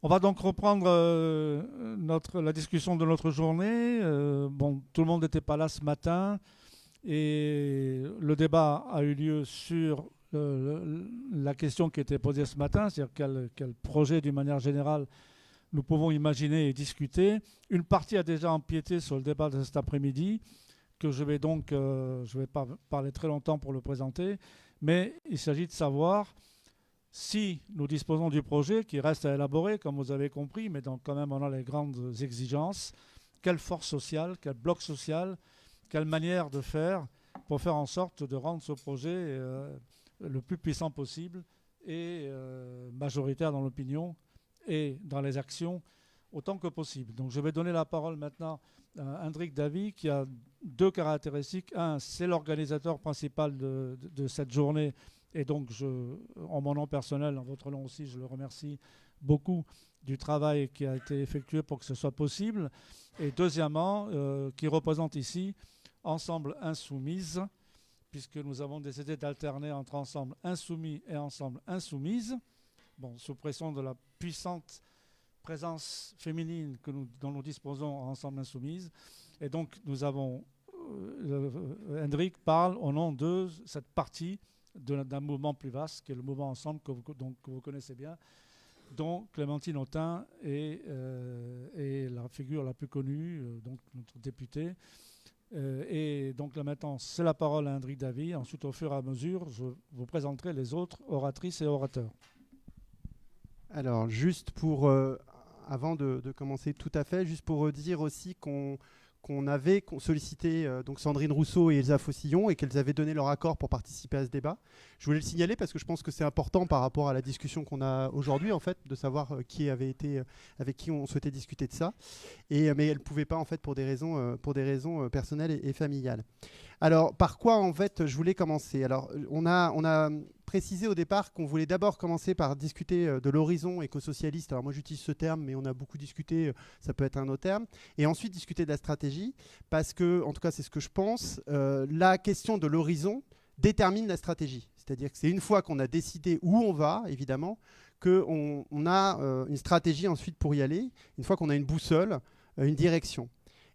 On va donc reprendre la discussion de notre journée. Bon, tout le monde n'était pas là ce matin et le débat a eu lieu sur la question qui était posée ce matin, c'est-à-dire quel projet d'une manière générale nous pouvons imaginer et discuter. Une partie a déjà empiété sur le débat de cet après-midi, que je vais donc, je ne vais pas parler très longtemps pour le présenter, mais il s'agit de savoir si nous disposons du projet qui reste à élaborer, comme vous avez compris, mais donc quand même on a les grandes exigences, quelle force sociale, quel bloc social, quelle manière de faire pour faire en sorte de rendre ce projet le plus puissant possible et majoritaire dans l'opinion et dans les actions autant que possible. Donc je vais donner la parole maintenant à Hendrik Davy qui a deux caractéristiques. Un, c'est l'organisateur principal de cette journée. Et donc, en mon nom personnel, en votre nom aussi, je le remercie beaucoup du travail qui a été effectué pour que ce soit possible. Et deuxièmement, qui représente ici Ensemble Insoumise, puisque nous avons décidé d'alterner entre Ensemble Insoumis et Ensemble Insoumise, bon, sous pression de la puissante présence féminine dont nous disposons Ensemble Insoumise. Et donc, nous avons, Hendrik parle au nom de cette partie d'un mouvement plus vaste, qui est le mouvement Ensemble, que vous connaissez bien, dont Clémentine Autain est la figure la plus connue, donc notre députée. Et donc là maintenant, c'est la parole à Hendrik Davy. Ensuite, au fur et à mesure, je vous présenterai les autres oratrices et orateurs. Alors, juste pour, avant de commencer tout à fait, juste pour dire aussi qu'on avait sollicité donc Sandrine Rousseau et Elsa Faucillon et qu'elles avaient donné leur accord pour participer à ce débat. Je voulais le signaler parce que je pense que c'est important par rapport à la discussion qu'on a aujourd'hui, en fait, de savoir qui avait été, avec qui on souhaitait discuter de ça. Mais elles ne pouvaient pas, en fait, pour des raisons personnelles et familiales. Alors, par quoi, en fait, je voulais commencer? Alors, on a précisé au départ qu'on voulait d'abord commencer par discuter de l'horizon éco-socialiste. Alors moi j'utilise ce terme, mais on a beaucoup discuté, ça peut être un autre terme. Et ensuite discuter de la stratégie, parce que, en tout cas c'est ce que je pense, la question de l'horizon détermine la stratégie. C'est-à-dire que c'est une fois qu'on a décidé où on va, évidemment, qu'on a une stratégie ensuite pour y aller, une fois qu'on a une boussole, une direction.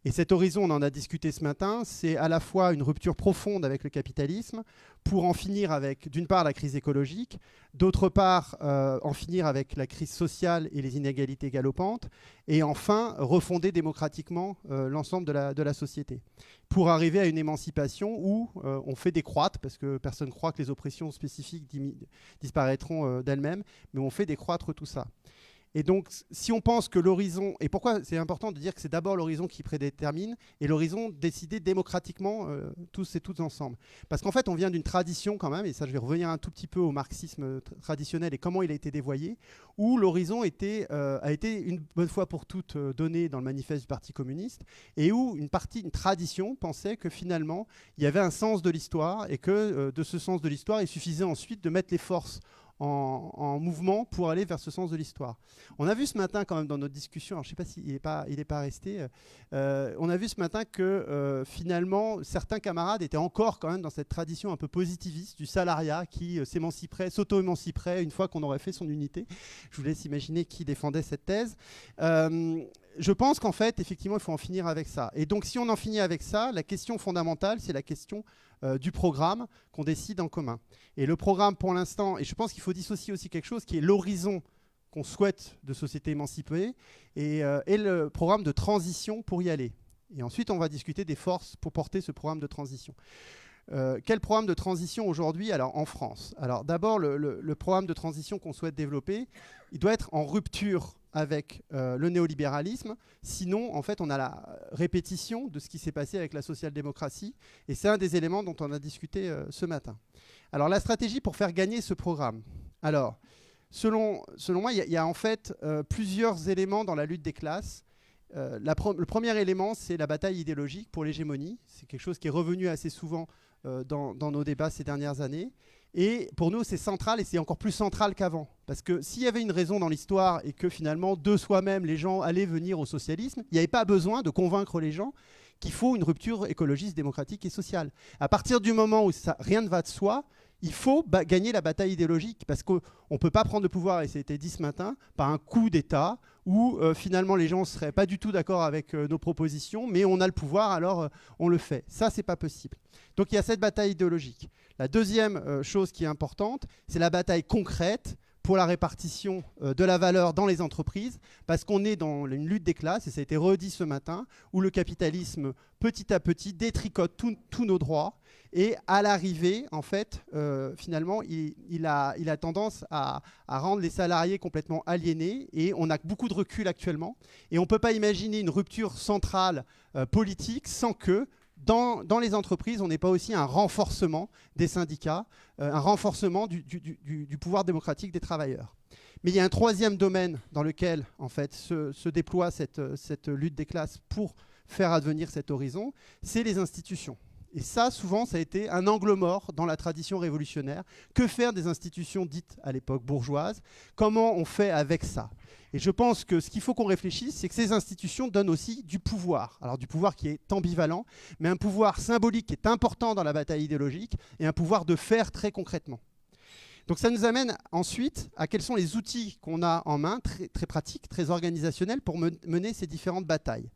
Et cet horizon, on en a discuté ce matin, c'est à la fois une rupture profonde avec le capitalisme pour en finir avec, d'une part, la crise écologique, d'autre part, en finir avec la crise sociale et les inégalités galopantes, et enfin, refonder démocratiquement l'ensemble de la société, pour arriver à une émancipation où on fait décroître, parce que personne ne croit que les oppressions spécifiques disparaîtront d'elles-mêmes, mais on fait décroître tout ça. Et donc, si on pense que l'horizon... Et pourquoi c'est important de dire que c'est d'abord l'horizon qui prédétermine et l'horizon décidé démocratiquement, tous et toutes ensemble. Parce qu'en fait, on vient d'une tradition quand même, et ça je vais revenir un tout petit peu au marxisme traditionnel et comment il a été dévoyé, où l'horizon a été une bonne fois pour toutes donné dans le manifeste du Parti communiste, et où une tradition pensait que finalement, il y avait un sens de l'histoire, et que de ce sens de l'histoire, il suffisait ensuite de mettre les forces en mouvement pour aller vers ce sens de l'histoire. On a vu ce matin quand même dans notre discussion, alors je ne sais pas s'il n'est pas resté, on a vu ce matin que finalement certains camarades étaient encore quand même dans cette tradition un peu positiviste du salariat qui s'auto-émanciperait une fois qu'on aurait fait son unité. Je vous laisse imaginer qui défendait cette thèse. Je pense qu'en fait, effectivement, il faut en finir avec ça. Et donc, si on en finit avec ça, la question fondamentale, c'est la question du programme qu'on décide en commun. Et le programme, pour l'instant, et je pense qu'il faut dissocier aussi quelque chose qui est l'horizon qu'on souhaite de société émancipée et le programme de transition pour y aller. Et ensuite, on va discuter des forces pour porter ce programme de transition. Quel programme de transition aujourd'hui en France? Alors d'abord, le programme de transition qu'on souhaite développer, il doit être en rupture avec le néolibéralisme. Sinon, en fait, on a la répétition de ce qui s'est passé avec la social-démocratie. Et c'est un des éléments dont on a discuté ce matin. Alors la stratégie pour faire gagner ce programme. Alors, selon moi, il y a en fait plusieurs éléments dans la lutte des classes. Le premier élément, c'est la bataille idéologique pour l'hégémonie. C'est quelque chose qui est revenu assez souvent dans nos débats ces dernières années. Et pour nous, c'est central et c'est encore plus central qu'avant. Parce que s'il y avait une raison dans l'histoire et que finalement, de soi-même, les gens allaient venir au socialisme, il n'y avait pas besoin de convaincre les gens qu'il faut une rupture écologiste, démocratique et sociale. À partir du moment où rien ne va de soi, Il faut gagner la bataille idéologique parce qu'on ne peut pas prendre le pouvoir, et ça a été dit ce matin, par un coup d'État où finalement les gens ne seraient pas du tout d'accord avec nos propositions, mais on a le pouvoir, alors on le fait. Ça, c'est pas possible. Donc il y a cette bataille idéologique. La deuxième chose qui est importante, c'est la bataille concrète pour la répartition de la valeur dans les entreprises, parce qu'on est dans une lutte des classes, et ça a été redit ce matin, où le capitalisme, petit à petit, détricote tous nos droits, et à l'arrivée, en fait, finalement, il a tendance à rendre les salariés complètement aliénés, et on a beaucoup de recul actuellement, et on ne peut pas imaginer une rupture centrale politique sans que dans les entreprises, on n'ait pas aussi un renforcement des syndicats, un renforcement du pouvoir démocratique des travailleurs. Mais il y a un troisième domaine dans lequel en fait, se déploie cette lutte des classes pour faire advenir cet horizon, c'est les institutions. Et ça, souvent, ça a été un angle mort dans la tradition révolutionnaire. Que faire des institutions dites à l'époque bourgeoises? Comment on fait avec ça? Et je pense que ce qu'il faut qu'on réfléchisse, c'est que ces institutions donnent aussi du pouvoir. Alors du pouvoir qui est ambivalent, mais un pouvoir symbolique qui est important dans la bataille idéologique et un pouvoir de faire très concrètement. Donc ça nous amène ensuite à quels sont les outils qu'on a en main, très, très pratiques, très organisationnels, pour mener ces différentes batailles.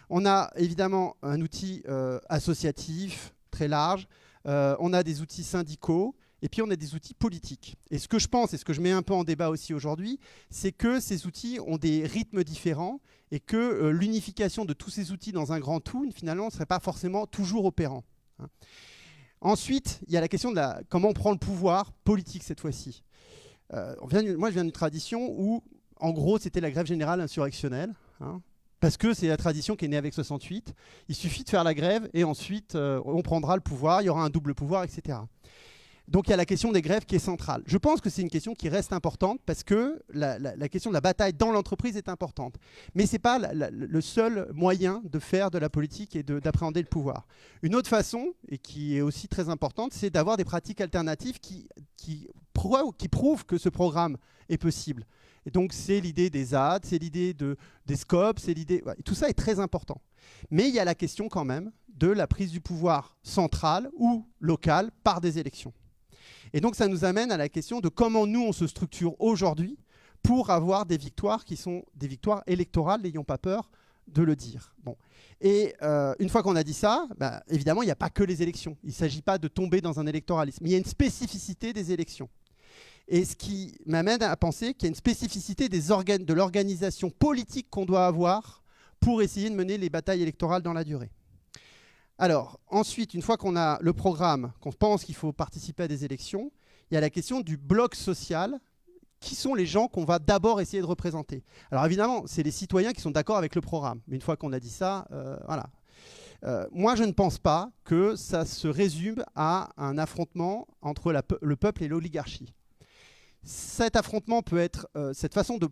On a évidemment un outil associatif très large, on a des outils syndicaux, et puis on a des outils politiques. Et ce que je pense, et ce que je mets un peu en débat aussi aujourd'hui, c'est que ces outils ont des rythmes différents, et que l'unification de tous ces outils dans un grand tout, finalement, ne serait pas forcément toujours opérant. Ensuite, il y a la question de comment on prend le pouvoir politique cette fois-ci. Moi, je viens d'une tradition où, en gros, c'était la grève générale insurrectionnelle, parce que c'est la tradition qui est née avec 68. Il suffit de faire la grève et ensuite on prendra le pouvoir, il y aura un double pouvoir, etc. Donc il y a la question des grèves qui est centrale. Je pense que c'est une question qui reste importante parce que la question de la bataille dans l'entreprise est importante. Mais ce n'est pas le seul moyen de faire de la politique et d'appréhender le pouvoir. Une autre façon, et qui est aussi très importante, c'est d'avoir des pratiques alternatives qui prouvent que ce programme est possible. Et donc c'est l'idée des ZAD, c'est l'idée des scopes, c'est l'idée... Ouais, tout ça est très important. Mais il y a la question quand même de la prise du pouvoir central ou local par des élections. Et donc ça nous amène à la question de comment nous on se structure aujourd'hui pour avoir des victoires qui sont des victoires électorales, n'ayons pas peur de le dire. Bon. Et une fois qu'on a dit ça, évidemment il n'y a pas que les élections. Il ne s'agit pas de tomber dans un électoralisme. Il y a une spécificité des élections. Et ce qui m'amène à penser qu'il y a une spécificité de l'organisation politique qu'on doit avoir pour essayer de mener les batailles électorales dans la durée. Alors, ensuite, une fois qu'on a le programme, qu'on pense qu'il faut participer à des élections, il y a la question du bloc social. Qui sont les gens qu'on va d'abord essayer de représenter? Alors évidemment, c'est les citoyens qui sont d'accord avec le programme. Mais une fois qu'on a dit ça, voilà. Moi, je ne pense pas que ça se résume à un affrontement entre le peuple et l'oligarchie. Cet affrontement peut être, cette façon de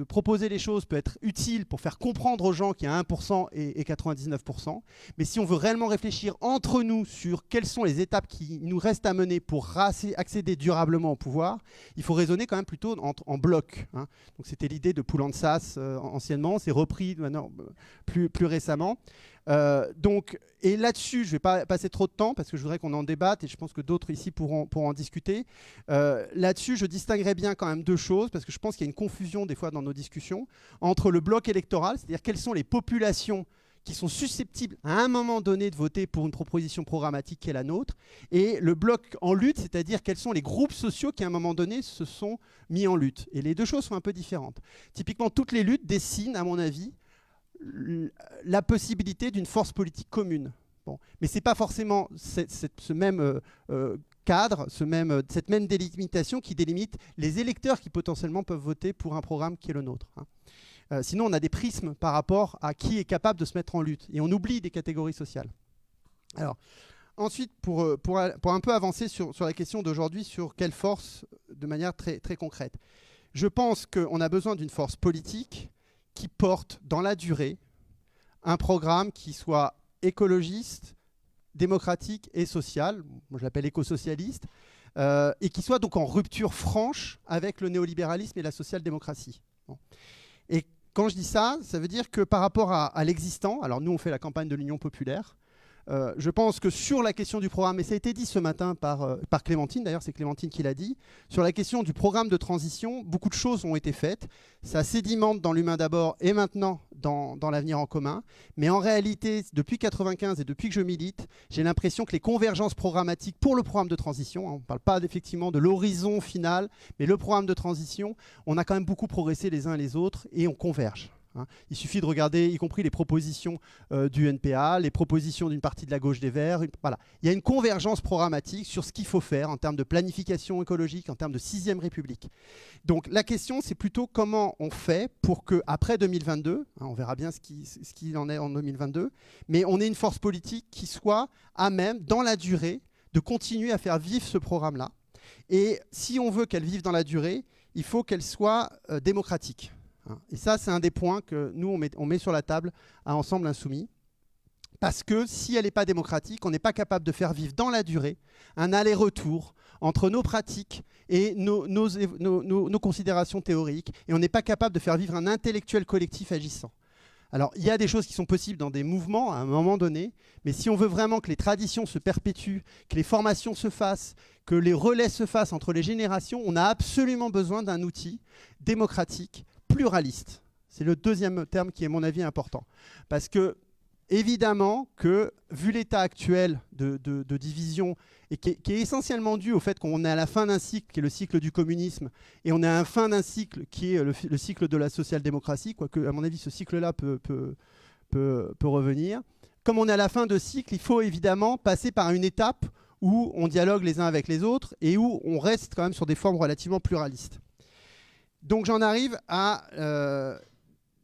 proposer les choses peut être utile pour faire comprendre aux gens qu'il y a 1% et 99%. Mais si on veut réellement réfléchir entre nous sur quelles sont les étapes qui nous restent à mener pour accéder durablement au pouvoir, il faut raisonner quand même plutôt en bloc. Donc c'était l'idée de Poulan-Sas anciennement, c'est repris maintenant plus récemment. Et là-dessus, je ne vais pas passer trop de temps parce que je voudrais qu'on en débatte et je pense que d'autres ici pourront en discuter. Là-dessus, je distinguerais bien quand même deux choses parce que je pense qu'il y a une confusion des fois dans nos discussions entre le bloc électoral, c'est-à-dire quelles sont les populations qui sont susceptibles à un moment donné de voter pour une proposition programmatique qui est la nôtre, et le bloc en lutte, c'est-à-dire quels sont les groupes sociaux qui à un moment donné se sont mis en lutte. Et les deux choses sont un peu différentes. Typiquement, toutes les luttes dessinent, à mon avis, la possibilité d'une force politique commune. Bon. Mais ce n'est pas forcément ce même cadre, cette même délimitation qui délimite les électeurs qui potentiellement peuvent voter pour un programme qui est le nôtre. Sinon, on a des prismes par rapport à qui est capable de se mettre en lutte. Et on oublie des catégories sociales. Alors, ensuite, pour un peu avancer sur la question d'aujourd'hui, sur quelle force, de manière très, très concrète. Je pense qu'on a besoin d'une force politique qui porte dans la durée un programme qui soit écologiste, démocratique et social, moi je l'appelle éco-socialiste, et qui soit donc en rupture franche avec le néolibéralisme et la social-démocratie. Bon. Et quand je dis ça, ça veut dire que par rapport à l'existant, alors nous on fait la campagne de l'Union populaire, Je pense que sur la question du programme, et ça a été dit ce matin par Clémentine, d'ailleurs c'est Clémentine qui l'a dit, sur la question du programme de transition, beaucoup de choses ont été faites. Ça sédimente dans l'humain d'abord et maintenant dans l'avenir en commun. Mais en réalité, depuis 1995 et depuis que je milite, j'ai l'impression que les convergences programmatiques pour le programme de transition, on ne parle pas effectivement de l'horizon final, mais le programme de transition, on a quand même beaucoup progressé les uns et les autres et on converge. Il suffit de regarder, y compris les propositions du NPA, les propositions d'une partie de la gauche des Verts. Voilà. Il y a une convergence programmatique sur ce qu'il faut faire en termes de planification écologique, en termes de 6e République. Donc la question, c'est plutôt comment on fait pour qu'après 2022, on verra bien ce qu'il en est en 2022, mais on ait une force politique qui soit à même, dans la durée, de continuer à faire vivre ce programme-là. Et si on veut qu'elle vive dans la durée, il faut qu'elle soit démocratique. Et ça, c'est un des points que nous, on met sur la table à Ensemble Insoumis. Parce que si elle n'est pas démocratique, on n'est pas capable de faire vivre dans la durée un aller-retour entre nos pratiques et nos considérations théoriques. Et on n'est pas capable de faire vivre un intellectuel collectif agissant. Alors, il y a des choses qui sont possibles dans des mouvements à un moment donné, mais si on veut vraiment que les traditions se perpétuent, que les formations se fassent, que les relais se fassent entre les générations, on a absolument besoin d'un outil démocratique, pluraliste. C'est le deuxième terme qui est, à mon avis, important. Parce que, évidemment, que, vu l'état actuel de division, et qui est essentiellement dû au fait qu'on est à la fin d'un cycle, qui est le cycle du communisme, et on est à la fin d'un cycle qui est le cycle de la social-démocratie, quoique, à mon avis, ce cycle-là peut revenir. Comme on est à la fin de cycle, il faut évidemment passer par une étape où on dialogue les uns avec les autres et où on reste quand même sur des formes relativement pluralistes. Donc j'en arrive à...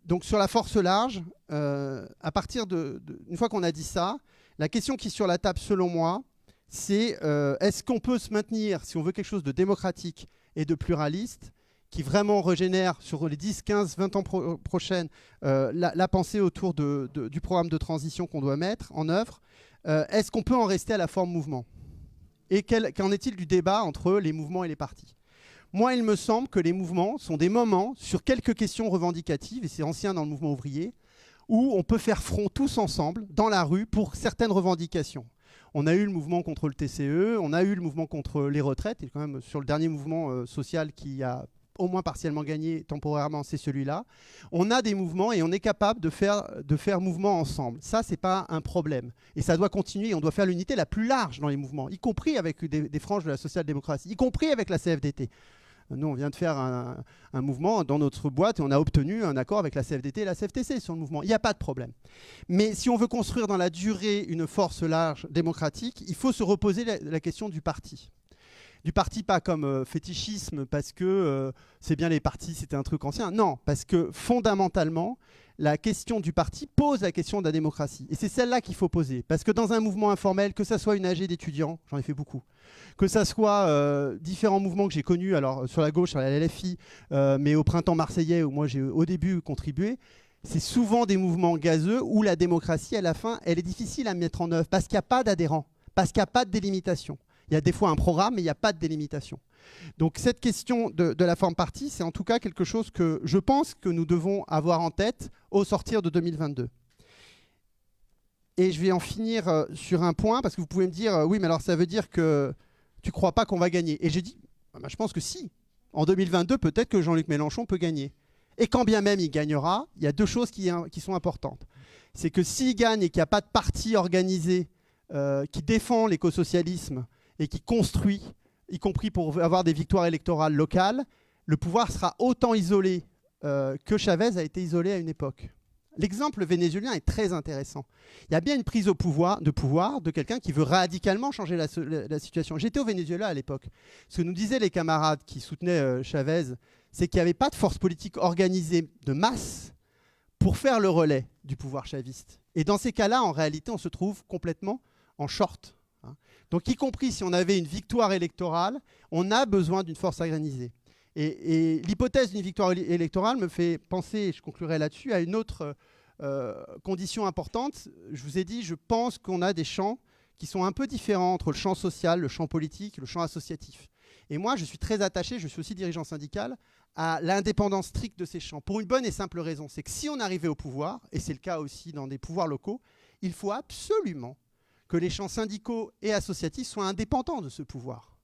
donc sur la force large, à partir une fois qu'on a dit ça, la question qui est sur la table selon moi, c'est est-ce qu'on peut se maintenir, si on veut quelque chose de démocratique et de pluraliste, qui vraiment régénère sur les 10, 15, 20 ans prochaines la pensée autour du programme de transition qu'on doit mettre en œuvre, est-ce qu'on peut en rester à la forme mouvement? Et qu'en est-il du débat entre les mouvements et les partis? Moi, il me semble que les mouvements sont des moments sur quelques questions revendicatives, et c'est ancien dans le mouvement ouvrier, où on peut faire front tous ensemble, dans la rue, pour certaines revendications. On a eu le mouvement contre le TCE, on a eu le mouvement contre les retraites, et quand même sur le dernier mouvement social qui a au moins partiellement gagné temporairement, c'est celui-là. On a des mouvements et on est capable de faire mouvement ensemble. Ça, c'est pas un problème. Et ça doit continuer. On doit faire l'unité la plus large dans les mouvements, y compris avec des franges de la social-démocratie, y compris avec la CFDT. Nous, on vient de faire un mouvement dans notre boîte et on a obtenu un accord avec la CFDT et la CFTC sur le mouvement. Il n'y a pas de problème. Mais si on veut construire dans la durée une force large démocratique, il faut se reposer la question du parti. Du parti pas comme fétichisme parce que c'est bien les partis, c'était un truc ancien. Non, parce que fondamentalement, la question du parti pose la question de la démocratie. Et c'est celle-là qu'il faut poser. Parce que dans un mouvement informel, que ça soit une AG d'étudiants, j'en ai fait beaucoup, que ça soit différents mouvements que j'ai connus, alors sur la gauche, sur la LFI, mais au printemps marseillais où moi j'ai au début contribué, c'est souvent des mouvements gazeux où la démocratie, à la fin, elle est difficile à mettre en œuvre parce qu'il n'y a pas d'adhérents, parce qu'il n'y a pas de délimitation. Il y a des fois un programme, mais il n'y a pas de délimitation. Donc cette question de la forme parti, c'est en tout cas quelque chose que je pense que nous devons avoir en tête au sortir de 2022. Et je vais en finir sur un point, parce que vous pouvez me dire, oui, mais alors ça veut dire que tu ne crois pas qu'on va gagner. Et j'ai dit, bah, je pense que si. En 2022, peut-être que Jean-Luc Mélenchon peut gagner. Et quand bien même il gagnera, il y a deux choses qui sont importantes. C'est que s'il gagne et qu'il n'y a pas de parti organisé qui défend l'écosocialisme, et qui construit, y compris pour avoir des victoires électorales locales, le pouvoir sera autant isolé que Chavez a été isolé à une époque. L'exemple vénézuélien est très intéressant. Il y a bien une prise de pouvoir de quelqu'un qui veut radicalement changer la situation. J'étais au Venezuela à l'époque. Ce que nous disaient les camarades qui soutenaient Chavez, c'est qu'il n'y avait pas de force politique organisée de masse pour faire le relais du pouvoir chaviste. Et dans ces cas-là, en réalité, on se trouve complètement en short. Donc, y compris si on avait une victoire électorale, on a besoin d'une force organisée. Et l'hypothèse d'une victoire électorale me fait penser, et je conclurai là-dessus, à une autre condition importante. Je vous ai dit, je pense qu'on a des champs qui sont un peu différents entre le champ social, le champ politique, le champ associatif. Et moi, je suis très attaché, je suis aussi dirigeant syndical, à l'indépendance stricte de ces champs. Pour une bonne et simple raison, c'est que si on arrivait au pouvoir, et c'est le cas aussi dans des pouvoirs locaux, il faut absolument que les champs syndicaux et associatifs soient indépendants de ce pouvoir.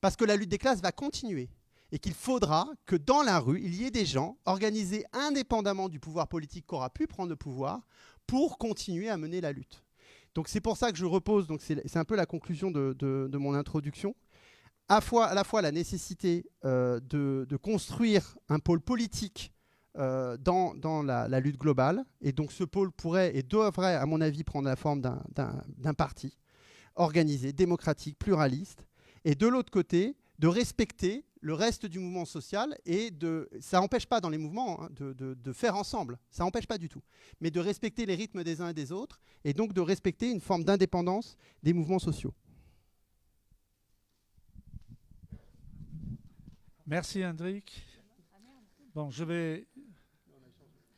Parce que la lutte des classes va continuer et qu'il faudra que dans la rue, il y ait des gens organisés indépendamment du pouvoir politique qu'aura pu prendre le pouvoir pour continuer à mener la lutte. Donc c'est pour ça que je repose, donc c'est un peu la conclusion de mon introduction, à la fois la nécessité de construire un pôle politique dans la lutte globale, et donc ce pôle pourrait et devrait, à mon avis, prendre la forme d'un parti organisé, démocratique, pluraliste, et de l'autre côté, de respecter le reste du mouvement social, et ça n'empêche pas dans les mouvements hein, de faire ensemble, ça n'empêche pas du tout, mais de respecter les rythmes des uns et des autres, et donc de respecter une forme d'indépendance des mouvements sociaux. Merci Hendrik. Bon, je vais...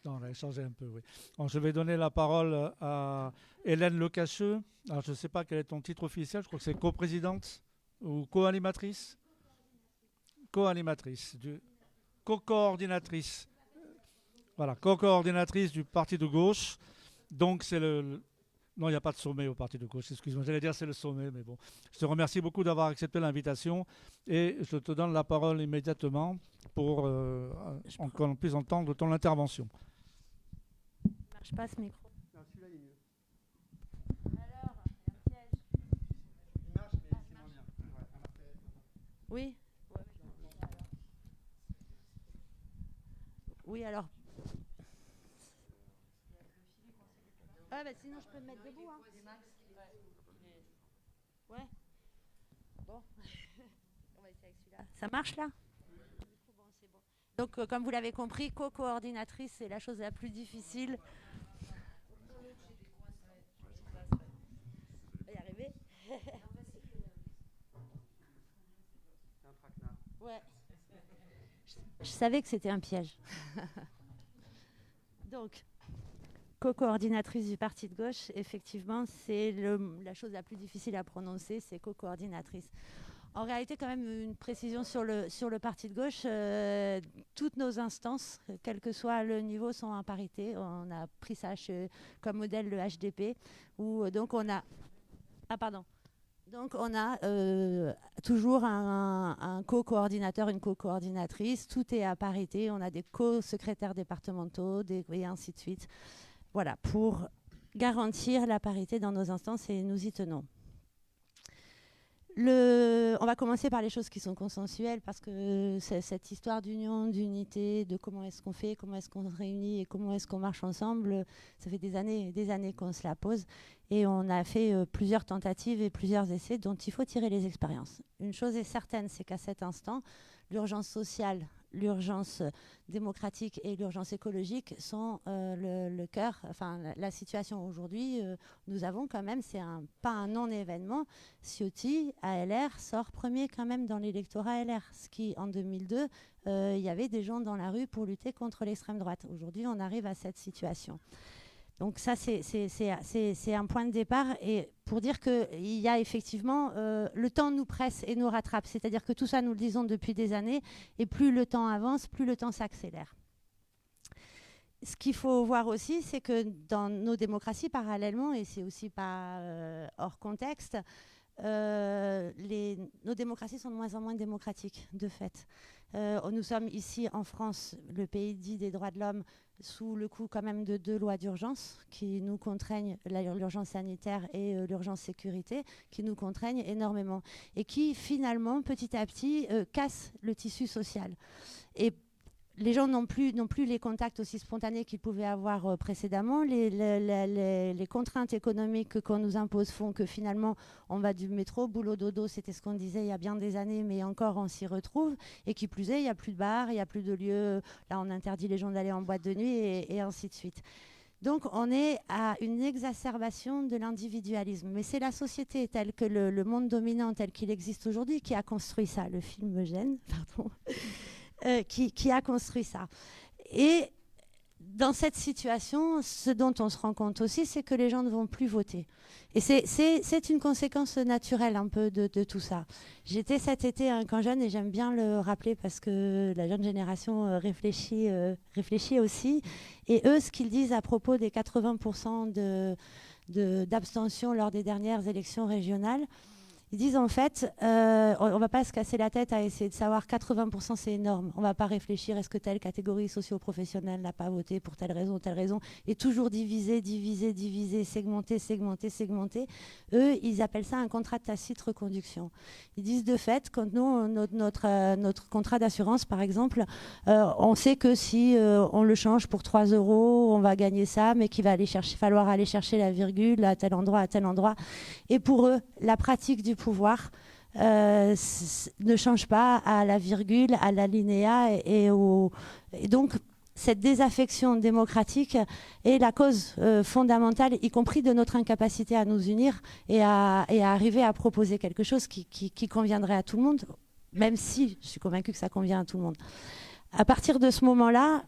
Non, on a échangé un peu, oui. Bon, je vais donner la parole à Hélène Lecacheux. Alors, je ne sais pas quel est ton titre officiel, je crois que c'est coprésidente ou co-animatrice. Co-animatrice, co-coordinatrice. Voilà, co-coordinatrice du parti de gauche. Donc, c'est le... Non, il n'y a pas de sommet au parti de gauche, excuse-moi. J'allais dire c'est le sommet, mais bon. Je te remercie beaucoup d'avoir accepté l'invitation et je te donne la parole immédiatement pour qu'on puisse entendre ton intervention. Je passe ce micro. Non, celui-là, il est mieux. Alors, un piège. Il marche, mais c'est moins bien. Oui. Oui, alors. Ah, bah sinon, je peux me mettre debout. Hein. Ouais. Bon. On va essayer avec celui-là. Ça marche là ? Bon, c'est bon. Donc, comme vous l'avez compris, co-coordinatrice, c'est la chose la plus difficile. On va y arriver. Ouais. Je savais que c'était un piège. Donc, co-coordinatrice du parti de gauche, effectivement, c'est la chose la plus difficile à prononcer, c'est co-coordinatrice. En réalité, quand même, une précision sur le parti de gauche, toutes nos instances, quel que soit le niveau, sont en parité. On a pris ça comme modèle le HDP, où donc on a... Ah, pardon. Donc on a toujours un co-coordinateur, une co-coordinatrice, tout est à parité, on a des co-secrétaires départementaux et ainsi de suite. Voilà, pour garantir la parité dans nos instances et nous y tenons. On va commencer par les choses qui sont consensuelles parce que cette histoire d'union, d'unité, de comment est-ce qu'on fait, comment est-ce qu'on se réunit et comment est-ce qu'on marche ensemble, ça fait des années qu'on se la pose et on a fait plusieurs tentatives et plusieurs essais dont il faut tirer les expériences. Une chose est certaine, c'est qu'à cet instant, l'urgence sociale, l'urgence démocratique et l'urgence écologique sont le cœur, enfin la situation aujourd'hui, nous avons quand même, pas un non-événement, Ciotti, ALR, sort premier quand même dans l'électorat LR, ce qui en 2002, il y avait des gens dans la rue pour lutter contre l'extrême droite. Aujourd'hui, on arrive à cette situation. Donc ça, c'est un point de départ et pour dire qu'il y a effectivement, le temps nous presse et nous rattrape. C'est-à-dire que tout ça, nous le disons depuis des années et plus le temps avance, plus le temps s'accélère. Ce qu'il faut voir aussi, c'est que dans nos démocraties, parallèlement, et c'est aussi pas hors contexte, nos démocraties sont de moins en moins démocratiques, de fait. Nous sommes ici en France, le pays dit des droits de l'homme, sous le coup quand même de 2 lois d'urgence qui nous contraignent, l'urgence sanitaire et l'urgence sécurité, qui nous contraignent énormément et qui finalement petit à petit cassent le tissu social. Et les gens n'ont plus les contacts aussi spontanés qu'ils pouvaient avoir précédemment. Les contraintes économiques qu'on nous impose font que finalement, on va du métro, boulot, dodo, c'était ce qu'on disait il y a bien des années, mais encore on s'y retrouve. Et qui plus est, il n'y a plus de bars, il n'y a plus de lieux. Là, on interdit les gens d'aller en boîte de nuit et ainsi de suite. Donc, on est à une exacerbation de l'individualisme. Mais c'est la société telle que le monde dominant tel qu'il existe aujourd'hui qui a construit ça. Le film me gêne, pardon. Qui a construit ça. Et dans cette situation, ce dont on se rend compte aussi, c'est que les gens ne vont plus voter. Et c'est une conséquence naturelle un peu de tout ça. J'étais cet été à un camp jeune et j'aime bien le rappeler parce que la jeune génération réfléchit aussi. Et eux, ce qu'ils disent à propos des 80% d'abstention lors des dernières élections régionales, ils disent en fait, on ne va pas se casser la tête à essayer de savoir 80% c'est énorme. On ne va pas réfléchir est-ce que telle catégorie socio-professionnelle n'a pas voté pour telle raison ou telle raison. Et toujours diviser, segmenter. Eux, ils appellent ça un contrat de tacite reconduction. Ils disent de fait, quand nous, notre contrat d'assurance par exemple, on sait que si on le change pour 3 €, on va gagner ça, mais qu'il va falloir aller chercher la virgule à tel endroit. Et pour eux, la pratique du pouvoir ne change pas à la virgule, à l'alinéa et donc cette désaffection démocratique est la cause fondamentale, y compris de notre incapacité à nous unir et à arriver à proposer quelque chose qui conviendrait à tout le monde, même si je suis convaincue que ça convient à tout le monde. À partir de ce moment-là,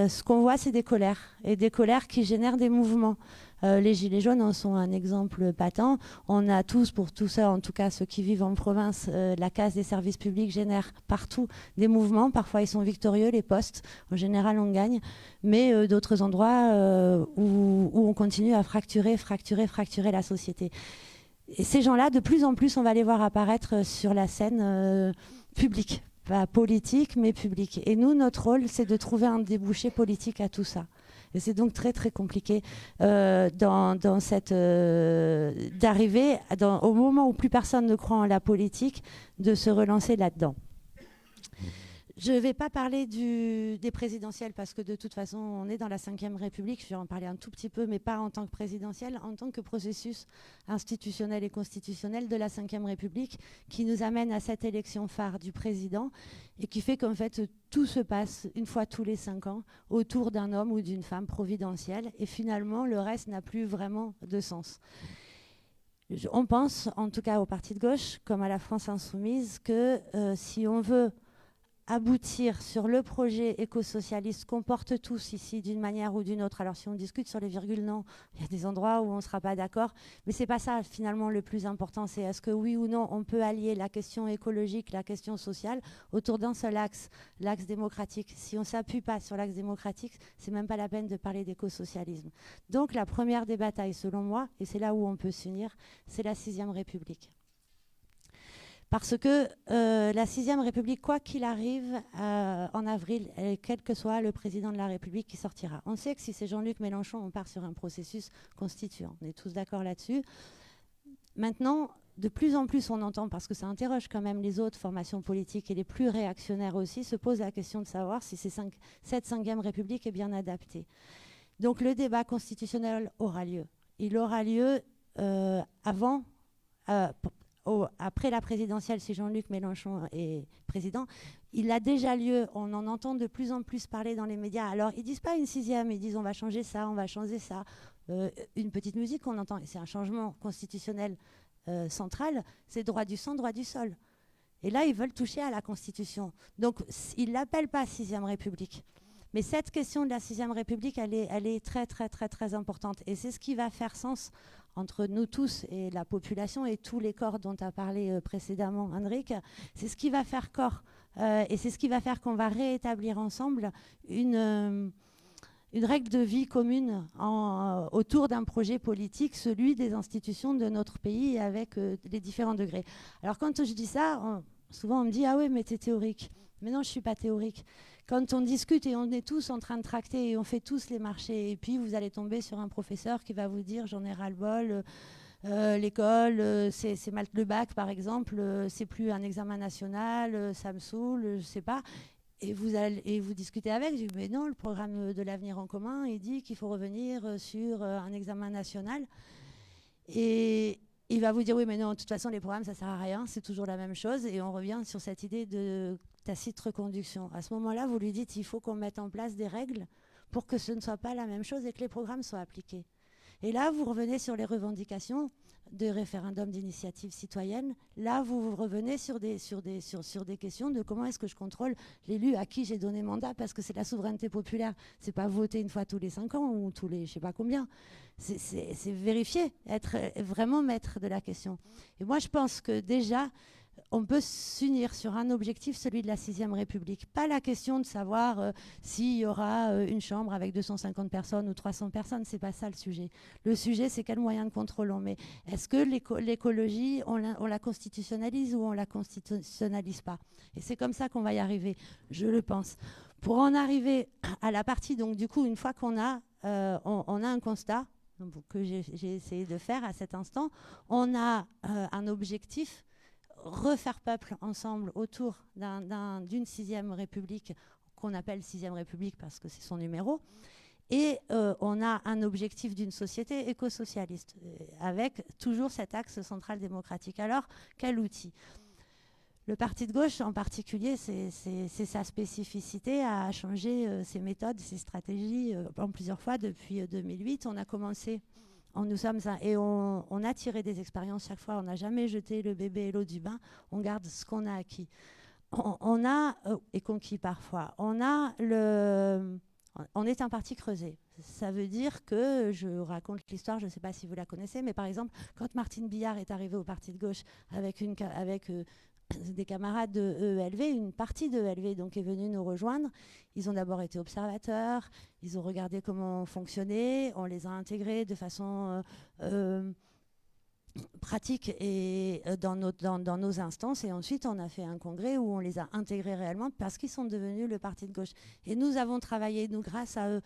ce qu'on voit, c'est des colères, et des colères qui génèrent des mouvements. Les Gilets jaunes en sont un exemple patent. On a tous, pour tout ça, en tout cas ceux qui vivent en province, la casse des services publics génère partout des mouvements. Parfois, ils sont victorieux, les postes. En général, on gagne. Mais d'autres endroits où on continue à fracturer la société. Et ces gens-là, de plus en plus, on va les voir apparaître sur la scène publique. Pas politique, mais publique. Et nous, notre rôle, c'est de trouver un débouché politique à tout ça. Et c'est donc très, très compliqué d'arriver au moment où plus personne ne croit en la politique, de se relancer là-dedans. Je ne vais pas parler des présidentielles parce que de toute façon, on est dans la Ve République. Je vais en parler un tout petit peu, mais pas en tant que présidentielle, en tant que processus institutionnel et constitutionnel de la Ve République qui nous amène à cette élection phare du président et qui fait qu'en fait, tout se passe une fois tous les 5 ans autour d'un homme ou d'une femme providentielle et finalement, le reste n'a plus vraiment de sens. On pense, en tout cas au parti de gauche, comme à la France insoumise, que si on veut aboutir sur le projet éco-socialiste qu'on porte tous ici d'une manière ou d'une autre. Alors si on discute sur les virgules, non, il y a des endroits où on ne sera pas d'accord, mais c'est pas ça finalement le plus important, c'est est-ce que oui ou non on peut allier la question écologique, la question sociale autour d'un seul axe, l'axe démocratique. Si on ne s'appuie pas sur l'axe démocratique, c'est même pas la peine de parler d'éco-socialisme. Donc la première des batailles selon moi, et c'est là où on peut s'unir, c'est la 6e République. Parce que la 6e République, quoi qu'il arrive en avril, quel que soit le président de la République qui sortira. On sait que si c'est Jean-Luc Mélenchon, on part sur un processus constituant. On est tous d'accord là-dessus. Maintenant, de plus en plus, on entend, parce que ça interroge quand même les autres formations politiques et les plus réactionnaires aussi, se pose la question de savoir si cette 5e République est bien adaptée. Donc le débat constitutionnel aura lieu. Il aura lieu après la présidentielle, si Jean-Luc Mélenchon est président, il a déjà lieu, on en entend de plus en plus parler dans les médias. Alors, ils ne disent pas une 6e, ils disent on va changer ça, on va changer ça. Une petite musique qu'on entend, et c'est un changement constitutionnel central, c'est droit du sang, droit du sol. Et là, ils veulent toucher à la Constitution. Donc, ils ne l'appellent pas 6e République. Mais cette question de la 6e République, elle est très, très, très, très importante. Et c'est ce qui va faire sens entre nous tous et la population et tous les corps dont a parlé précédemment Henrik. C'est ce qui va faire corps. Et c'est ce qui va faire qu'on va réétablir ensemble une règle de vie commune autour d'un projet politique, celui des institutions de notre pays avec les différents degrés. Alors quand je dis ça, souvent on me dit « Ah oui, mais t'es théorique ». Mais non, je ne suis pas théorique. Quand on discute et on est tous en train de tracter et on fait tous les marchés, et puis vous allez tomber sur un professeur qui va vous dire « J'en ai ras-le-bol ». L'école, c'est mal le bac par exemple, c'est plus un examen national, ça me saoule, je sais pas. Et vous discutez avec, je dis mais non, le programme de l'avenir en commun, il dit qu'il faut revenir sur un examen national. Et il va vous dire oui mais non, de toute façon les programmes ça sert à rien, c'est toujours la même chose. Et on revient sur cette idée de tacite reconduction. À ce moment-là, vous lui dites il faut qu'on mette en place des règles pour que ce ne soit pas la même chose et que les programmes soient appliqués. Et là, vous revenez sur les revendications de référendum d'initiative citoyenne. Là, vous revenez sur des questions de comment est-ce que je contrôle l'élu à qui j'ai donné mandat, parce que c'est la souveraineté populaire. C'est pas voter une fois tous les 5 ans ou tous les je sais pas combien. C'est vérifier, être vraiment maître de la question. Et moi, je pense que déjà, on peut s'unir sur un objectif, celui de la 6e République. Pas la question de savoir s'il y aura une chambre avec 250 personnes ou 300 personnes. C'est pas ça le sujet. Le sujet, c'est quels moyens de contrôle on met. Est-ce que l'écologie, on la constitutionnalise ou on la constitutionnalise pas? Et c'est comme ça qu'on va y arriver, je le pense. Pour en arriver à la partie, donc du coup, une fois qu'on a, on a un constat que j'ai essayé de faire à cet instant, on a un objectif, refaire peuple ensemble autour d'une 6e République qu'on appelle 6e République parce que c'est son numéro. Et on a un objectif d'une société éco-socialiste avec toujours cet axe central démocratique. Alors, quel outil ? Le parti de gauche, en particulier, c'est sa spécificité à changer ses méthodes, ses stratégies en plusieurs fois depuis 2008. On a commencé... on a tiré des expériences chaque fois. On n'a jamais jeté le bébé et l'eau du bain. On garde ce qu'on a acquis. Et conquis parfois. On est un parti creusé. Ça veut dire que, je raconte l'histoire, je ne sais pas si vous la connaissez, mais par exemple, quand Martine Billard est arrivée au parti de gauche avec des camarades de EELV, une partie de EELV donc est venue nous rejoindre. Ils ont d'abord été observateurs, ils ont regardé comment on fonctionnait, on les a intégrés de façon pratique et dans nos instances, et ensuite on a fait un congrès où on les a intégrés réellement parce qu'ils sont devenus le parti de gauche. Et nous avons travaillé, nous, grâce à eux,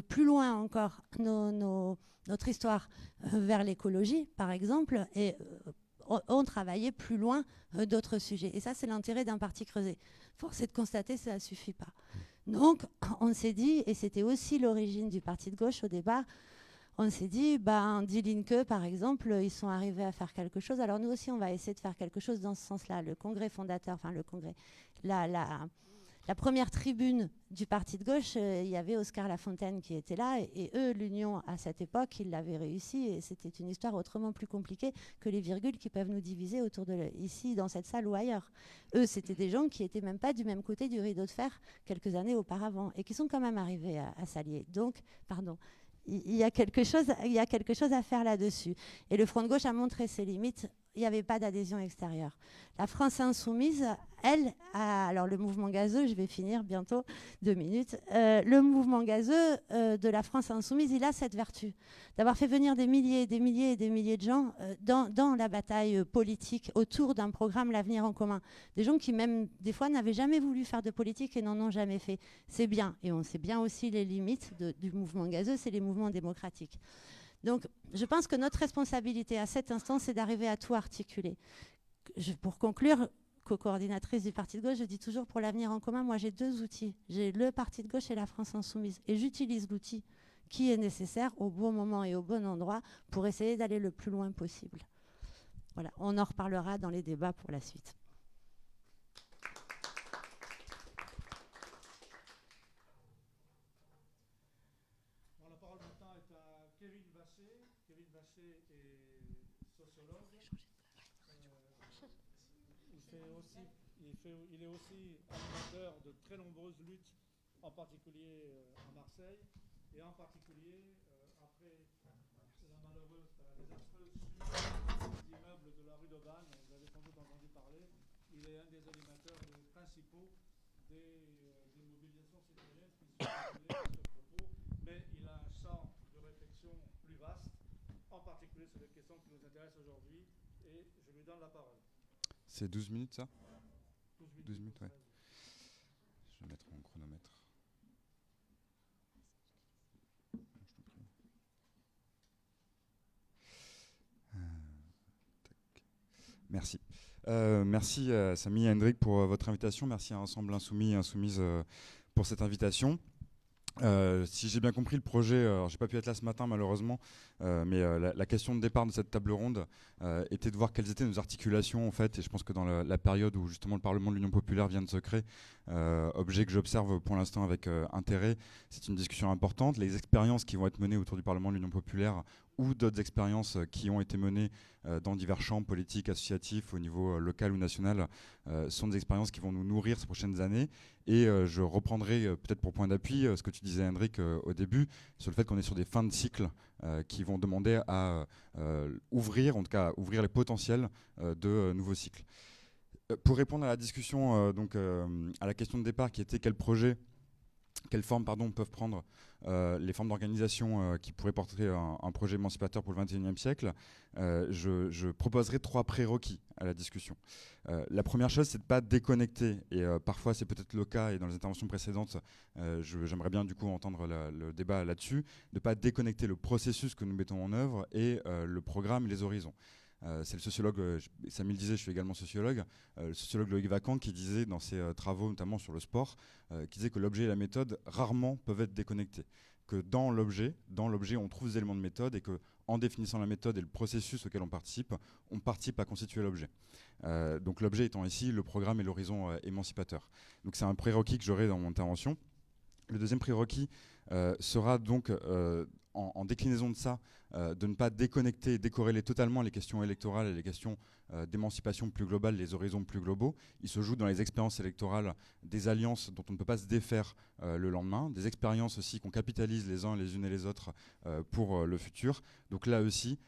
plus loin encore notre histoire vers l'écologie, par exemple, et on travaillait plus loin d'autres sujets. Et ça, c'est l'intérêt d'un parti creusé. Force est de constater, ça ne suffit pas. Donc, on s'est dit, et c'était aussi l'origine du parti de gauche au départ, on s'est dit, Die Linke, par exemple, ils sont arrivés à faire quelque chose. Alors nous aussi, on va essayer de faire quelque chose dans ce sens-là. Le congrès fondateur, enfin le congrès, la première tribune du parti de gauche, il y avait Oscar Lafontaine qui était là, et eux, l'union à cette époque, ils l'avaient réussi, et c'était une histoire autrement plus compliquée que les virgules qui peuvent nous diviser autour ici, dans cette salle ou ailleurs. Eux, c'était des gens qui n'étaient même pas du même côté du rideau de fer quelques années auparavant, et qui sont quand même arrivés à s'allier. Donc, pardon. Il y a quelque chose à faire là-dessus. Et le Front de gauche a montré ses limites. Il n'y avait pas d'adhésion extérieure. La France insoumise, elle, alors le mouvement gazeux, je vais finir bientôt, 2 minutes. Le mouvement gazeux de la France insoumise, il a cette vertu d'avoir fait venir des milliers et des milliers et des milliers de gens dans la bataille politique autour d'un programme, l'avenir en commun. Des gens qui même, des fois, n'avaient jamais voulu faire de politique et n'en ont jamais fait. C'est bien. Et on sait bien aussi les limites du mouvement gazeux, c'est les mouvements démocratiques. Donc, je pense que notre responsabilité à cet instant, c'est d'arriver à tout articuler. Pour conclure, co-coordinatrice du Parti de gauche, je dis toujours pour l'avenir en commun, moi j'ai 2 outils. J'ai le Parti de gauche et la France insoumise. Et j'utilise l'outil qui est nécessaire au bon moment et au bon endroit pour essayer d'aller le plus loin possible. Voilà, on en reparlera dans les débats pour la suite. La parole maintenant est à Kevin Vacher. Kevin Vacher est sociologue. Il est aussi animateur de très nombreuses luttes, en particulier à Marseille, et en particulier après la malheureuse, la désastreuse chute d'immeubles de la rue d'Aubagne, vous avez sans doute entendu parler. Il est un des animateurs principaux des mobilisations citoyennes qui sont appelées à ce propos, mais il a un champ de réflexion plus vaste, en particulier sur les questions qui nous intéressent aujourd'hui, et je lui donne la parole. C'est 12 minutes, ça ? 12 minutes, ouais. Je vais mettre mon chronomètre. Merci. Merci Samy et Hendrik pour votre invitation. Merci à Ensemble Insoumis et Insoumises pour cette invitation. Si j'ai bien compris le projet, j'ai pas pu être là ce matin malheureusement, mais la question de départ de cette table ronde était de voir quelles étaient nos articulations en fait, et je pense que dans la période où justement le Parlement de l'Union populaire vient de se créer, objet que j'observe pour l'instant avec intérêt, c'est une discussion importante. Les expériences qui vont être menées autour du Parlement de l'Union populaire ou d'autres expériences qui ont été menées dans divers champs politiques, associatifs, au niveau local ou national, sont des expériences qui vont nous nourrir ces prochaines années. Et je reprendrai peut-être pour point d'appui ce que tu disais, Hendrik, au début, sur le fait qu'on est sur des fins de cycle qui vont demander à ouvrir les potentiels de nouveaux cycles. Pour répondre à la discussion, à la question de départ qui était quelles formes peuvent prendre les formes d'organisation qui pourraient porter un projet émancipateur pour le XXIe siècle, je proposerai 3 prérequis à la discussion. La première chose, c'est de ne pas déconnecter, et parfois c'est peut-être le cas, et dans les interventions précédentes, j'aimerais bien du coup entendre le débat là-dessus, de ne pas déconnecter le processus que nous mettons en œuvre et le programme et les horizons. C'est le sociologue, Samy le disait, je suis également sociologue, le sociologue Loïc Vacan qui disait dans ses travaux, notamment sur le sport, qui disait que l'objet et la méthode rarement peuvent être déconnectés. Que dans l'objet, on trouve des éléments de méthode et qu'en définissant la méthode et le processus auquel on participe à constituer l'objet. Donc l'objet étant ici le programme et l'horizon émancipateur. Donc c'est un prérequis que j'aurai dans mon intervention. Le deuxième prérequis sera donc en déclinaison de ça, de ne pas déconnecter et décorréler totalement les questions électorales et les questions d'émancipation plus globale, les horizons plus globaux. Il se joue dans les expériences électorales des alliances dont on ne peut pas se défaire le lendemain, des expériences aussi qu'on capitalise les uns les unes et les autres pour le futur. Donc là aussi,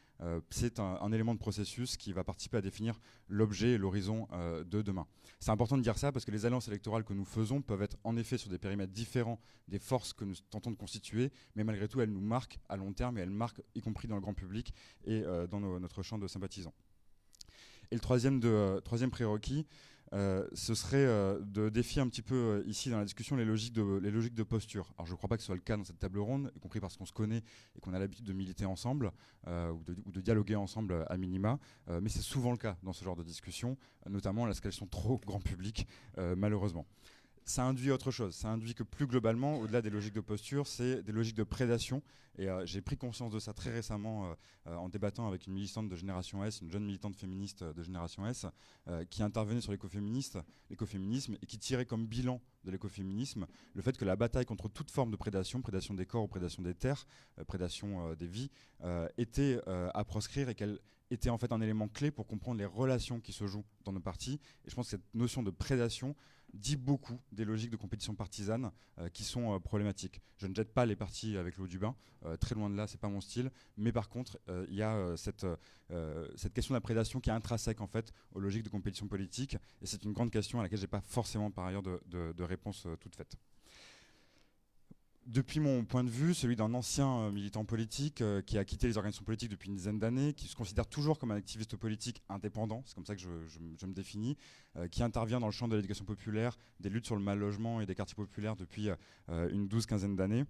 c'est un élément de processus qui va participer à définir l'objet et l'horizon de demain. C'est important de dire ça parce que les alliances électorales que nous faisons peuvent être en effet sur des périmètres différents des forces que nous tentons de constituer, mais malgré tout elles nous marquent à long terme et elles marquent y compris dans le grand public et dans notre champ de sympathisants. Et le troisième prérequis, ce serait de défier un petit peu ici dans la discussion les logiques de posture. Alors je ne crois pas que ce soit le cas dans cette table ronde, y compris parce qu'on se connaît et qu'on a l'habitude de militer ensemble ou de dialoguer ensemble à minima, mais c'est souvent le cas dans ce genre de discussion, notamment lorsqu'elles sont trop grand public, malheureusement. Ça induit autre chose, ça induit que plus globalement, au-delà des logiques de posture, c'est des logiques de prédation. Et j'ai pris conscience de ça très récemment en débattant avec une militante de Génération S, une jeune militante féministe de Génération S, qui intervenait sur l'écoféminisme et qui tirait comme bilan de l'écoféminisme le fait que la bataille contre toute forme de prédation des corps ou prédation des terres, prédation des vies, était à proscrire et qu'elle était en fait un élément clé pour comprendre les relations qui se jouent dans nos partis. Et je pense que cette notion de prédation dit beaucoup des logiques de compétition partisane qui sont problématiques. Je ne jette pas les partis avec l'eau du bain, très loin de là, c'est pas mon style, mais par contre, il y a cette question de la prédation qui est intrinsèque en fait aux logiques de compétition politique, et c'est une grande question à laquelle j'ai pas forcément par ailleurs de réponse toute faite. Depuis mon point de vue, celui d'un ancien militant politique qui a quitté les organisations politiques depuis une dizaine d'années, qui se considère toujours comme un activiste politique indépendant, c'est comme ça que je me définis, qui intervient dans le champ de l'éducation populaire, des luttes sur le mal logement et des quartiers populaires depuis une 12-15 d'années.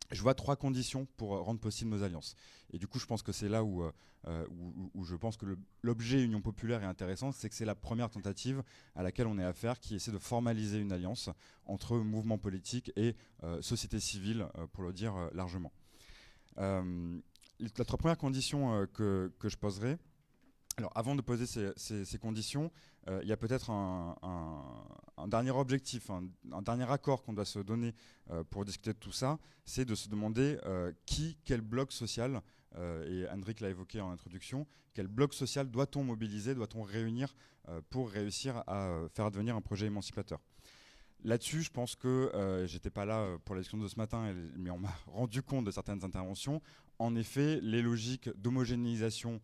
Je vois 3 conditions pour rendre possible nos alliances. Et du coup, je pense que c'est là où je pense que l'objet Union populaire est intéressant, c'est que c'est la première tentative à laquelle on est affaire, qui essaie de formaliser une alliance entre mouvements politiques et société civile, pour le dire largement. Les 3 premières conditions que je poserai. Alors, avant de poser ces conditions, il y a peut-être un dernier objectif, un dernier accord qu'on doit se donner pour discuter de tout ça, c'est de se demander quel bloc social, et Hendrik l'a évoqué en introduction, quel bloc social doit-on mobiliser, doit-on réunir pour réussir à faire advenir un projet émancipateur. Là-dessus, je pense que j'étais pas là pour la discussion de ce matin, mais on m'a rendu compte de certaines interventions. En effet, les logiques d'homogénéisation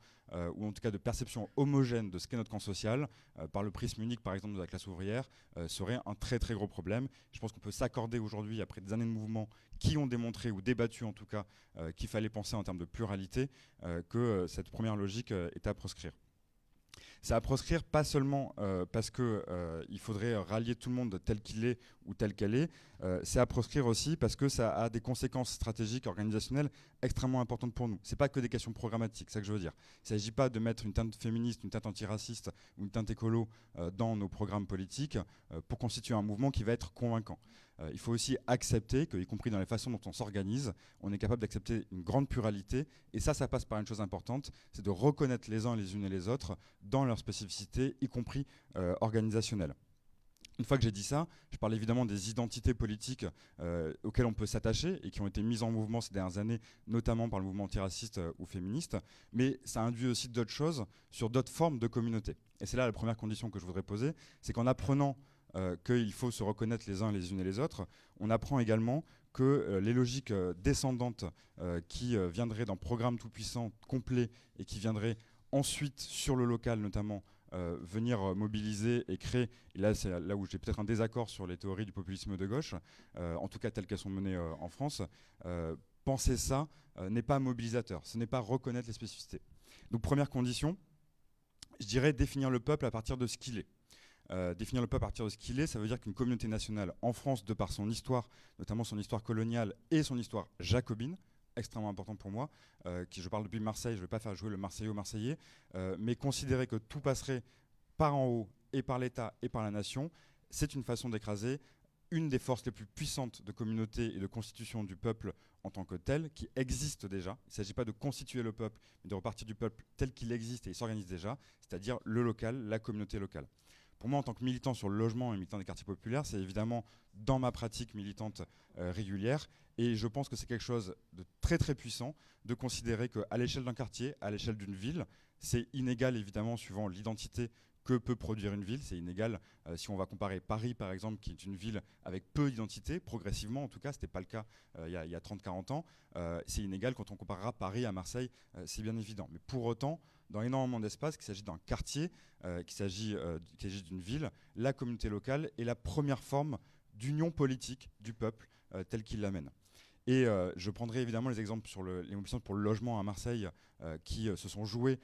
ou en tout cas de perception homogène de ce qu'est notre camp social, par le prisme unique par exemple de la classe ouvrière, serait un très très gros problème. Je pense qu'on peut s'accorder aujourd'hui, après des années de mouvement qui ont démontré ou débattu en tout cas qu'il fallait penser en termes de pluralité, que cette première logique est à proscrire. C'est à proscrire pas seulement parce qu'il faudrait rallier tout le monde tel qu'il est ou tel qu'elle est, c'est à proscrire aussi parce que ça a des conséquences stratégiques, organisationnelles extrêmement importantes pour nous. C'est pas que des questions programmatiques, c'est ça que je veux dire. Il ne s'agit pas de mettre une teinte féministe, une teinte antiraciste ou une teinte écolo dans nos programmes politiques pour constituer un mouvement qui va être convaincant. Il faut aussi accepter que, y compris dans les façons dont on s'organise, on est capable d'accepter une grande pluralité, et ça passe par une chose importante, c'est de reconnaître les uns les unes et les autres dans leur spécificité, y compris organisationnelle. Une fois que j'ai dit ça, je parle évidemment des identités politiques auxquelles on peut s'attacher et qui ont été mises en mouvement ces dernières années, notamment par le mouvement antiraciste ou féministe, mais ça induit aussi d'autres choses sur d'autres formes de communautés. Et c'est là la première condition que je voudrais poser, c'est qu'en apprenant qu'il faut se reconnaître les uns les unes et les autres, on apprend également que les logiques descendantes qui viendraient d'un programme tout-puissant, complet, et qui viendraient ensuite sur le local notamment, venir mobiliser et créer, et là c'est là où j'ai peut-être un désaccord sur les théories du populisme de gauche, en tout cas telles qu'elles sont menées en France, penser ça n'est pas mobilisateur, ce n'est pas reconnaître les spécificités. Donc première condition, je dirais définir le peuple à partir de ce qu'il est. Définir le peuple à partir de ce qu'il est, ça veut dire qu'une communauté nationale en France, de par son histoire, notamment son histoire coloniale et son histoire jacobine, extrêmement important pour moi, qui je parle depuis Marseille, je ne vais pas faire jouer le Marseillais aux Marseillais, mais considérer que tout passerait par en haut et par l'État et par la nation, c'est une façon d'écraser une des forces les plus puissantes de communauté et de constitution du peuple en tant que tel, qui existe déjà. Il ne s'agit pas de constituer le peuple, mais de repartir du peuple tel qu'il existe et il s'organise déjà, c'est-à-dire le local, la communauté locale. Pour moi, en tant que militant sur le logement et militant des quartiers populaires, c'est évidemment dans ma pratique militante régulière. Et je pense que c'est quelque chose de très très puissant de considérer qu'à l'échelle d'un quartier, à l'échelle d'une ville, c'est inégal évidemment suivant l'identité que peut produire une ville. C'est inégal si on va comparer Paris par exemple, qui est une ville avec peu d'identité, progressivement en tout cas, ce n'était pas le cas il y a 30-40 ans. C'est inégal quand on comparera Paris à Marseille, c'est bien évident. Mais pour autant, dans énormément d'espaces, qu'il s'agit d'un quartier, qu'il s'agit d'une ville, la communauté locale est la première forme d'union politique du peuple telle qu'il l'amène. Et je prendrai évidemment les exemples sur les mobilisations pour le logement à Marseille qui se sont jouées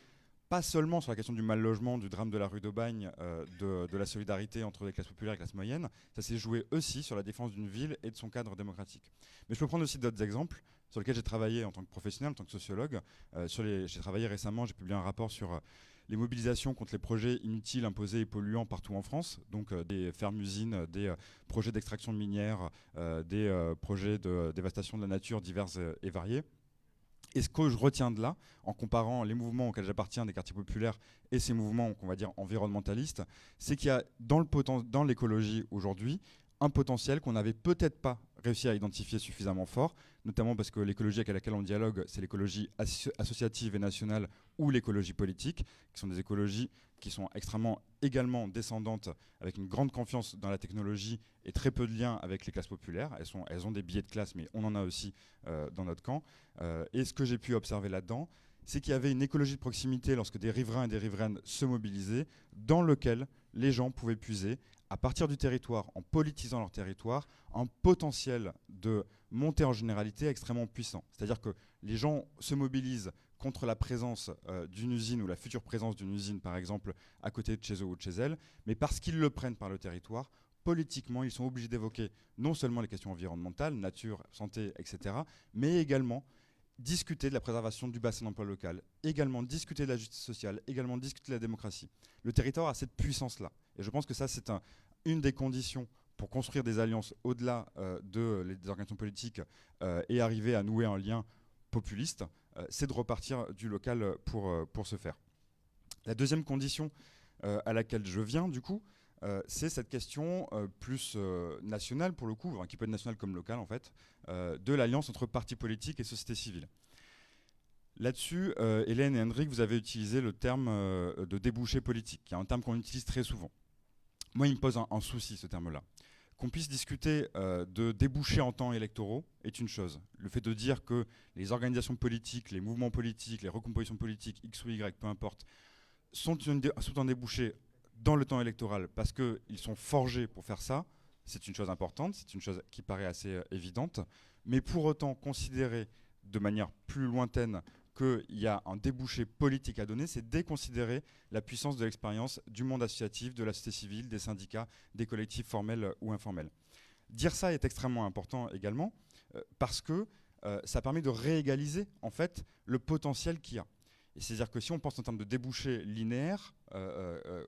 pas seulement sur la question du mal logement, du drame de la rue d'Aubagne, de la solidarité entre les classes populaires et les classes moyennes, ça s'est joué aussi sur la défense d'une ville et de son cadre démocratique. Mais je peux prendre aussi d'autres exemples sur lesquels j'ai travaillé en tant que professionnel, en tant que sociologue. J'ai travaillé récemment, j'ai publié un rapport sur les mobilisations contre les projets inutiles, imposés et polluants partout en France, donc des fermes-usines, des projets d'extraction minière, des projets de dévastation de la nature divers et variés. Et ce que je retiens de là, en comparant les mouvements auxquels j'appartiens des quartiers populaires et ces mouvements qu'on va dire environnementalistes, c'est qu'il y a dans l'écologie aujourd'hui un potentiel qu'on n'avait peut-être pas réussi à identifier suffisamment fort, notamment parce que l'écologie avec laquelle on dialogue, c'est l'écologie associative et nationale ou l'écologie politique, qui sont des écologies qui sont extrêmement également descendantes, avec une grande confiance dans la technologie et très peu de liens avec les classes populaires. Elles ont des biais de classe, mais on en a aussi dans notre camp. Et ce que j'ai pu observer là-dedans, c'est qu'il y avait une écologie de proximité lorsque des riverains et des riveraines se mobilisaient, dans lequel les gens pouvaient puiser, à partir du territoire, en politisant leur territoire, un potentiel de montée en généralité extrêmement puissant. C'est-à-dire que les gens se mobilisent contre la présence d'une usine ou la future présence d'une usine, par exemple, à côté de chez eux ou de chez elles, mais parce qu'ils le prennent par le territoire, politiquement, ils sont obligés d'évoquer non seulement les questions environnementales, nature, santé, etc., mais également discuter de la préservation du bassin d'emploi local, également discuter de la justice sociale, également discuter de la démocratie. Le territoire a cette puissance-là. Et je pense que ça, c'est une des conditions pour construire des alliances au-delà des organisations politiques et arriver à nouer un lien populiste, c'est de repartir du local pour ce faire. La deuxième condition à laquelle je viens, du coup, c'est cette question plus nationale, pour le coup, qui peut être nationale comme locale, en fait, de l'alliance entre partis politiques et société civile. Là-dessus, Hélène et Hendrik, vous avez utilisé le terme de débouché politique, qui est un terme qu'on utilise très souvent. Moi, il me pose un souci, ce terme-là. Qu'on puisse discuter de débouchés en temps électoraux est une chose. Le fait de dire que les organisations politiques, les mouvements politiques, les recompositions politiques, X ou Y, peu importe, sont un débouché dans le temps électoral parce qu'ils sont forgés pour faire ça, c'est une chose importante, c'est une chose qui paraît assez évidente. Mais pour autant, considérer de manière plus lointaine qu'il y a un débouché politique à donner, c'est déconsidérer la puissance de l'expérience du monde associatif, de la société civile, des syndicats, des collectifs formels ou informels. Dire ça est extrêmement important également parce que ça permet de réégaliser en fait le potentiel qu'il y a. Et c'est-à-dire que si on pense en termes de débouchés linéaires,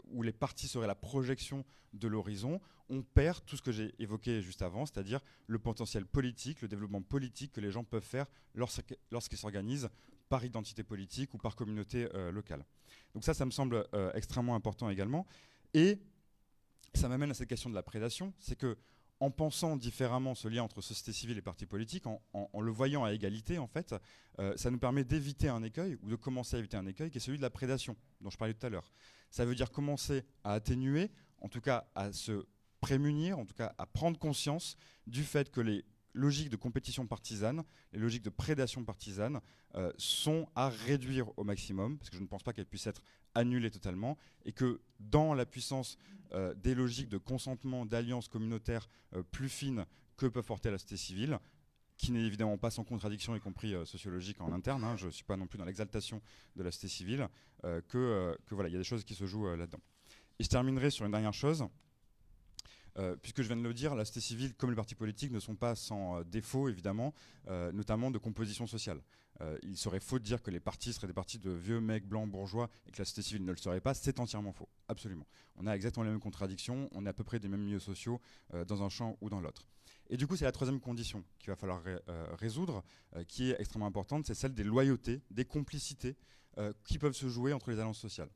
où les partis seraient la projection de l'horizon, on perd tout ce que j'ai évoqué juste avant, c'est-à-dire le potentiel politique, le développement politique que les gens peuvent faire lorsqu'ils s'organisent par identité politique ou par communauté locale. Donc ça me semble extrêmement important également. Et Ça m'amène à cette question de la prédation, c'est que en pensant différemment ce lien entre société civile et parti politique, en le voyant à égalité, en fait, ça nous permet d'éviter un écueil, ou de commencer à éviter un écueil, qui est celui de la prédation, dont je parlais tout à l'heure. Ça veut dire commencer à atténuer, en tout cas à se prémunir, en tout cas à prendre conscience du fait que les logiques de compétition partisane, les logiques de prédation partisane sont à réduire au maximum, parce que je ne pense pas qu'elles puissent être annulées totalement, et que dans la puissance des logiques de consentement, d'alliances communautaires plus fines que peuvent porter la société civile, qui n'est évidemment pas sans contradiction, y compris sociologique en interne, hein, je ne suis pas non plus dans l'exaltation de la société civile, que voilà, il y a des choses qui se jouent là-dedans. Et je terminerai sur une dernière chose. Puisque je viens de le dire, la société civile comme les partis politiques ne sont pas sans défaut, évidemment, notamment de composition sociale. Il serait faux de dire que les partis seraient des partis de vieux mecs blancs bourgeois et que la société civile ne le serait pas. C'est entièrement faux, absolument. On a exactement les mêmes contradictions, on est à peu près des mêmes milieux sociaux dans un champ ou dans l'autre. Et du coup, c'est la troisième condition qu'il va falloir résoudre, qui est extrêmement importante, c'est celle des loyautés, des complicités qui peuvent se jouer entre les alliances sociales,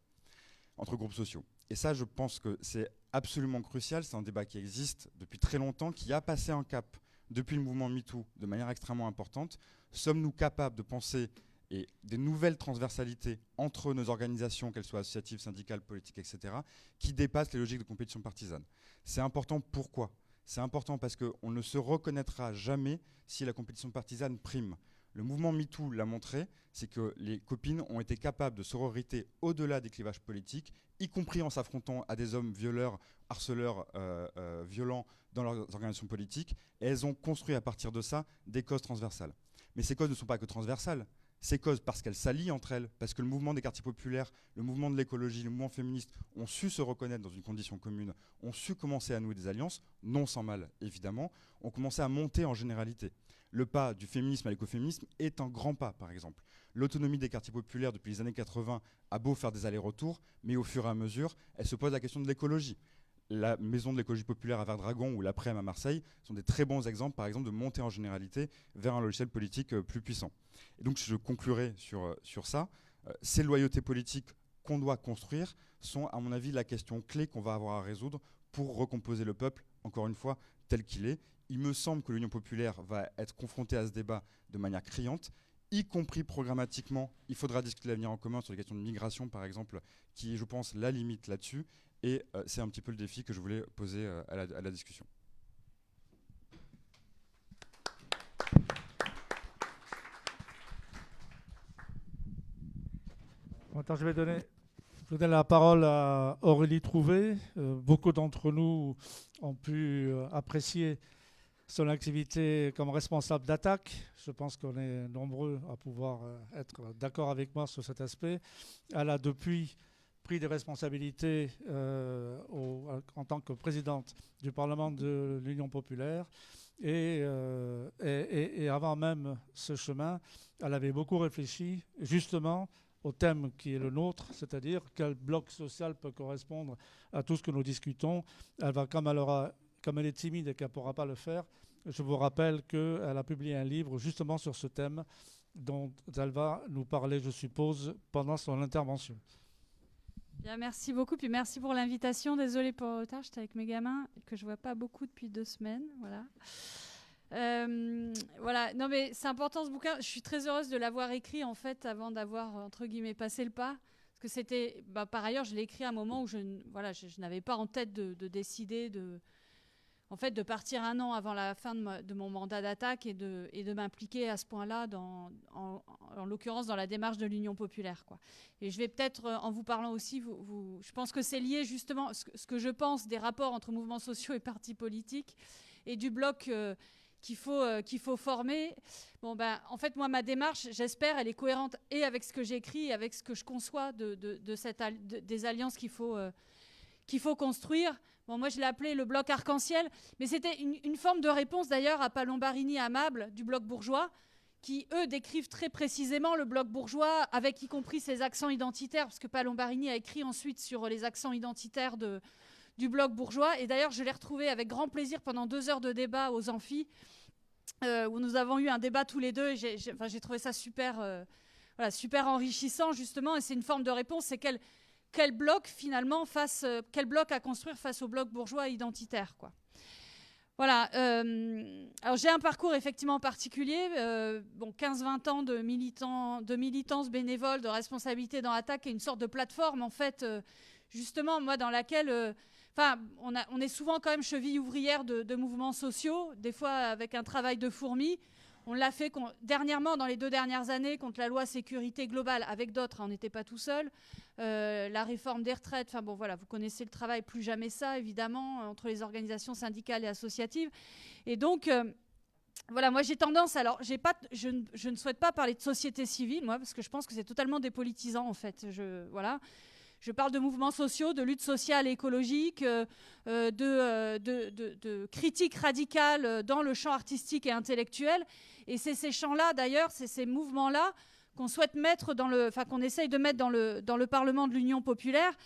entre groupes sociaux. Et ça, je pense que c'est absolument crucial. C'est un débat qui existe depuis très longtemps, qui a passé un cap depuis le mouvement MeToo de manière extrêmement importante. Sommes-nous capables de penser des nouvelles transversalités entre nos organisations, qu'elles soient associatives, syndicales, politiques, etc., qui dépassent les logiques de compétition partisane? C'est important. Pourquoi? C'est important parce qu'on ne se reconnaîtra jamais si la compétition partisane prime. Le mouvement MeToo l'a montré, c'est que les copines ont été capables de sororité au-delà des clivages politiques, y compris en s'affrontant à des hommes violeurs, harceleurs, violents dans leurs organisations politiques, et elles ont construit à partir de ça des causes transversales. Mais ces causes ne sont pas que transversales, ces causes parce qu'elles s'allient entre elles, parce que le mouvement des quartiers populaires, le mouvement de l'écologie, le mouvement féministe ont su se reconnaître dans une condition commune, ont su commencer à nouer des alliances, non sans mal évidemment, ont commencé à monter en généralité. Le pas du féminisme à l'écoféminisme est un grand pas, par exemple. L'autonomie des quartiers populaires depuis les années 80 a beau faire des allers-retours, mais au fur et à mesure, elle se pose la question de l'écologie. La maison de l'écologie populaire à Verdragon ou l'Après-m à Marseille sont des très bons exemples, par exemple, de montée en généralité vers un logiciel politique plus puissant. Et donc, je conclurai sur ça. Ces loyautés politiques qu'on doit construire sont, à mon avis, la question clé qu'on va avoir à résoudre pour recomposer le peuple, encore une fois, tel qu'il est. Il me semble que l'Union populaire va être confrontée à ce débat de manière criante, y compris programmatiquement. Il faudra discuter l'avenir en commun sur les questions de migration, par exemple, qui est, je pense, la limite là-dessus. Et c'est un petit peu le défi que je voulais poser à la discussion. Maintenant, je vais donner la parole à Aurélie Trouvé. Beaucoup d'entre nous ont pu apprécier son activité comme responsable d'attaque. Je pense qu'on est nombreux à pouvoir être d'accord avec moi sur cet aspect. Elle a depuis pris des responsabilités en tant que présidente du Parlement de l'Union populaire. Et avant même ce chemin, elle avait beaucoup réfléchi justement au thème qui est le nôtre, c'est-à-dire quel bloc social peut correspondre à tout ce que nous discutons. Elle va, comme elle est timide et qu'elle ne pourra pas le faire, je vous rappelle qu'elle a publié un livre justement sur ce thème dont elle va nous parler, je suppose, pendant son intervention. Bien, merci beaucoup, puis merci pour l'invitation. Désolée pour le retard, j'étais avec mes gamins que je ne vois pas beaucoup depuis 2 semaines. Voilà. Voilà, non mais c'est important ce bouquin. Je suis très heureuse de l'avoir écrit en fait avant d'avoir entre guillemets passé le pas, parce que c'était, par ailleurs, je l'ai écrit à un moment où je n'avais pas en tête de décider de partir 1 an avant la fin de mon mandat d'attaque et de m'impliquer à ce point-là en l'occurrence dans la démarche de l'Union populaire, quoi. Et je vais peut-être, en vous parlant aussi, je pense que c'est lié justement ce que je pense des rapports entre mouvements sociaux et partis politiques et du bloc qu'il faut former. Bon, en fait, moi, ma démarche, j'espère, elle est cohérente et avec ce que j'écris et avec ce que je conçois des alliances qu'il faut construire. Bon, moi, je l'ai appelé le bloc arc-en-ciel, mais c'était une forme de réponse, d'ailleurs, à Palombarini et Amable du bloc bourgeois, qui, eux, décrivent très précisément le bloc bourgeois, avec y compris ses accents identitaires, parce que Palombarini a écrit ensuite sur les accents identitaires du bloc bourgeois. Et d'ailleurs, je l'ai retrouvé avec grand plaisir pendant 2 heures de débat aux amphis, où nous avons eu un débat tous les deux. Et j'ai trouvé ça super enrichissant, justement. Et c'est une forme de réponse, c'est quel bloc finalement quel bloc à construire face au bloc bourgeois identitaire, quoi. Voilà. Alors j'ai un parcours effectivement particulier. 15-20 ans de militance bénévole, de responsabilité dans Attac, et une sorte de plateforme en fait, justement moi dans laquelle, on est souvent quand même cheville ouvrière de mouvements sociaux, des fois avec un travail de fourmi. On l'a fait dernièrement, dans les 2 dernières années, contre la loi sécurité globale, avec d'autres, on n'était pas tout seul. La réforme des retraites, vous connaissez le travail, plus jamais ça, évidemment, entre les organisations syndicales et associatives. Et donc, moi j'ai tendance, alors je ne souhaite pas parler de société civile, moi, parce que je pense que c'est totalement dépolitisant, en fait. Je parle de mouvements sociaux, de lutte sociale et écologique, de critique radicale dans le champ artistique et intellectuel. Et c'est ces champs-là, d'ailleurs, c'est ces mouvements-là qu'on souhaite mettre qu'on essaye de mettre dans le Parlement de l'Union populaire.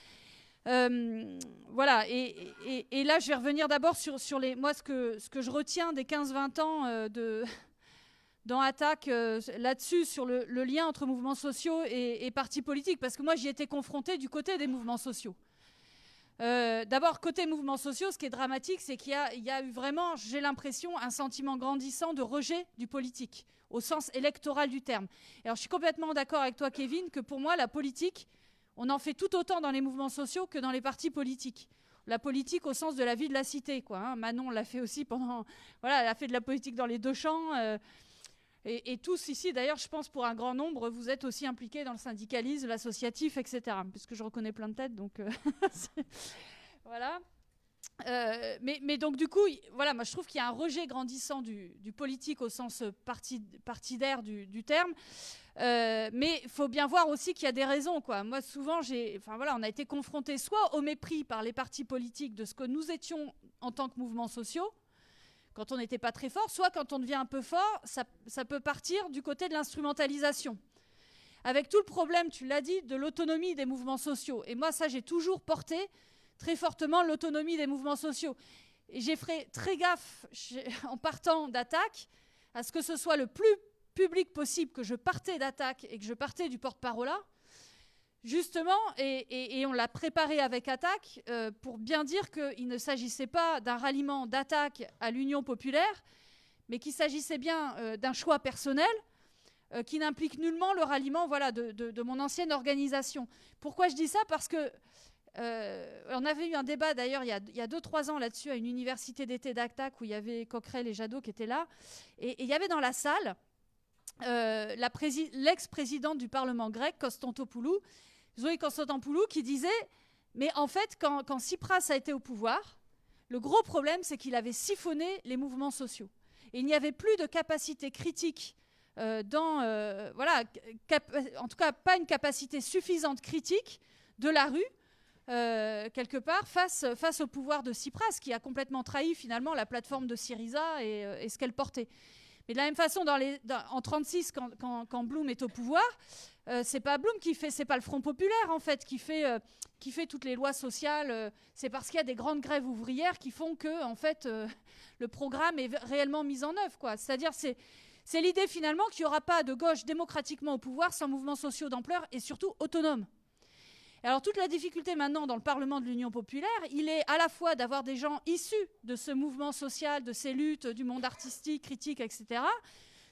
Voilà. Et là, je vais revenir d'abord sur ce que je retiens des 15-20 ans dans Attac, là-dessus, sur le lien entre mouvements sociaux et partis politiques, parce que moi, j'y étais confrontée du côté des mouvements sociaux. D'abord, côté mouvements sociaux, ce qui est dramatique, c'est qu'il y a eu vraiment, j'ai l'impression, un sentiment grandissant de rejet du politique, au sens électoral du terme. Alors, je suis complètement d'accord avec toi, Kevin, que pour moi, la politique, on en fait tout autant dans les mouvements sociaux que dans les partis politiques. La politique au sens de la vie de la cité, quoi. Hein. Manon l'a fait aussi pendant... Voilà, elle a fait de la politique dans les 2 champs. Et tous ici, d'ailleurs, je pense pour un grand nombre, vous êtes aussi impliqués dans le syndicalisme, l'associatif, etc. Puisque je reconnais plein de têtes, donc voilà. Mais donc du coup, voilà, moi je trouve qu'il y a un rejet grandissant du politique au sens partidaire du terme. Mais il faut bien voir aussi qu'il y a des raisons, quoi. Moi, souvent, on a été confrontés soit au mépris par les partis politiques de ce que nous étions en tant que mouvements sociaux, quand on n'était pas très fort, soit quand on devient un peu fort, ça peut partir du côté de l'instrumentalisation. Avec tout le problème, tu l'as dit, de l'autonomie des mouvements sociaux. Et moi, ça, j'ai toujours porté très fortement l'autonomie des mouvements sociaux. Et j'ai fait très gaffe, en partant d'Attac, à ce que ce soit le plus public possible, que je partais d'Attac et que je partais du porte-parole, justement, et on l'a préparé avec Attac pour bien dire qu'il ne s'agissait pas d'un ralliement d'Attac à l'Union populaire, mais qu'il s'agissait bien d'un choix personnel qui n'implique nullement le ralliement de mon ancienne organisation. Pourquoi je dis ça ? Parce que on avait eu un débat d'ailleurs il y a 2-3 ans là-dessus à une université d'été d'Attac où il y avait Coquerel et Jadot qui étaient là, et il y avait dans la salle l'ex-présidente du Parlement grec, Konstantopoulou, Zoé Konstantopoulou, qui disait « Mais en fait, quand Tsipras a été au pouvoir, le gros problème, c'est qu'il avait siphonné les mouvements sociaux. Et il n'y avait plus de capacité critique en tout cas pas une capacité suffisante critique de la rue, quelque part, face au pouvoir de Tsipras, qui a complètement trahi finalement la plateforme de Syriza et ce qu'elle portait. Mais de la même façon, en 1936, quand Blum est au pouvoir, c'est pas Blum c'est pas le Front populaire en fait qui fait toutes les lois sociales. C'est parce qu'il y a des grandes grèves ouvrières qui font que en fait le programme est réellement mis en œuvre, quoi. C'est-à-dire c'est l'idée finalement qu'il n'y aura pas de gauche démocratiquement au pouvoir sans mouvements sociaux d'ampleur et surtout autonomes. Et alors toute la difficulté maintenant dans le Parlement de l'Union populaire, il est à la fois d'avoir des gens issus de ce mouvement social, de ces luttes, du monde artistique, critique, etc.,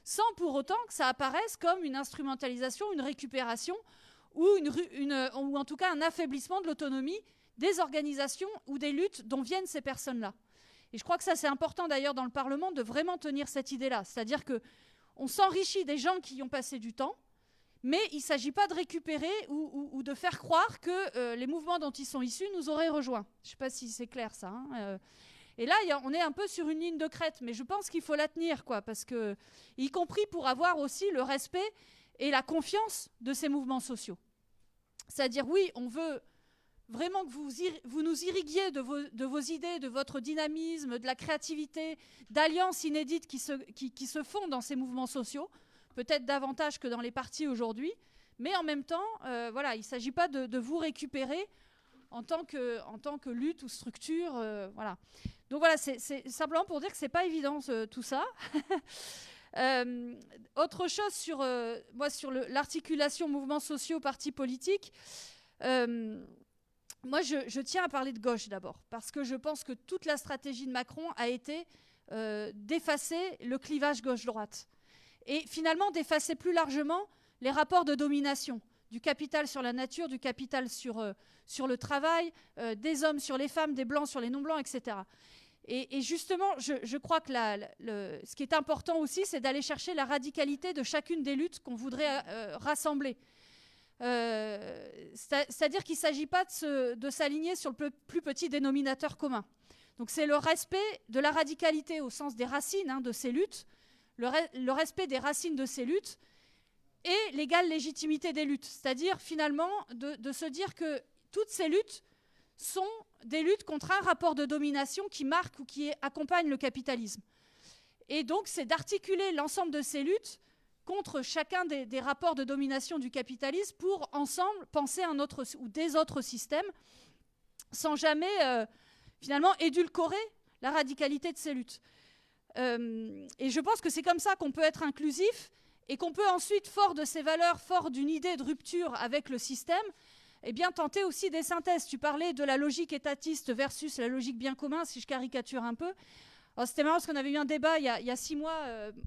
sans pour autant que ça apparaisse comme une instrumentalisation, une récupération ou en tout cas un affaiblissement de l'autonomie des organisations ou des luttes dont viennent ces personnes-là. Et je crois que ça c'est important d'ailleurs dans le Parlement de vraiment tenir cette idée-là, c'est-à-dire qu'on s'enrichit des gens qui y ont passé du temps, mais il ne s'agit pas de récupérer ou de faire croire que les mouvements dont ils sont issus nous auraient rejoints. Je ne sais pas si c'est clair ça. Hein. Et là, on est un peu sur une ligne de crête, mais je pense qu'il faut la tenir, quoi, parce que, y compris pour avoir aussi le respect et la confiance de ces mouvements sociaux. C'est-à-dire, oui, on veut vraiment que vous nous irriguiez de vos idées, de votre dynamisme, de la créativité, d'alliances inédites qui se font dans ces mouvements sociaux, peut-être davantage que dans les partis aujourd'hui, mais en même temps, il ne s'agit pas de vous récupérer en tant que lutte ou structure. Voilà. Donc voilà, c'est simplement pour dire que ce n'est pas évident tout ça. Autre chose sur l'articulation mouvements sociaux, partis politiques, moi, je tiens à parler de gauche d'abord, parce que je pense que toute la stratégie de Macron a été d'effacer le clivage gauche-droite. Et finalement, d'effacer plus largement les rapports de domination, du capital sur la nature, du capital sur le travail, des hommes sur les femmes, des blancs sur les non-blancs, etc. Et justement, je crois que ce qui est important aussi, c'est d'aller chercher la radicalité de chacune des luttes qu'on voudrait rassembler. C'est-à-dire qu'il ne s'agit pas de s'aligner sur le plus petit dénominateur commun. Donc c'est le respect de la radicalité au sens des racines de ces luttes, le respect des racines de ces luttes et l'égale légitimité des luttes. C'est-à-dire finalement de se dire que toutes ces luttes sont des luttes contre un rapport de domination qui marque ou qui accompagne le capitalisme. Et donc c'est d'articuler l'ensemble de ces luttes contre chacun des rapports de domination du capitalisme pour ensemble penser un autre ou des autres systèmes sans jamais finalement édulcorer la radicalité de ces luttes. Et je pense que c'est comme ça qu'on peut être inclusif et qu'on peut ensuite, fort de ces valeurs, fort d'une idée de rupture avec le système, eh bien, tenter aussi des synthèses. Tu parlais de la logique étatiste versus la logique bien commun, si je caricature un peu. C'était marrant parce qu'on avait eu un débat il y a 6 mois.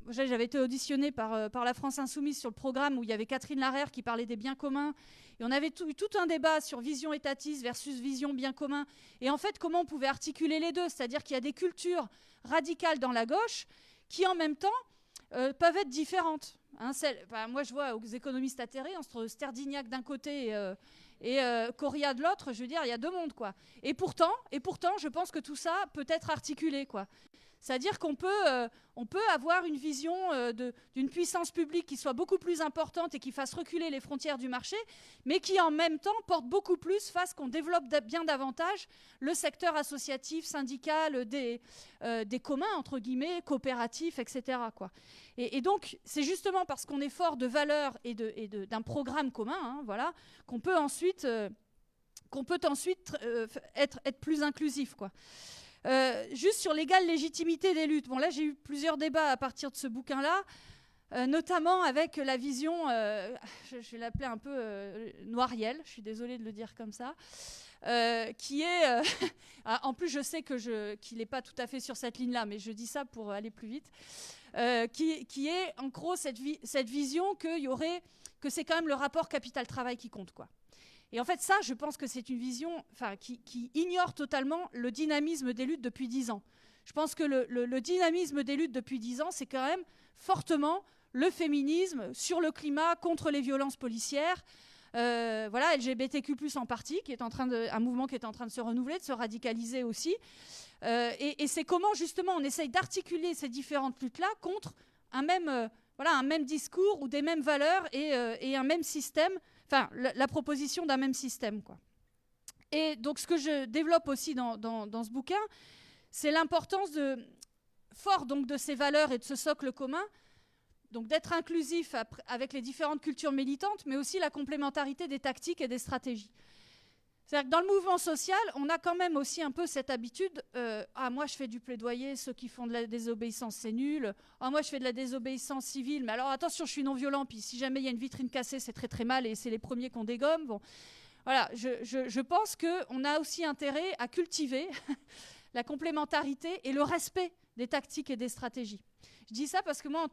J'avais été auditionnée par la France Insoumise sur le programme où il y avait Catherine Larère qui parlait des biens communs. Et on avait eu tout un débat sur vision étatiste versus vision bien commun. Et en fait, comment on pouvait articuler les deux. C'est-à-dire qu'il y a des cultures radicales dans la gauche qui, en même temps, peuvent être différentes. Moi, je vois aux économistes atterrés, entre Sterdignac d'un côté et Coria de l'autre, je veux dire, il y a 2 mondes, quoi. Et pourtant, je pense que tout ça peut être articulé, quoi. C'est-à-dire qu'on peut avoir une vision d'une puissance publique qui soit beaucoup plus importante et qui fasse reculer les frontières du marché, mais qui en même temps porte beaucoup plus, fasse qu'on développe bien davantage le secteur associatif, syndical, des communs, entre guillemets, coopératifs, etc., quoi. Et donc, c'est justement parce qu'on est fort de valeurs et d'un programme commun, voilà, qu'on peut ensuite être plus inclusif, quoi. Juste sur l'égale légitimité des luttes. Bon, là, j'ai eu plusieurs débats à partir de ce bouquin-là, notamment avec la vision, je vais l'appeler un peu noirielle, je suis désolée de le dire comme ça, qui est... en plus, je sais qu'il n'est pas tout à fait sur cette ligne-là, mais je dis ça pour aller plus vite, qui est, en gros, cette vision que c'est quand même le rapport capital-travail qui compte, quoi. Et en fait, ça, je pense que c'est une vision qui ignore totalement le dynamisme des luttes depuis 10 ans. Je pense que le dynamisme des luttes depuis 10 ans, c'est quand même fortement le féminisme sur le climat, contre les violences policières, voilà, LGBTQ+, en partie, qui est un mouvement qui est en train de se renouveler, de se radicaliser aussi. Et c'est comment, justement, on essaye d'articuler ces différentes luttes-là contre un même discours ou des mêmes valeurs et un même système, enfin, la proposition d'un même système, quoi. Et donc, ce que je développe aussi dans ce bouquin, c'est l'importance fort donc, de ces valeurs et de ce socle commun, donc d'être inclusif avec les différentes cultures militantes, mais aussi la complémentarité des tactiques et des stratégies. C'est-à-dire que dans le mouvement social, on a quand même aussi un peu cette habitude, moi je fais du plaidoyer, ceux qui font de la désobéissance c'est nul, moi je fais de la désobéissance civile, mais alors attention je suis non-violent, puis si jamais il y a une vitrine cassée c'est très très mal et c'est les premiers qu'on dégomme. Bon, voilà, je pense qu'on a aussi intérêt à cultiver la complémentarité et le respect des tactiques et des stratégies. Je dis ça parce que moi,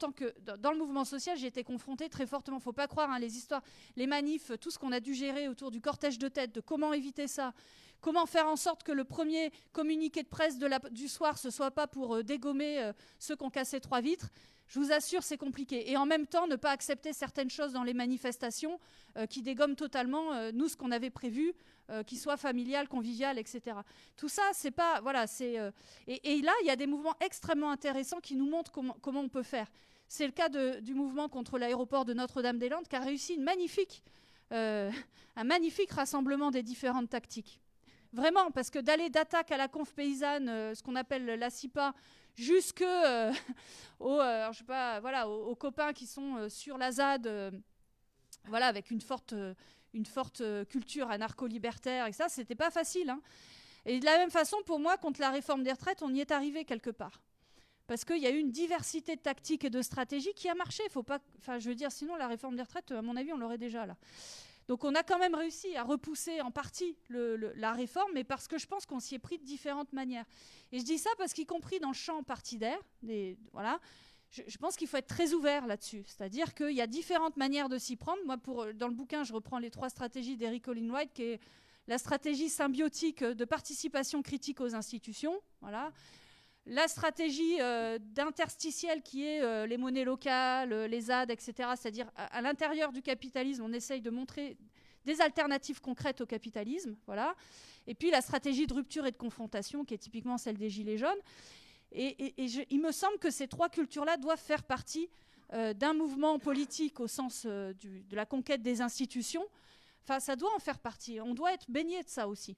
dans le mouvement social, j'ai été confrontée très fortement. Il ne faut pas croire, les histoires, les manifs, tout ce qu'on a dû gérer autour du cortège de tête, de comment éviter ça, comment faire en sorte que le premier communiqué de presse du soir, ce ne soit pas pour dégommer ceux qui ont cassé 3 vitres. Je vous assure, c'est compliqué. Et en même temps, ne pas accepter certaines choses dans les manifestations qui dégomment totalement, ce qu'on avait prévu, qu'il soit familial, convivial, etc. Tout ça, c'est pas... Voilà, et là, il y a des mouvements extrêmement intéressants qui nous montrent comment on peut faire. C'est le cas du mouvement contre l'aéroport de Notre-Dame-des-Landes qui a réussi un magnifique rassemblement des différentes tactiques. Vraiment, parce que d'aller d'attaque à la conf paysanne, ce qu'on appelle la CIPA, jusque aux copains qui sont sur la ZAD, voilà, avec une forte culture anarcho-libertaire, et ça, c'était pas facile. Et de la même façon, pour moi, contre la réforme des retraites, on y est arrivé quelque part. Parce qu'il y a eu une diversité de tactiques et de stratégies qui a marché. Faut pas, je veux dire, sinon, la réforme des retraites, à mon avis, on l'aurait déjà là. Donc on a quand même réussi à repousser en partie la réforme, mais parce que je pense qu'on s'y est pris de différentes manières. Et je dis ça parce qu'y compris dans le champ partidaire, voilà, je pense qu'il faut être très ouvert là-dessus. C'est-à-dire qu'il y a différentes manières de s'y prendre. Moi, dans le bouquin, je reprends les 3 stratégies d'Eric Olin Wright, qui est la stratégie symbiotique de participation critique aux institutions, voilà. La stratégie d'interstitiel qui est les monnaies locales, les ZAD, etc. C'est-à-dire à l'intérieur du capitalisme, on essaye de montrer des alternatives concrètes au capitalisme. Voilà. Et puis la stratégie de rupture et de confrontation qui est typiquement celle des Gilets jaunes. Il me semble que ces 3 cultures-là doivent faire partie d'un mouvement politique au sens de la conquête des institutions. Enfin, ça doit en faire partie. On doit être baigné de ça aussi.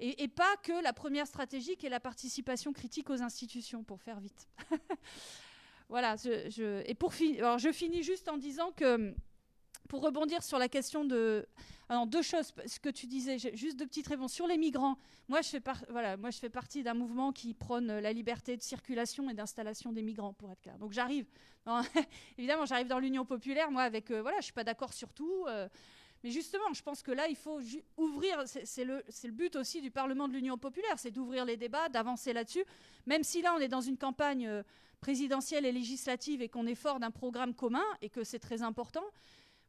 Et pas que la première stratégie qui est la participation critique aux institutions, pour faire vite. Voilà. Alors je finis juste en disant que, pour rebondir sur la question de... Alors, 2 choses, ce que tu disais, juste 2 petites réponses. Sur les migrants, moi je fais partie d'un mouvement qui prône la liberté de circulation et d'installation des migrants, pour être clair. Donc évidemment, j'arrive dans l'Union populaire, moi, avec... je ne suis pas d'accord sur tout... Mais justement, je pense que là, il faut ouvrir, c'est le but aussi du Parlement de l'Union populaire, c'est d'ouvrir les débats, d'avancer là-dessus, même si là, on est dans une campagne présidentielle et législative et qu'on est fort d'un programme commun et que c'est très important.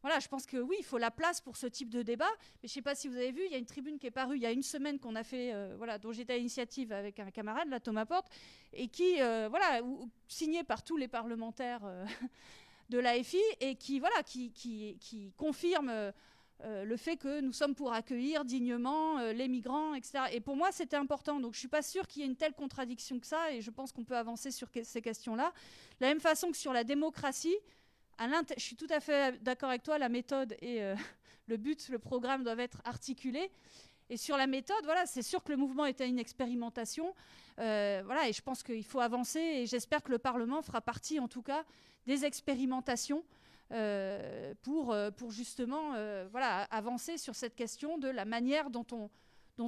Voilà, je pense que oui, il faut la place pour ce type de débat. Mais je ne sais pas si vous avez vu, il y a une tribune qui est parue il y a une semaine qu'on a fait, dont j'étais à l'initiative avec un camarade, là, Thomas Porte, et qui, signée par tous les parlementaires de l'AFI, et qui confirme... le fait que nous sommes pour accueillir dignement les migrants, etc. Et pour moi, c'était important. Donc, je ne suis pas sûre qu'il y ait une telle contradiction que ça, et je pense qu'on peut avancer sur ces questions-là. De la même façon que sur la démocratie, je suis tout à fait d'accord avec toi, la méthode et le but, le programme doivent être articulés. Et sur la méthode, voilà, c'est sûr que le mouvement était une expérimentation. Et je pense qu'il faut avancer, et j'espère que le Parlement fera partie, en tout cas, des expérimentations pour justement avancer sur cette question de la manière dont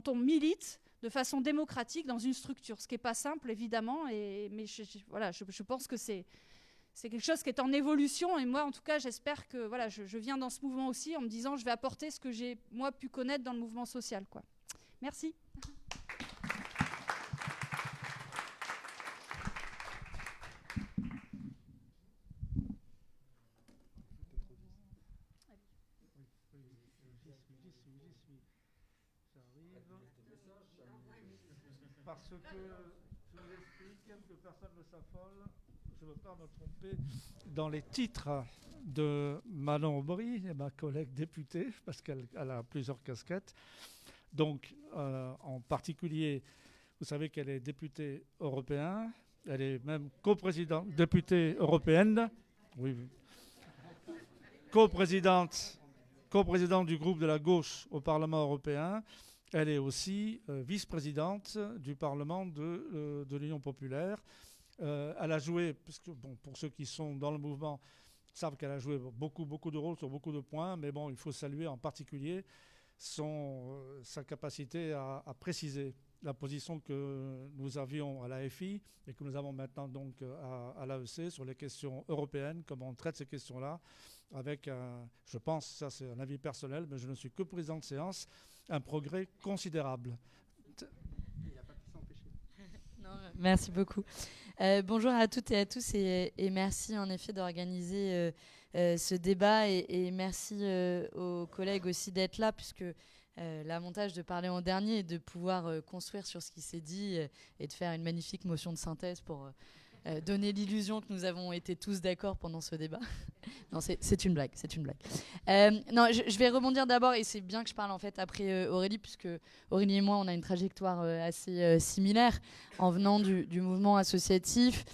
on milite de façon démocratique dans une structure, ce qui n'est pas simple évidemment, mais je pense que c'est quelque chose qui est en évolution, et moi en tout cas j'espère que je viens dans ce mouvement aussi en me disant je vais apporter ce que j'ai moi pu connaître dans le mouvement social, quoi. Merci. Parce que je vous explique que personne ne s'affole, je ne veux pas me tromper dans les titres de Manon Aubry, ma collègue députée, parce qu'elle a plusieurs casquettes. Donc, en particulier, vous savez qu'elle est députée européenne, elle est même coprésidente, députée européenne, oui, coprésidente du groupe de la gauche au Parlement européen. Elle est aussi vice-présidente du Parlement de l'Union populaire. Elle a joué, puisque, pour ceux qui sont dans le mouvement, savent qu'elle a joué beaucoup de rôles sur beaucoup de points, mais bon, il faut saluer en particulier sa capacité à préciser la position que nous avions à l'AFI et que nous avons maintenant donc à l'AEC sur les questions européennes, comment on traite ces questions-là, avec, je pense, ça c'est un avis personnel, mais je ne suis que président de séance, un progrès considérable. Il n'a pas pu s'empêcher. Non, merci beaucoup. Bonjour à toutes et à tous, et merci en effet d'organiser ce débat, et merci aux collègues aussi d'être là, puisque l'avantage de parler en dernier est de pouvoir construire sur ce qui s'est dit et de faire une magnifique motion de synthèse pour donner l'illusion que nous avons été tous d'accord pendant ce débat. Non, c'est une blague, c'est une blague. Non, je vais rebondir d'abord, et c'est bien que je parle en fait après Aurélie, puisque Aurélie et moi, on a une trajectoire assez similaire en venant du mouvement associatif,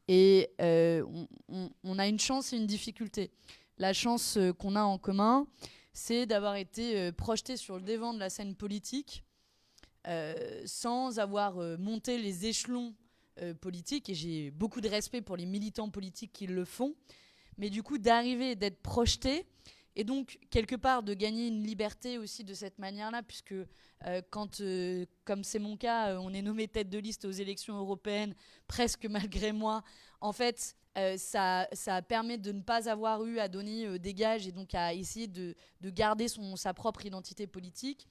et on a une chance et une difficulté. La chance qu'on a en commun, c'est d'avoir été projeté sur le devant de la scène politique sans avoir monté les échelons politiques, et j'ai beaucoup de respect pour les militants politiques qui le font, mais du coup d'arriver et d'être projeté, et donc quelque part de gagner une liberté aussi de cette manière-là, puisque quand, comme c'est mon cas, on est nommé tête de liste aux élections européennes, presque malgré moi, en fait, ça permet de ne pas avoir eu à donner des gages et donc à essayer de garder sa propre identité politique.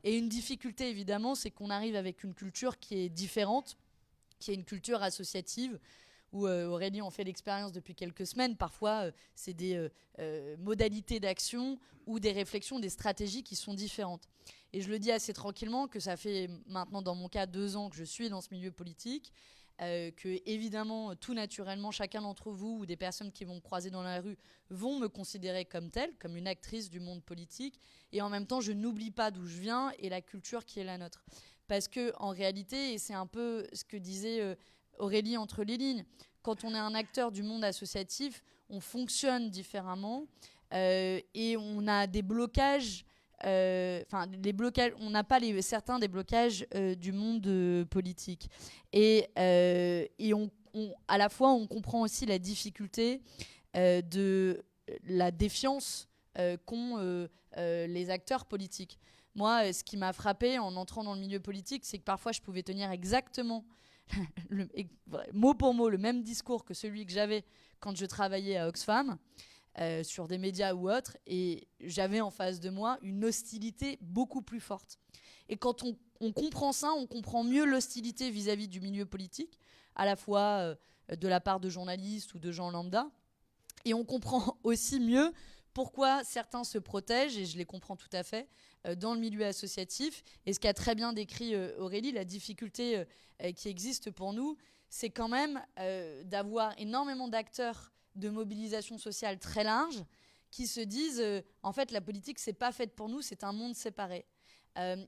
Et une difficulté, évidemment, c'est qu'on arrive avec une culture qui est différente, qui est une culture associative, où Aurélie en fait l'expérience depuis quelques semaines. Parfois, c'est des modalités d'action ou des réflexions, des stratégies qui sont différentes. Et je le dis assez tranquillement que ça fait maintenant, dans mon cas, 2 ans que je suis dans ce milieu politique, que évidemment, tout naturellement, chacun d'entre vous ou des personnes qui vont me croiser dans la rue vont me considérer comme telle, comme une actrice du monde politique. Et en même temps, je n'oublie pas d'où je viens et la culture qui est la nôtre. Parce que en réalité, et c'est un peu ce que disait Aurélie entre les lignes, quand on est un acteur du monde associatif, on fonctionne différemment et on a des blocages. On n'a pas certains des blocages du monde politique. Et à la fois, on comprend aussi la difficulté de la défiance qu'ont les acteurs politiques. Moi, ce qui m'a frappé en entrant dans le milieu politique, c'est que parfois, je pouvais tenir exactement, mot pour mot, le même discours que celui que j'avais quand je travaillais à Oxfam, sur des médias ou autres, et j'avais en face de moi une hostilité beaucoup plus forte. Et quand on comprend ça, on comprend mieux l'hostilité vis-à-vis du milieu politique, à la fois de la part de journalistes ou de gens lambda, et on comprend aussi mieux pourquoi certains se protègent, et je les comprends tout à fait, dans le milieu associatif. Et ce qu'a très bien décrit Aurélie, la difficulté qui existe pour nous, c'est quand même d'avoir énormément d'acteurs de mobilisation sociale très large qui se disent en fait la politique c'est pas faite pour nous, c'est un monde séparé.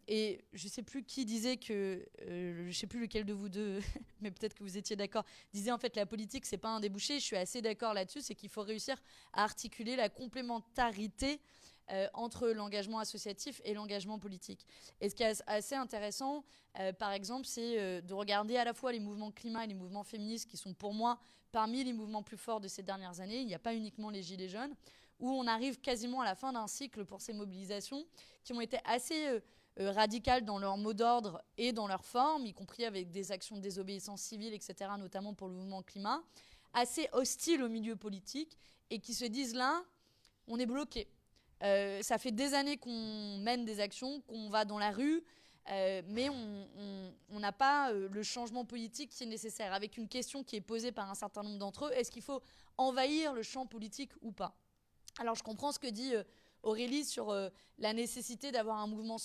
Et je sais plus qui disait que je sais plus lequel de vous deux mais peut-être que vous étiez d'accord, disait en fait la politique c'est pas un débouché. Je suis assez d'accord là-dessus, c'est qu'il faut réussir à articuler la complémentarité entre l'engagement associatif et l'engagement politique. Et ce qui est assez intéressant, par exemple, c'est de regarder à la fois les mouvements climat et les mouvements féministes qui sont pour moi parmi les mouvements plus forts de ces dernières années. Il n'y a pas uniquement les Gilets jaunes, où on arrive quasiment à la fin d'un cycle pour ces mobilisations qui ont été assez radicales dans leur mot d'ordre et dans leur forme, y compris avec des actions de désobéissance civile, etc., notamment pour le mouvement climat, assez hostiles au milieu politique et qui se disent là, on est bloqué. Ça fait des années qu'on mène des actions, qu'on va dans la rue, mais on n'a pas le changement politique qui est nécessaire. Avec une question qui est posée par un certain nombre d'entre eux, est-ce qu'il faut envahir le champ politique ou pas ? Alors je comprends ce que dit Aurélie sur la nécessité d'avoir un mouvement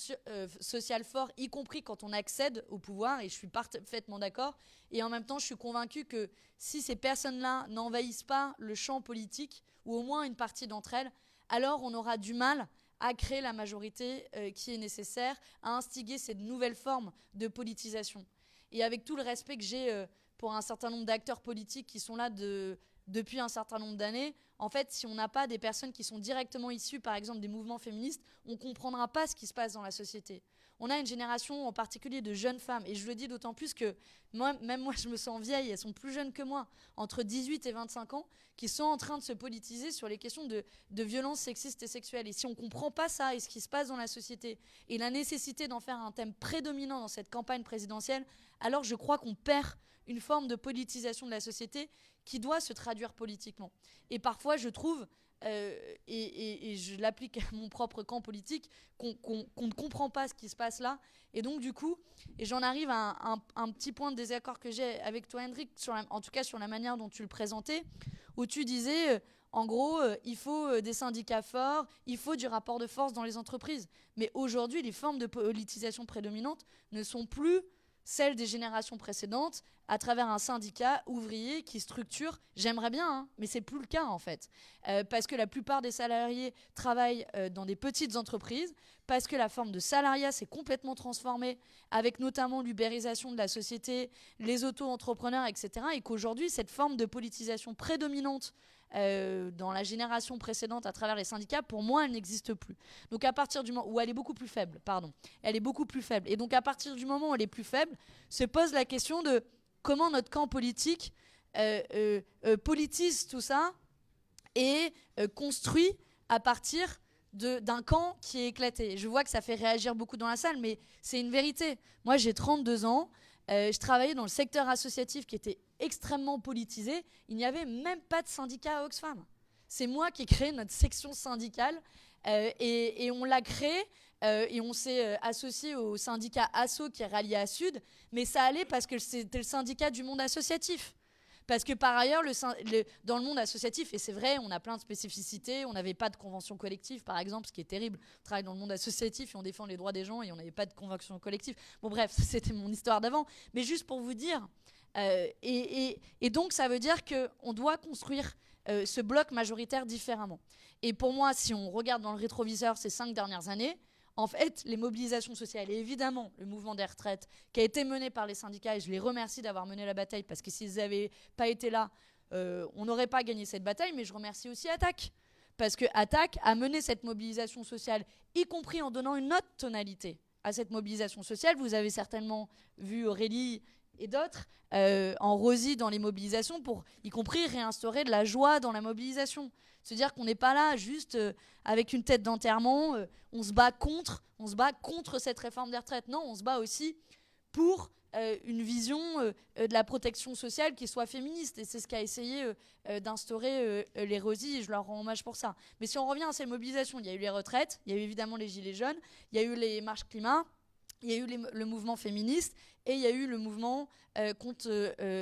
social fort, y compris quand on accède au pouvoir, et je suis parfaitement d'accord. Et en même temps, je suis convaincue que si ces personnes-là n'envahissent pas le champ politique, ou au moins une partie d'entre elles, alors on aura du mal à créer la majorité qui est nécessaire, à instiguer cette nouvelle forme de politisation. Et avec tout le respect que j'ai pour un certain nombre d'acteurs politiques qui sont là depuis un certain nombre d'années, en fait, si on n'a pas des personnes qui sont directement issues, par exemple, des mouvements féministes, on ne comprendra pas ce qui se passe dans la société. On a une génération en particulier de jeunes femmes, et je le dis d'autant plus que même moi, je me sens vieille, elles sont plus jeunes que moi, entre 18 et 25 ans, qui sont en train de se politiser sur les questions de violences sexistes et sexuelles. Et si on ne comprend pas ça et ce qui se passe dans la société, et la nécessité d'en faire un thème prédominant dans cette campagne présidentielle, alors je crois qu'on perd une forme de politisation de la société qui doit se traduire politiquement. Et parfois, je trouve, et je l'applique à mon propre camp politique, qu'on ne comprend pas ce qui se passe là. Et donc, du coup, et j'en arrive à un petit point de désaccord que j'ai avec toi, Hendrik, en tout cas sur la manière dont tu le présentais, où tu disais, en gros, il faut des syndicats forts, il faut du rapport de force dans les entreprises. Mais aujourd'hui, les formes de politisation prédominantes ne sont plus celles des générations précédentes, à travers un syndicat ouvrier qui structure, j'aimerais bien, hein, mais c'est plus le cas en fait, parce que la plupart des salariés travaillent dans des petites entreprises, parce que la forme de salariat s'est complètement transformée, avec notamment l'ubérisation de la société, les auto-entrepreneurs, etc., et qu'aujourd'hui, cette forme de politisation prédominante dans la génération précédente à travers les syndicats, pour moi, elle n'existe plus. Donc à partir du moment où elle est beaucoup plus faible, elle est beaucoup plus faible. Et donc à partir du moment où elle est plus faible, se pose la question de comment notre camp politique politise tout ça et construit à partir d'un camp qui est éclaté. Je vois que ça fait réagir beaucoup dans la salle, mais c'est une vérité. Moi, j'ai 32 ans. je travaillais dans le secteur associatif qui était extrêmement politisé. Il n'y avait même pas de syndicat à Oxfam. C'est moi qui ai créé notre section syndicale et on l'a créée et on s'est associé au syndicat ASSO qui est rallié à Sud, mais ça allait parce que c'était le syndicat du monde associatif. Parce que par ailleurs, dans le monde associatif, et c'est vrai, on a plein de spécificités, on n'avait pas de convention collective, par exemple, ce qui est terrible. On travaille dans le monde associatif et on défend les droits des gens et on n'avait pas de convention collective. Bon bref, c'était mon histoire d'avant. Mais juste pour vous dire, et donc ça veut dire qu'on doit construire ce bloc majoritaire différemment. Et pour moi, si on regarde dans le rétroviseur ces 5 dernières années, en fait, les mobilisations sociales et évidemment le mouvement des retraites qui a été mené par les syndicats, et je les remercie d'avoir mené la bataille parce que s'ils n'avaient pas été là, on n'aurait pas gagné cette bataille, mais je remercie aussi Attac parce que Attac a mené cette mobilisation sociale, y compris en donnant une autre tonalité à cette mobilisation sociale. Vous avez certainement vu Aurélie et d'autres en Rosie dans les mobilisations pour y compris réinstaurer de la joie dans la mobilisation. Se dire qu'on n'est pas là juste avec une tête d'enterrement, on se bat contre cette réforme des retraites. Non, on se bat aussi pour une vision de la protection sociale qui soit féministe. Et c'est ce qu'a essayé d'instaurer les Rosy, et je leur rends hommage pour ça. Mais si on revient à ces mobilisations, il y a eu les retraites, il y a eu évidemment les Gilets jaunes, il y a eu les marches climat, il y a eu le mouvement féministe et il y a eu le mouvement contre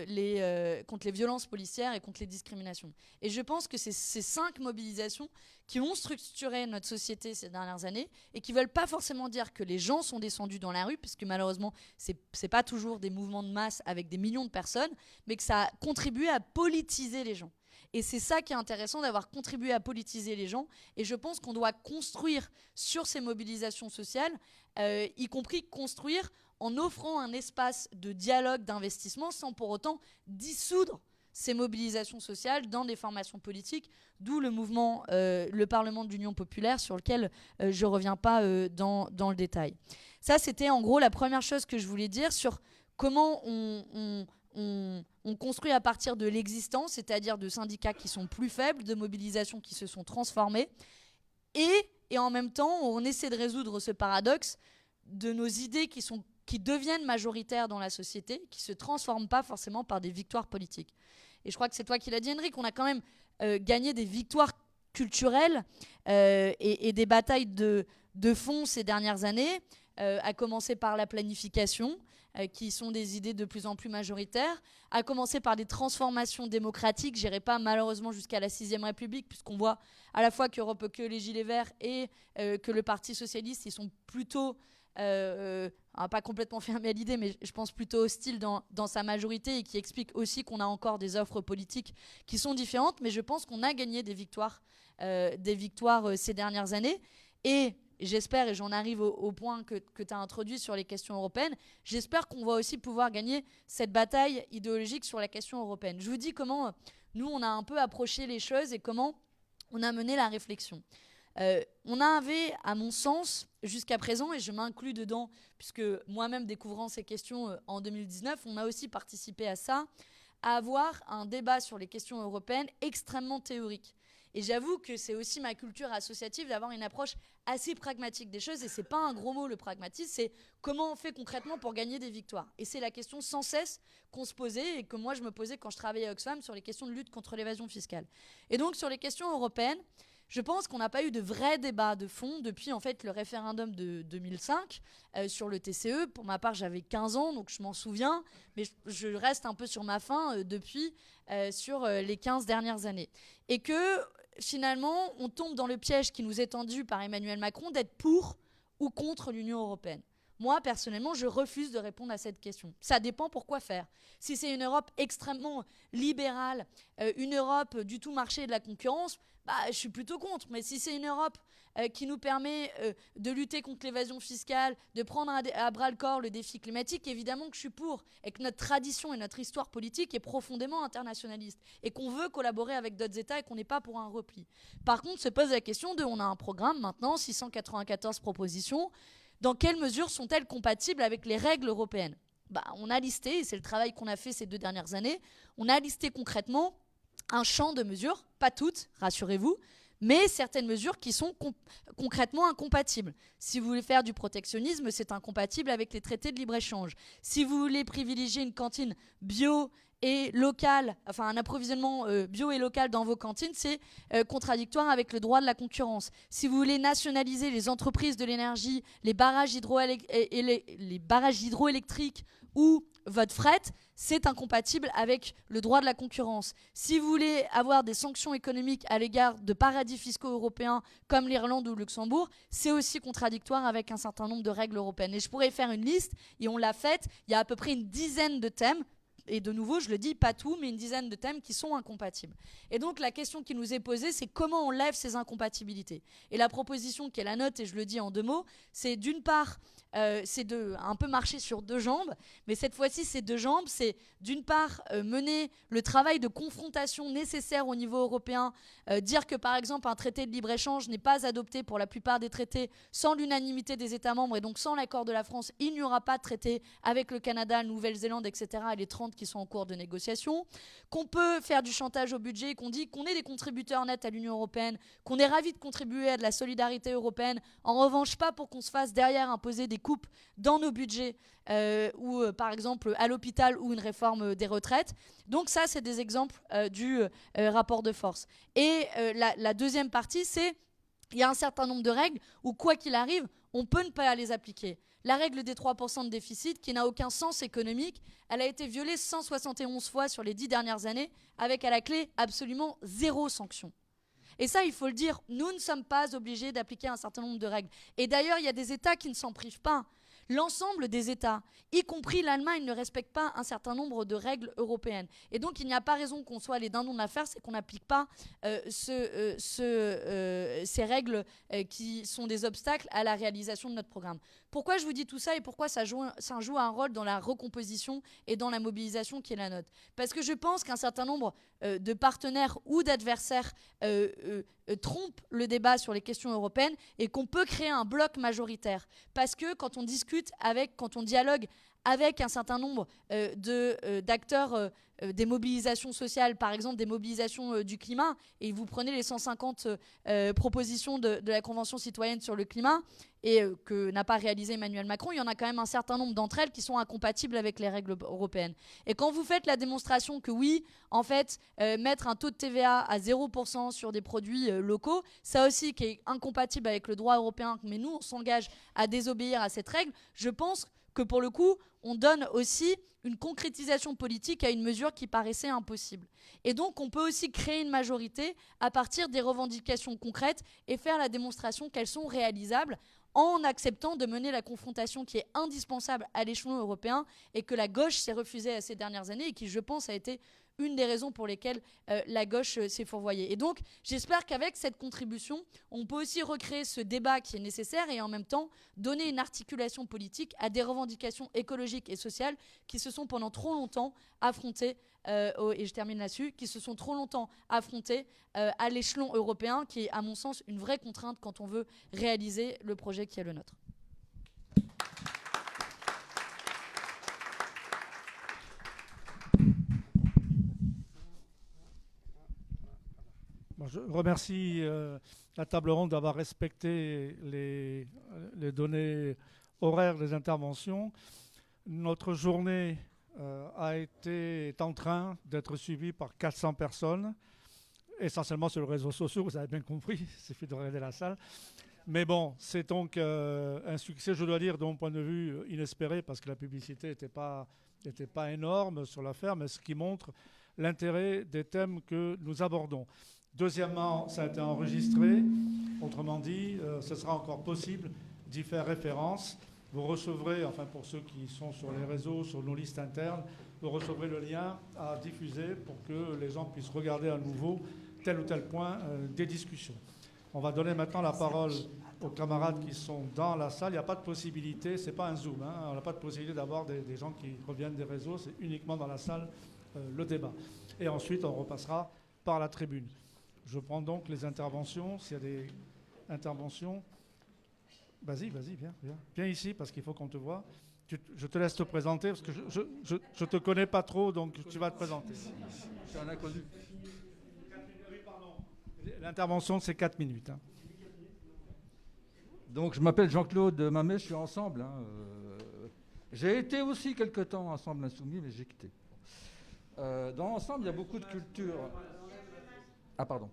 les violences policières et contre les discriminations. Et je pense que c'est ces 5 mobilisations qui ont structuré notre société ces dernières années et qui ne veulent pas forcément dire que les gens sont descendus dans la rue, puisque malheureusement, ce n'est pas toujours des mouvements de masse avec des millions de personnes, mais que ça a contribué à politiser les gens. Et c'est ça qui est intéressant, d'avoir contribué à politiser les gens. Et je pense qu'on doit construire sur ces mobilisations sociales, y compris construire en offrant un espace de dialogue, d'investissement, sans pour autant dissoudre ces mobilisations sociales dans des formations politiques, d'où le mouvement, le Parlement de l'Union populaire, sur lequel je ne reviens pas dans le détail. Ça, c'était en gros la première chose que je voulais dire sur comment on construit à partir de l'existence, c'est-à-dire de syndicats qui sont plus faibles, de mobilisations qui se sont transformées, et en même temps, on essaie de résoudre ce paradoxe de nos idées qui deviennent majoritaires dans la société, qui ne se transforment pas forcément par des victoires politiques. Et je crois que c'est toi qui l'as dit, Henrik, on a quand même gagné des victoires culturelles et des batailles de fond ces dernières années, à commencer par la planification, qui sont des idées de plus en plus majoritaires, à commencer par des transformations démocratiques. Je n'irai pas malheureusement jusqu'à la 6e République, puisqu'on voit à la fois que les Gilets Verts et que le Parti Socialiste, ils sont plutôt, pas complètement fermés à l'idée, mais je pense plutôt hostiles dans sa majorité, et qui explique aussi qu'on a encore des offres politiques qui sont différentes. Mais je pense qu'on a gagné des victoires ces dernières années. Et j'espère, et j'en arrive au point que tu as introduit sur les questions européennes, j'espère qu'on va aussi pouvoir gagner cette bataille idéologique sur la question européenne. Je vous dis comment nous, on a un peu approché les choses et comment on a mené la réflexion. On avait, à mon sens, jusqu'à présent, et je m'inclus dedans, puisque moi-même découvrant ces questions en 2019, on a aussi participé à ça, à avoir un débat sur les questions européennes extrêmement théorique. Et j'avoue que c'est aussi ma culture associative d'avoir une approche assez pragmatique des choses. Et c'est pas un gros mot, le pragmatisme, c'est comment on fait concrètement pour gagner des victoires. Et c'est la question sans cesse qu'on se posait et que moi je me posais quand je travaillais à Oxfam sur les questions de lutte contre l'évasion fiscale. Et donc sur les questions européennes, je pense qu'on n'a pas eu de vrai débat de fond depuis en fait le référendum de 2005 sur le TCE. Pour ma part, j'avais 15 ans, donc je m'en souviens, mais je reste un peu sur ma faim depuis sur les 15 dernières années. Et que finalement, on tombe dans le piège qui nous est tendu par Emmanuel Macron d'être pour ou contre l'Union européenne. Moi, personnellement, je refuse de répondre à cette question. Ça dépend pour quoi faire. Si c'est une Europe extrêmement libérale, une Europe du tout marché et de la concurrence, je suis plutôt contre. Mais si c'est une Europe qui nous permet de lutter contre l'évasion fiscale, de prendre à bras-le-corps le défi climatique, évidemment que je suis pour. Et que notre tradition et notre histoire politique est profondément internationaliste. Et qu'on veut collaborer avec d'autres États et qu'on n'est pas pour un repli. Par contre, se pose la question on a un programme maintenant, 694 propositions. Dans quelle mesure sont-elles compatibles avec les règles européennes ? On a listé, et c'est le travail qu'on a fait ces 2 dernières années, on a listé concrètement un champ de mesures, pas toutes, rassurez-vous, mais certaines mesures qui sont concrètement incompatibles. Si vous voulez faire du protectionnisme, c'est incompatible avec les traités de libre-échange. Si vous voulez privilégier une cantine bio et local, enfin un approvisionnement bio et local dans vos cantines, c'est contradictoire avec le droit de la concurrence. Si vous voulez nationaliser les entreprises de l'énergie, les barrages hydroélectriques ou votre fret, c'est incompatible avec le droit de la concurrence. Si vous voulez avoir des sanctions économiques à l'égard de paradis fiscaux européens comme l'Irlande ou le Luxembourg, c'est aussi contradictoire avec un certain nombre de règles européennes. Et je pourrais faire une liste, et on l'a faite, il y a à peu près une dizaine de thèmes. Et de nouveau, je le dis, pas tout, mais une dizaine de thèmes qui sont incompatibles. Et donc, la question qui nous est posée, c'est comment on lève ces incompatibilités. Et la proposition qui est la nôtre, et je le dis en 2 mots, c'est d'une part, c'est de un peu marcher sur 2 jambes, mais cette fois-ci, ces 2 jambes, c'est d'une part mener le travail de confrontation nécessaire au niveau européen, dire que par exemple, un traité de libre-échange n'est pas adopté pour la plupart des traités sans l'unanimité des États membres, et donc sans l'accord de la France, il n'y aura pas de traité avec le Canada, la Nouvelle-Zélande, etc., et les 30 qui sont en cours de négociation, qu'on peut faire du chantage au budget, qu'on dit qu'on est des contributeurs nets à l'Union européenne, qu'on est ravis de contribuer à de la solidarité européenne, en revanche pas pour qu'on se fasse derrière imposer des coupes dans nos budgets ou par exemple à l'hôpital ou une réforme des retraites. Donc ça, c'est des exemples du rapport de force. Et la deuxième partie, c'est il y a un certain nombre de règles où quoi qu'il arrive, on peut ne pas les appliquer. La règle des 3% de déficit, qui n'a aucun sens économique, elle a été violée 171 fois sur les 10 dernières années, avec à la clé absolument 0 sanction. Et ça, il faut le dire, nous ne sommes pas obligés d'appliquer un certain nombre de règles. Et d'ailleurs, il y a des États qui ne s'en privent pas. L'ensemble des États, y compris l'Allemagne, ne respectent pas un certain nombre de règles européennes. Et donc, il n'y a pas raison qu'on soit les dindons de l'affaire, c'est qu'on n'applique pas ces règles qui sont des obstacles à la réalisation de notre programme. Pourquoi je vous dis tout ça et pourquoi ça joue un rôle dans la recomposition et dans la mobilisation qui est la nôtre? Parce que je pense qu'un certain nombre de partenaires ou d'adversaires trompent le débat sur les questions européennes et qu'on peut créer un bloc majoritaire. Parce que quand on discute quand on dialogue avec un certain nombre d'acteurs des mobilisations sociales, par exemple des mobilisations du climat, et vous prenez les 150 propositions de la Convention citoyenne sur le climat, et que n'a pas réalisé Emmanuel Macron, il y en a quand même un certain nombre d'entre elles qui sont incompatibles avec les règles européennes. Et quand vous faites la démonstration que oui, en fait, mettre un taux de TVA à 0% sur des produits locaux, ça aussi qui est incompatible avec le droit européen, mais nous, on s'engage à désobéir à cette règle, je pense que pour le coup, on donne aussi une concrétisation politique à une mesure qui paraissait impossible. Et donc, on peut aussi créer une majorité à partir des revendications concrètes et faire la démonstration qu'elles sont réalisables en acceptant de mener la confrontation qui est indispensable à l'échelon européen et que la gauche s'est refusée à ces dernières années et qui, je pense, a été une des raisons pour lesquelles la gauche s'est fourvoyée. Et donc, j'espère qu'avec cette contribution, on peut aussi recréer ce débat qui est nécessaire et en même temps donner une articulation politique à des revendications écologiques et sociales qui se sont pendant trop longtemps affrontées, et je termine là-dessus, qui se sont trop longtemps affrontées à l'échelon européen, qui est à mon sens une vraie contrainte quand on veut réaliser le projet qui est le nôtre. Je remercie la table ronde d'avoir respecté les données horaires des interventions. Notre journée est en train d'être suivie par 400 personnes, essentiellement sur les réseaux sociaux, vous avez bien compris, il suffit de regarder la salle. Mais bon, c'est donc un succès, je dois dire, de mon point de vue, inespéré, parce que la publicité n'était pas énorme sur l'affaire, mais ce qui montre l'intérêt des thèmes que nous abordons. Deuxièmement, ça a été enregistré. Autrement dit, ce sera encore possible d'y faire référence. Vous recevrez, enfin pour ceux qui sont sur les réseaux, sur nos listes internes, vous recevrez le lien à diffuser pour que les gens puissent regarder à nouveau tel ou tel point des discussions. On va donner maintenant la parole aux camarades qui sont dans la salle. Il n'y a pas de possibilité, c'est pas un Zoom, hein, on n'a pas de possibilité d'avoir des gens qui reviennent des réseaux, c'est uniquement dans la salle le débat. Et ensuite, on repassera par la tribune. Je prends donc les interventions. S'il y a des interventions, vas-y, viens ici parce qu'il faut qu'on te voie. Je te laisse te présenter parce que je te connais pas trop, donc tu vas te présenter. C'est un inconnu. L'intervention, c'est 4 minutes. Hein. Donc, je m'appelle Jean-Claude Mamet, je suis Ensemble. Hein. J'ai été aussi quelque temps Ensemble Insoumis, mais j'ai quitté. Dans Ensemble, il y a beaucoup de culture. Ah, pardon.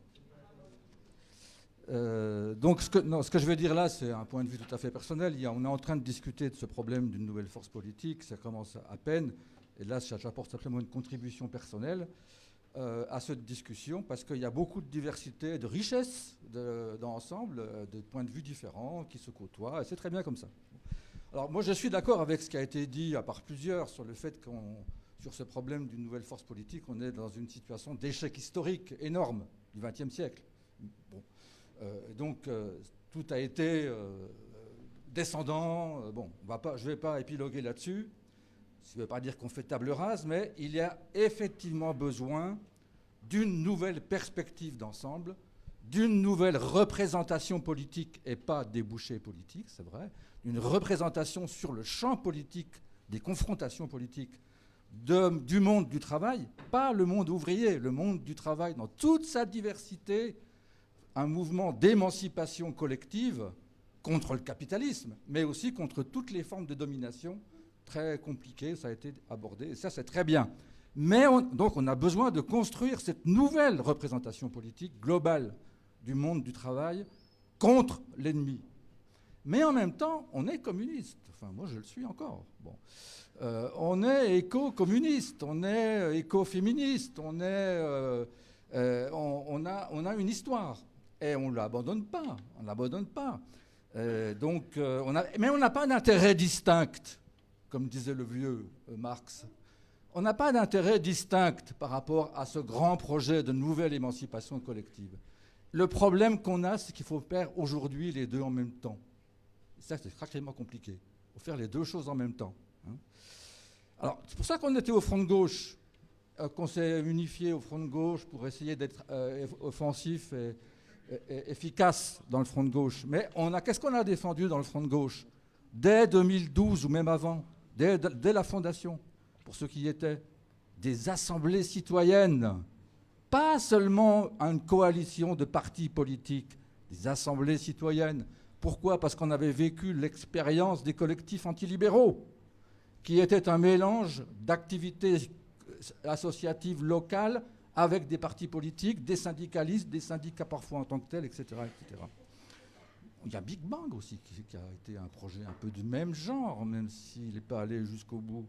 Donc, ce que je veux dire là, c'est un point de vue tout à fait personnel. On est en train de discuter de ce problème d'une nouvelle force politique. Ça commence à peine. Et là, j'apporte simplement une contribution personnelle à cette discussion, parce qu'il y a beaucoup de diversité, de richesse dans Ensemble, de points de vue différents qui se côtoient. Et c'est très bien comme ça. Alors, moi, je suis d'accord avec ce qui a été dit par plusieurs sur le fait sur ce problème d'une nouvelle force politique, on est dans une situation d'échec historique énorme du XXe siècle. Bon. Donc, tout a été descendant. Bon, je ne vais pas épiloguer là-dessus. Ça ne veut pas dire qu'on fait table rase, mais il y a effectivement besoin d'une nouvelle perspective d'ensemble, d'une nouvelle représentation politique et pas débouché politique, c'est vrai, une représentation sur le champ politique, des confrontations politiques du monde du travail, pas le monde ouvrier, le monde du travail dans toute sa diversité, un mouvement d'émancipation collective contre le capitalisme, mais aussi contre toutes les formes de domination très compliquées, ça a été abordé, et ça c'est très bien. Mais donc on a besoin de construire cette nouvelle représentation politique globale du monde du travail contre l'ennemi. Mais en même temps, on est communiste. Enfin, moi je le suis encore. Bon. On est éco-communiste, on est éco-féministe, on a une histoire. Et on ne l'abandonne pas. On l'abandonne pas. Mais on n'a pas d'intérêt distinct, comme disait le vieux Marx. On n'a pas d'intérêt distinct par rapport à ce grand projet de nouvelle émancipation collective. Le problème qu'on a, c'est qu'il faut faire aujourd'hui les deux en même temps. Et ça, c'est extrêmement compliqué. Il faut faire les deux choses en même temps. Hein. Alors, c'est pour ça qu'on était au front de gauche, qu'on s'est unifié au front de gauche pour essayer d'être offensif et efficace dans le front de gauche. Mais qu'est-ce qu'on a défendu dans le front de gauche dès 2012 ou même avant, dès la fondation, pour ceux qui y étaient, des assemblées citoyennes, pas seulement une coalition de partis politiques, des assemblées citoyennes. Pourquoi ? Parce qu'on avait vécu l'expérience des collectifs antilibéraux, qui était un mélange d'activités associatives locales avec des partis politiques, des syndicalistes, des syndicats parfois en tant que tels, etc. etc. Il y a Big Bang aussi, qui a été un projet un peu du même genre, même s'il n'est pas allé jusqu'au bout.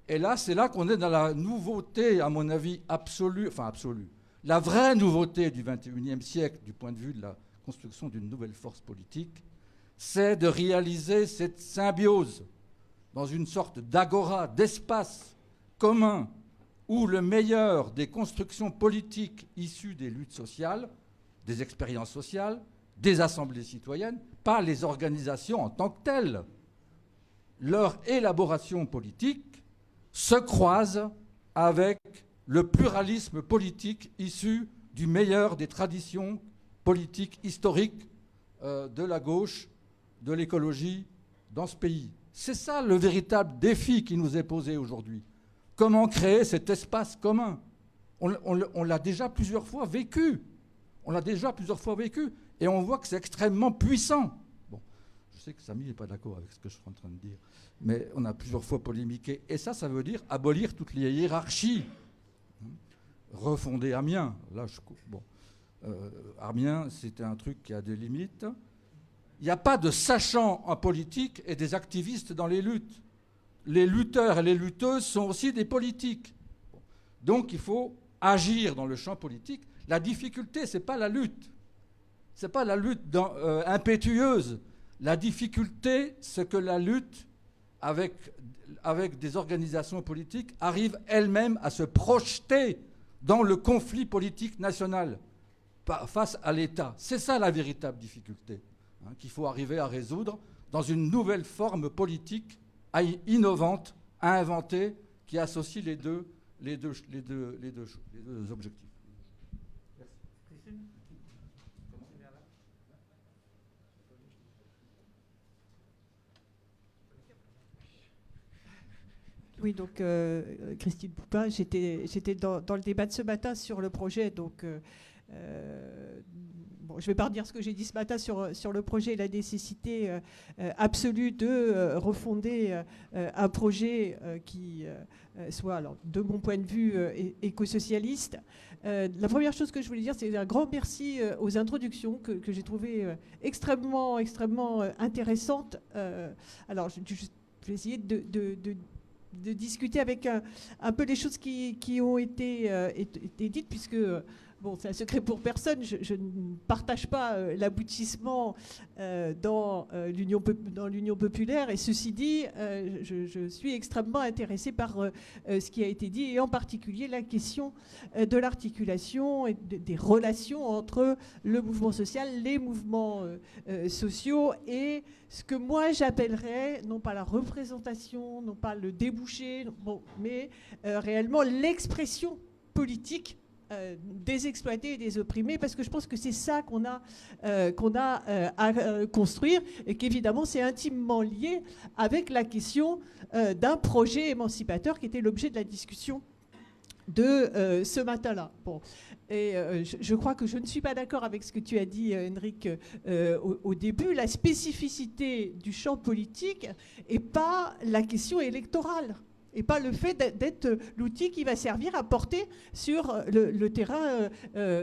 Et là, c'est là qu'on est dans la nouveauté, à mon avis, absolue, la vraie nouveauté du XXIe siècle, du point de vue de la construction d'une nouvelle force politique, c'est de réaliser cette symbiose dans une sorte d'agora, d'espace commun, où le meilleur des constructions politiques issues des luttes sociales, des expériences sociales, des assemblées citoyennes, pas les organisations en tant que telles, leur élaboration politique se croise avec le pluralisme politique issu du meilleur des traditions politiques historiques de la gauche, de l'écologie dans ce pays. C'est ça le véritable défi qui nous est posé aujourd'hui. Comment créer cet espace commun ? On l'a déjà plusieurs fois vécu. Et on voit que c'est extrêmement puissant. Bon, je sais que Samy n'est pas d'accord avec ce que je suis en train de dire, mais on a plusieurs fois polémiqué. Et ça veut dire abolir toutes les hiérarchies. Refonder Amiens. Là, Amiens, c'était un truc qui a des limites. Il n'y a pas de sachants en politique et des activistes dans les luttes. Les lutteurs et les lutteuses sont aussi des politiques. Donc il faut agir dans le champ politique. La difficulté, ce n'est pas la lutte. Ce n'est pas la lutte impétueuse. La difficulté, c'est que la lutte, avec des organisations politiques, arrive elle-même à se projeter dans le conflit politique national face à l'État. C'est ça la véritable difficulté, qu'il faut arriver à résoudre dans une nouvelle forme politique innovante, à inventer, qui associe les deux objectifs. Oui, donc Christine Poupin, j'étais dans le débat de ce matin sur le projet, donc Bon, je ne vais pas redire ce que j'ai dit ce matin sur le projet et la nécessité absolue de refonder un projet qui soit, alors, de mon point de vue, éco-socialiste. La première chose que je voulais dire, c'est un grand merci aux introductions que j'ai trouvées extrêmement intéressantes. Alors, je vais essayer de discuter avec un peu les choses qui ont été dites, puisque... Bon, c'est un secret pour personne, je ne partage pas l'aboutissement dans l'Union populaire. Et ceci dit, je suis extrêmement intéressée par ce qui a été dit, et en particulier la question de l'articulation et des relations entre le mouvement social, les mouvements sociaux, et ce que moi j'appellerais, non pas la représentation, non pas le débouché, bon, mais réellement l'expression politique des exploités et des opprimés, parce que je pense que c'est ça qu'on a à construire, et qu'évidemment c'est intimement lié avec la question d'un projet émancipateur qui était l'objet de la discussion de ce matin-là. Bon. Et je crois que je ne suis pas d'accord avec ce que tu as dit, Henrik, au début. La spécificité du champ politique n'est pas la question électorale, et pas le fait d'être l'outil qui va servir à porter sur le terrain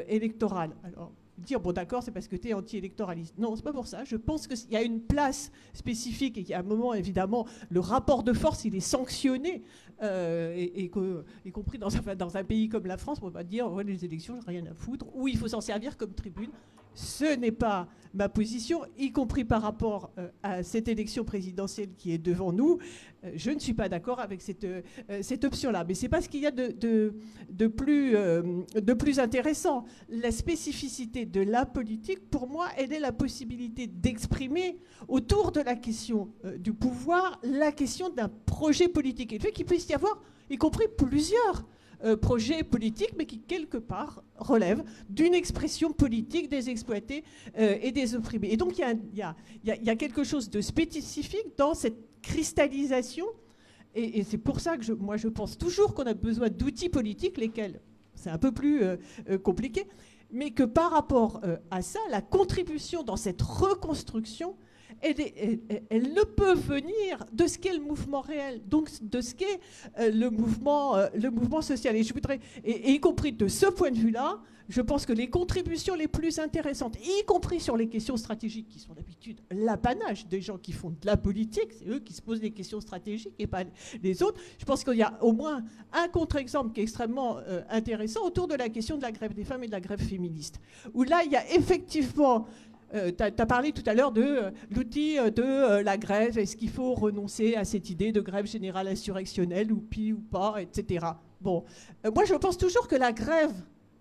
électoral. Alors, dire, bon d'accord, c'est parce que tu es anti-électoraliste. Non, c'est pas pour ça. Je pense qu'il y a une place spécifique, et qu'il y a un moment, évidemment, le rapport de force, il est sanctionné, y compris dans un pays comme la France, on ne peut pas dire, ouais, les élections, j'ai rien à foutre, ou il faut s'en servir comme tribune. Ce n'est pas ma position, y compris par rapport à cette élection présidentielle qui est devant nous. Je ne suis pas d'accord avec cette option-là. Mais ce n'est pas ce qu'il y a de plus intéressant. La spécificité de la politique, pour moi, elle est la possibilité d'exprimer autour de la question du pouvoir la question d'un projet politique. Et le fait qu'il puisse y avoir, y compris plusieurs projets politiques, mais qui, quelque part, relèvent d'une expression politique des exploités et des opprimés. Et donc, il y a quelque chose de spécifique dans cette cristallisation, et c'est pour ça que moi, je pense toujours qu'on a besoin d'outils politiques, lesquels, c'est un peu plus compliqué, mais que par rapport à ça, la contribution dans cette reconstruction, elle ne peut venir de ce qu'est le mouvement réel, donc de ce qu'est le mouvement social. Et je voudrais, et y compris de ce point de vue-là, je pense que les contributions les plus intéressantes, y compris sur les questions stratégiques, qui sont d'habitude l'apanage des gens qui font de la politique, c'est eux qui se posent des questions stratégiques et pas les autres. Je pense qu'il y a au moins un contre-exemple qui est extrêmement intéressant autour de la question de la grève des femmes et de la grève féministe, où là, il y a effectivement... tu as parlé tout à l'heure de l'outil de la grève. Est-ce qu'il faut renoncer à cette idée de grève générale insurrectionnelle, ou pis ou pas, etc. Bon, moi je pense toujours que la grève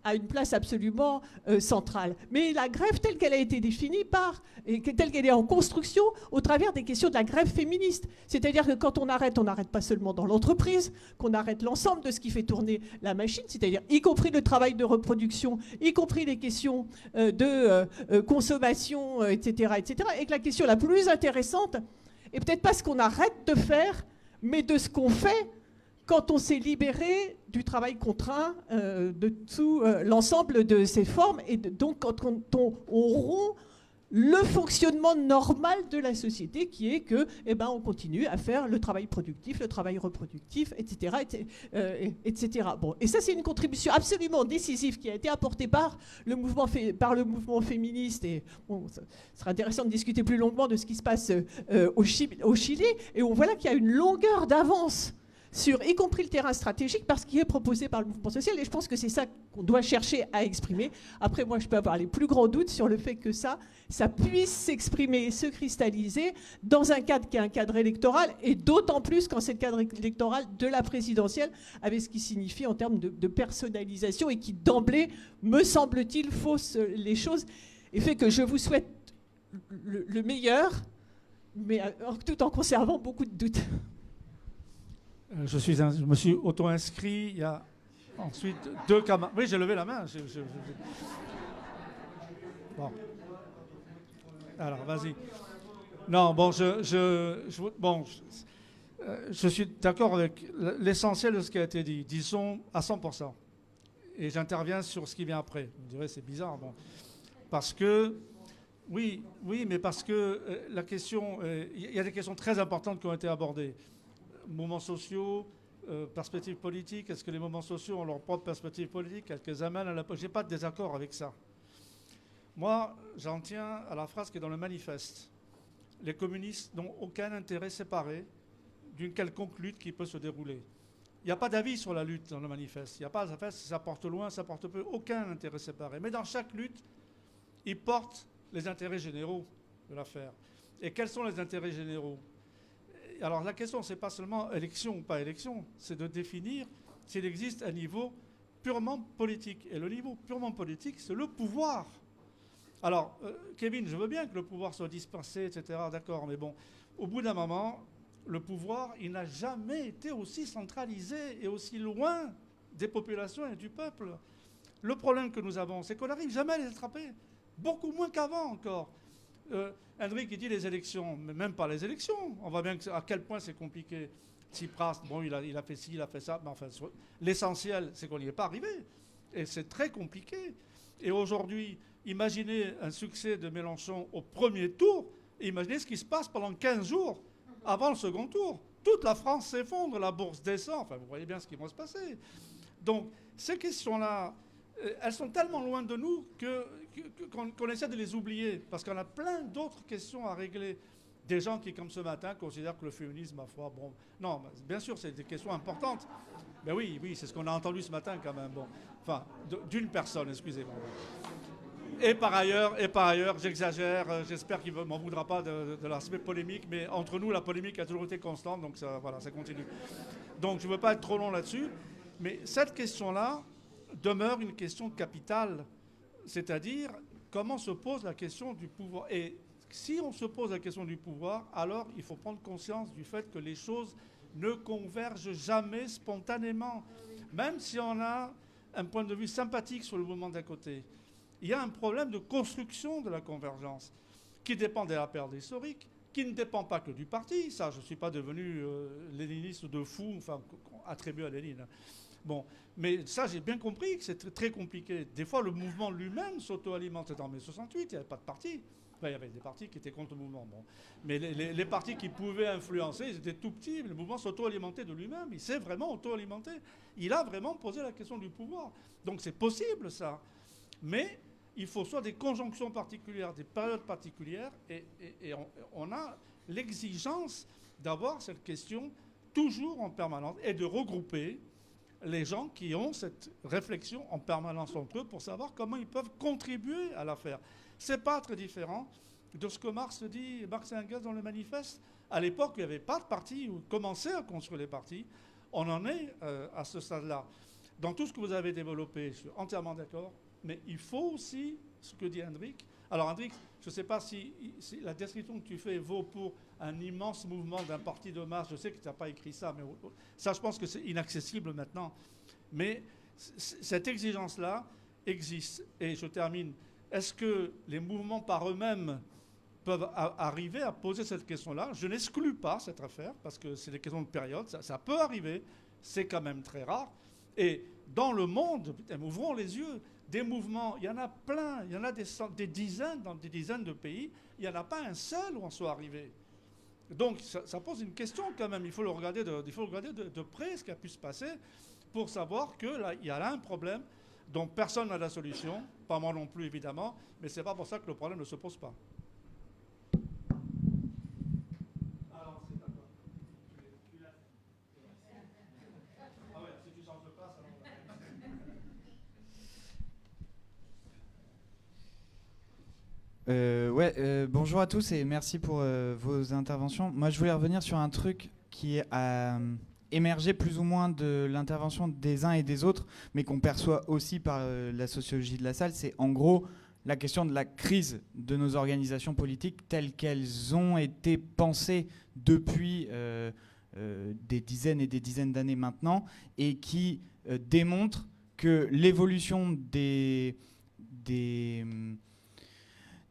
a une place absolument centrale. Mais la grève telle qu'elle a été définie et telle qu'elle est en construction au travers des questions de la grève féministe. C'est-à-dire que quand on n'arrête pas seulement dans l'entreprise, qu'on arrête l'ensemble de ce qui fait tourner la machine, c'est-à-dire y compris le travail de reproduction, y compris les questions de consommation, etc., etc. Et que la question la plus intéressante est peut-être pas ce qu'on arrête de faire, mais de ce qu'on fait quand on s'est libéré du travail contraint de tout l'ensemble de ces formes, et donc quand on rompt le fonctionnement normal de la société, qui est que, on continue à faire le travail productif, le travail reproductif, etc., etc. Bon, et ça, c'est une contribution absolument décisive qui a été apportée par le mouvement féministe. Et bon, ça sera intéressant de discuter plus longuement de ce qui se passe au Chili, et on voit là qu'il y a une longueur d'avance sur y compris le terrain stratégique, parce qu'il est proposé par le mouvement social, et je pense que c'est ça qu'on doit chercher à exprimer. Après, moi, je peux avoir les plus grands doutes sur le fait que ça puisse s'exprimer et se cristalliser dans un cadre qui est un cadre électoral, et d'autant plus quand c'est le cadre électoral de la présidentielle, avec ce qui signifie en termes de personnalisation, et qui d'emblée, me semble-t-il, fausse les choses, et fait que je vous souhaite le meilleur, mais tout en conservant beaucoup de doutes. Je me suis auto-inscrit. Il y a ensuite 2 camarades. Oui, j'ai levé la main. Bon. Alors, vas-y. Non, bon, je suis d'accord avec l'essentiel de ce qui a été dit, disons à 100%. et j'interviens sur ce qui vient après. Vous me direz, c'est bizarre. Bon. Parce que, oui, mais parce que la question, il y a des questions très importantes qui ont été abordées. Mouvements sociaux, perspectives politiques, est-ce que les mouvements sociaux ont leur propre perspective politique? Est-ce qu'elles amènent à la... Je n'ai pas de désaccord avec ça. Moi, j'en tiens à la phrase qui est dans le manifeste. Les communistes n'ont aucun intérêt séparé d'une quelconque lutte qui peut se dérouler. Il n'y a pas d'avis sur la lutte dans le manifeste. Il n'y a pas d'affaire si ça porte loin, ça porte peu. Aucun intérêt séparé. Mais dans chaque lutte, ils portent les intérêts généraux de l'affaire. Et quels sont les intérêts généraux? Alors la question, ce n'est pas seulement élection ou pas élection, c'est de définir s'il existe un niveau purement politique. Et le niveau purement politique, c'est le pouvoir. Alors, Kevin, je veux bien que le pouvoir soit dispensé, etc., d'accord, mais bon, au bout d'un moment, le pouvoir, il n'a jamais été aussi centralisé et aussi loin des populations et du peuple. Le problème que nous avons, c'est qu'on n'arrive jamais à les attraper, beaucoup moins qu'avant encore. Hendrik, il dit les élections, mais même pas les élections. On voit bien à quel point c'est compliqué. Tsipras, bon, il a fait ci, il a fait ça, mais enfin, l'essentiel, c'est qu'on n'y est pas arrivé. Et c'est très compliqué. Et aujourd'hui, imaginez un succès de Mélenchon au premier tour, et imaginez ce qui se passe pendant 15 jours avant le second tour. Toute la France s'effondre, la bourse descend, enfin, vous voyez bien ce qui va se passer. Donc, ces questions-là, elles sont tellement loin de nous qu'on essaie de les oublier, parce qu'on a plein d'autres questions à régler. Des gens qui, comme ce matin, considèrent que le féminisme, ma foi, bon... Non, bien sûr, c'est des questions importantes. Mais oui, c'est ce qu'on a entendu ce matin quand même. Bon. Enfin, d'une personne, excusez-moi. Et par ailleurs, j'exagère, j'espère qu'il ne m'en voudra pas de l'aspect polémique, mais entre nous, la polémique a toujours été constante, donc ça, voilà, ça continue. Donc je ne veux pas être trop long là-dessus, mais cette question-là demeure une question capitale, c'est-à-dire comment se pose la question du pouvoir. Et si on se pose la question du pouvoir, alors il faut prendre conscience du fait que les choses ne convergent jamais spontanément, même si on a un point de vue sympathique sur le mouvement d'à côté. Il y a un problème de construction de la convergence qui dépend des rappels historiques, qui ne dépend pas que du parti. Ça, je ne suis pas devenu léniniste de fou, enfin, attribué à Lénine. Bon, mais ça, j'ai bien compris que c'est très compliqué. Des fois, le mouvement lui-même s'auto-alimente. En mai 68, il n'y avait pas de parti. Enfin, il y avait des partis qui étaient contre le mouvement. Bon. Mais les partis qui pouvaient influencer, ils étaient tout petits. Le mouvement s'auto-alimentait de lui-même. Il s'est vraiment auto-alimenté. Il a vraiment posé la question du pouvoir. Donc c'est possible, ça. Mais il faut soit des conjonctions particulières, des périodes particulières, et on a l'exigence d'avoir cette question toujours en permanence et de regrouper les gens qui ont cette réflexion en permanence entre eux pour savoir comment ils peuvent contribuer à l'affaire. Ce n'est pas très différent de ce que Marx et Engels dans le manifeste. À l'époque, il n'y avait pas de parti, ou commençait à construire les partis. On en est à ce stade-là. Dans tout ce que vous avez développé, je suis entièrement d'accord, mais il faut aussi ce que dit Hendrik. Alors Hendrik, je ne sais pas si la description que tu fais vaut pour un immense mouvement d'un parti de masse. Je sais que tu n'as pas écrit ça, mais ça, je pense que c'est inaccessible maintenant. Mais cette exigence-là existe. Et je termine. Est-ce que les mouvements par eux-mêmes peuvent arriver à poser cette question-là? Je n'exclus pas cette affaire, parce que c'est des questions de période. Ça peut arriver. C'est quand même très rare. Et dans le monde, ouvrons les yeux, des mouvements, il y en a plein, il y en a des dizaines dans des dizaines de pays, il n'y en a pas un seul où on soit arrivé. Donc ça pose une question quand même, il faut le regarder de près ce qui a pu se passer pour savoir qu'il y a là un problème dont personne n'a la solution, pas moi non plus évidemment, mais ce n'est pas pour ça que le problème ne se pose pas. Alors c'est à toi. Ah ouais, si tu changes de place, alors... Bonjour à tous et merci pour vos interventions. Moi, je voulais revenir sur un truc qui a émergé plus ou moins de l'intervention des uns et des autres, mais qu'on perçoit aussi par la sociologie de la salle. C'est en gros la question de la crise de nos organisations politiques telles qu'elles ont été pensées depuis des dizaines et des dizaines d'années maintenant, et qui démontrent que l'évolution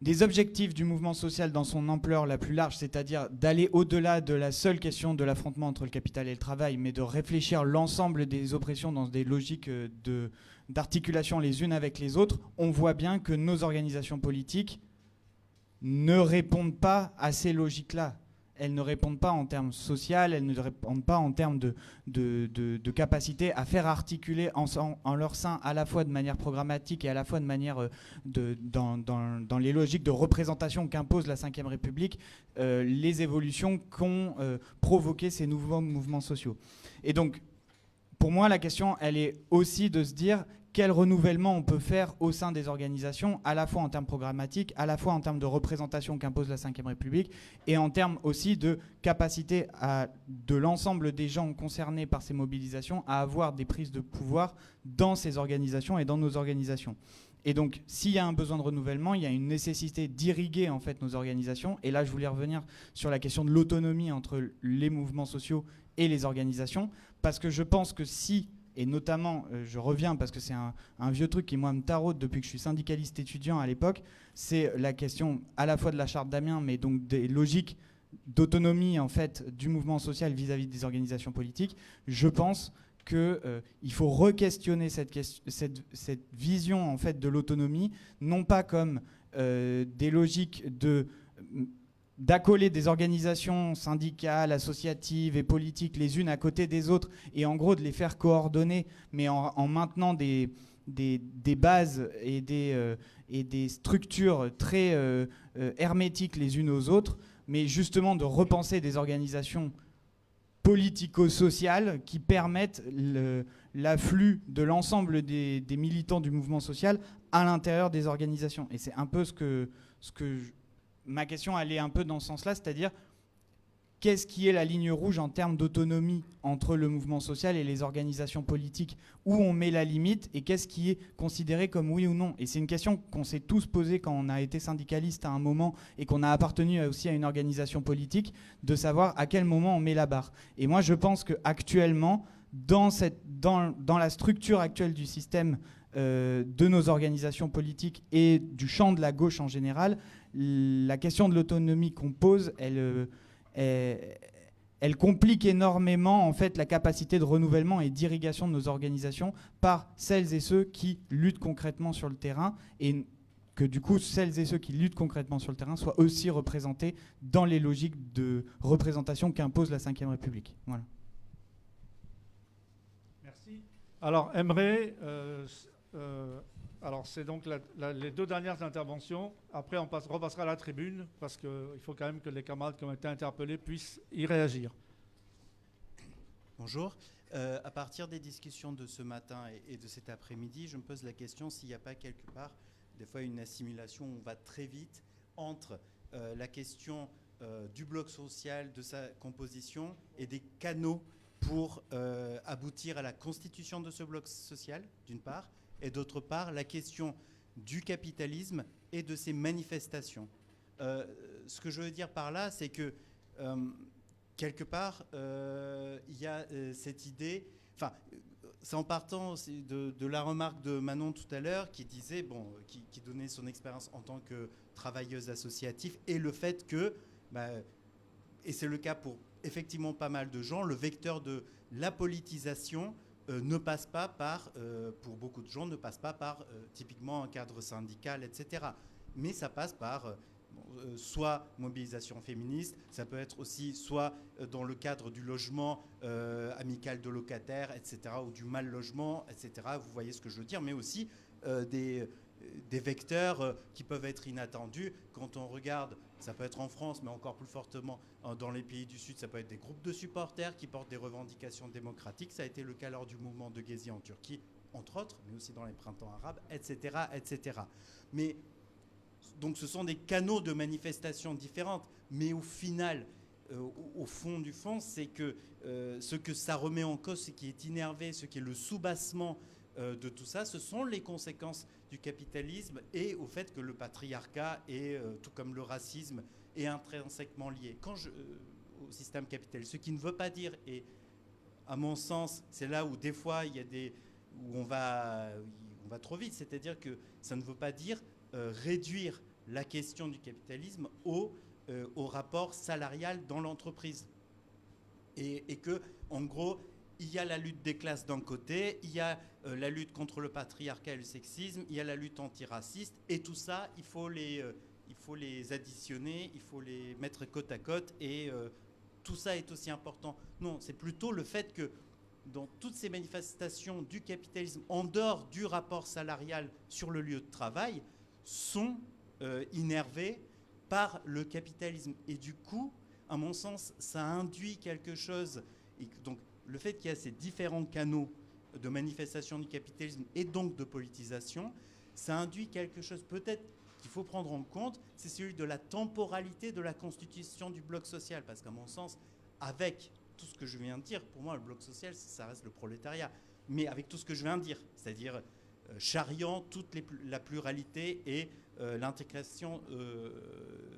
des objectifs du mouvement social dans son ampleur la plus large, c'est-à-dire d'aller au-delà de la seule question de l'affrontement entre le capital et le travail, mais de réfléchir l'ensemble des oppressions dans des logiques d'articulation les unes avec les autres, on voit bien que nos organisations politiques ne répondent pas à ces logiques-là. Elles ne répondent pas en termes sociaux, elles ne répondent pas en termes de capacité à faire articuler en leur sein, à la fois de manière programmatique et à la fois de manière dans les logiques de représentation qu'impose la Ve République, les évolutions qu'ont provoqué ces nouveaux mouvements sociaux. Et donc, pour moi, la question, elle est aussi de se dire quel renouvellement on peut faire au sein des organisations, à la fois en termes programmatiques, à la fois en termes de représentation qu'impose la Ve République, et en termes aussi de capacité de l'ensemble des gens concernés par ces mobilisations à avoir des prises de pouvoir dans ces organisations et dans nos organisations. Et donc, s'il y a un besoin de renouvellement, il y a une nécessité d'irriguer en fait nos organisations. Et là, je voulais revenir sur la question de l'autonomie entre les mouvements sociaux et les organisations, parce que je pense que si... Et notamment, je reviens parce que c'est un vieux truc qui, moi, me taraude depuis que je suis syndicaliste étudiant à l'époque, c'est la question à la fois de la charte d'Amiens, mais donc des logiques d'autonomie, en fait, du mouvement social vis-à-vis des organisations politiques. Je pense qu'il faut re-questionner cette vision, en fait, de l'autonomie, non pas comme des logiques d'accoler des organisations syndicales, associatives et politiques les unes à côté des autres et en gros de les faire coordonner, mais en maintenant des bases et des structures très hermétiques les unes aux autres, mais justement de repenser des organisations politico-sociales qui permettent l'afflux de l'ensemble des militants du mouvement social à l'intérieur des organisations. Et c'est un peu ma question, elle est un peu dans ce sens-là, c'est-à-dire qu'est-ce qui est la ligne rouge en termes d'autonomie entre le mouvement social et les organisations politiques, où on met la limite et qu'est-ce qui est considéré comme oui ou non. Et c'est une question qu'on s'est tous posée quand on a été syndicaliste à un moment et qu'on a appartenu aussi à une organisation politique, de savoir à quel moment on met la barre. Et moi, je pense qu'actuellement, dans la structure actuelle du système de nos organisations politiques et du champ de la gauche en général, la question de l'autonomie qu'on pose, elle complique énormément en fait la capacité de renouvellement et d'irrigation de nos organisations par celles et ceux qui luttent concrètement sur le terrain, et que du coup celles et ceux qui luttent concrètement sur le terrain soient aussi représentés dans les logiques de représentation qu'impose la Ve République. Voilà. Merci. Alors, Emre, alors c'est donc les deux dernières interventions. Après, on repassera à la tribune parce qu'il faut quand même que les camarades qui ont été interpellés puissent y réagir. Bonjour. À partir des discussions de ce matin et de cet après-midi, je me pose la question s'il n'y a pas quelque part, des fois, une assimilation où on va très vite entre la question du bloc social, de sa composition et des canaux pour aboutir à la constitution de ce bloc social, d'une part, et d'autre part, la question du capitalisme et de ses manifestations. Ce que je veux dire par là, c'est que, quelque part, il y a cette idée... Enfin, c'est en partant de la remarque de Manon tout à l'heure, qui disait, qui donnait son expérience en tant que travailleuse associative, et le fait que, et c'est le cas pour effectivement pas mal de gens, le vecteur de la politisation ne passe pas par, pour beaucoup de gens, ne passe pas par typiquement un cadre syndical, etc. Mais ça passe par soit mobilisation féministe, ça peut être aussi soit dans le cadre du logement amical de locataires, etc., ou du mal logement, etc. Vous voyez ce que je veux dire, mais aussi des vecteurs qui peuvent être inattendus. Quand on regarde, ça peut être en France, mais encore plus fortement dans les pays du Sud, ça peut être des groupes de supporters qui portent des revendications démocratiques. Ça a été le cas lors du mouvement de Gezi en Turquie, entre autres, mais aussi dans les printemps arabes, etc., etc. Mais donc ce sont des canaux de manifestation différentes, mais au final, au fond du fond, c'est que ce que ça remet en cause, ce qui est innervé, ce qui est le soubassement de tout ça, ce sont les conséquences du capitalisme et au fait que le patriarcat, tout comme le racisme, est intrinsèquement lié au système capitaliste. Ce qui ne veut pas dire, et à mon sens, c'est là où des fois il y a où on va trop vite, c'est-à-dire que ça ne veut pas dire réduire la question du capitalisme au rapport salarial dans l'entreprise. Et que, en gros, il y a la lutte des classes d'un côté, il y a la lutte contre le patriarcat et le sexisme, il y a la lutte antiraciste, et tout ça, il faut les additionner, il faut les mettre côte à côte, et tout ça est aussi important. Non, c'est plutôt le fait que dans toutes ces manifestations du capitalisme, en dehors du rapport salarial sur le lieu de travail, sont innervées par le capitalisme. Et du coup, à mon sens, ça induit quelque chose. Et donc, le fait qu'il y a ces différents canaux de manifestation du capitalisme et donc de politisation, ça induit quelque chose peut-être qu'il faut prendre en compte, c'est celui de la temporalité de la constitution du bloc social. Parce qu'à mon sens, avec tout ce que je viens de dire, pour moi, le bloc social, ça reste le prolétariat. Mais avec tout ce que je viens de dire, c'est-à-dire charriant toute la pluralité et l'intégration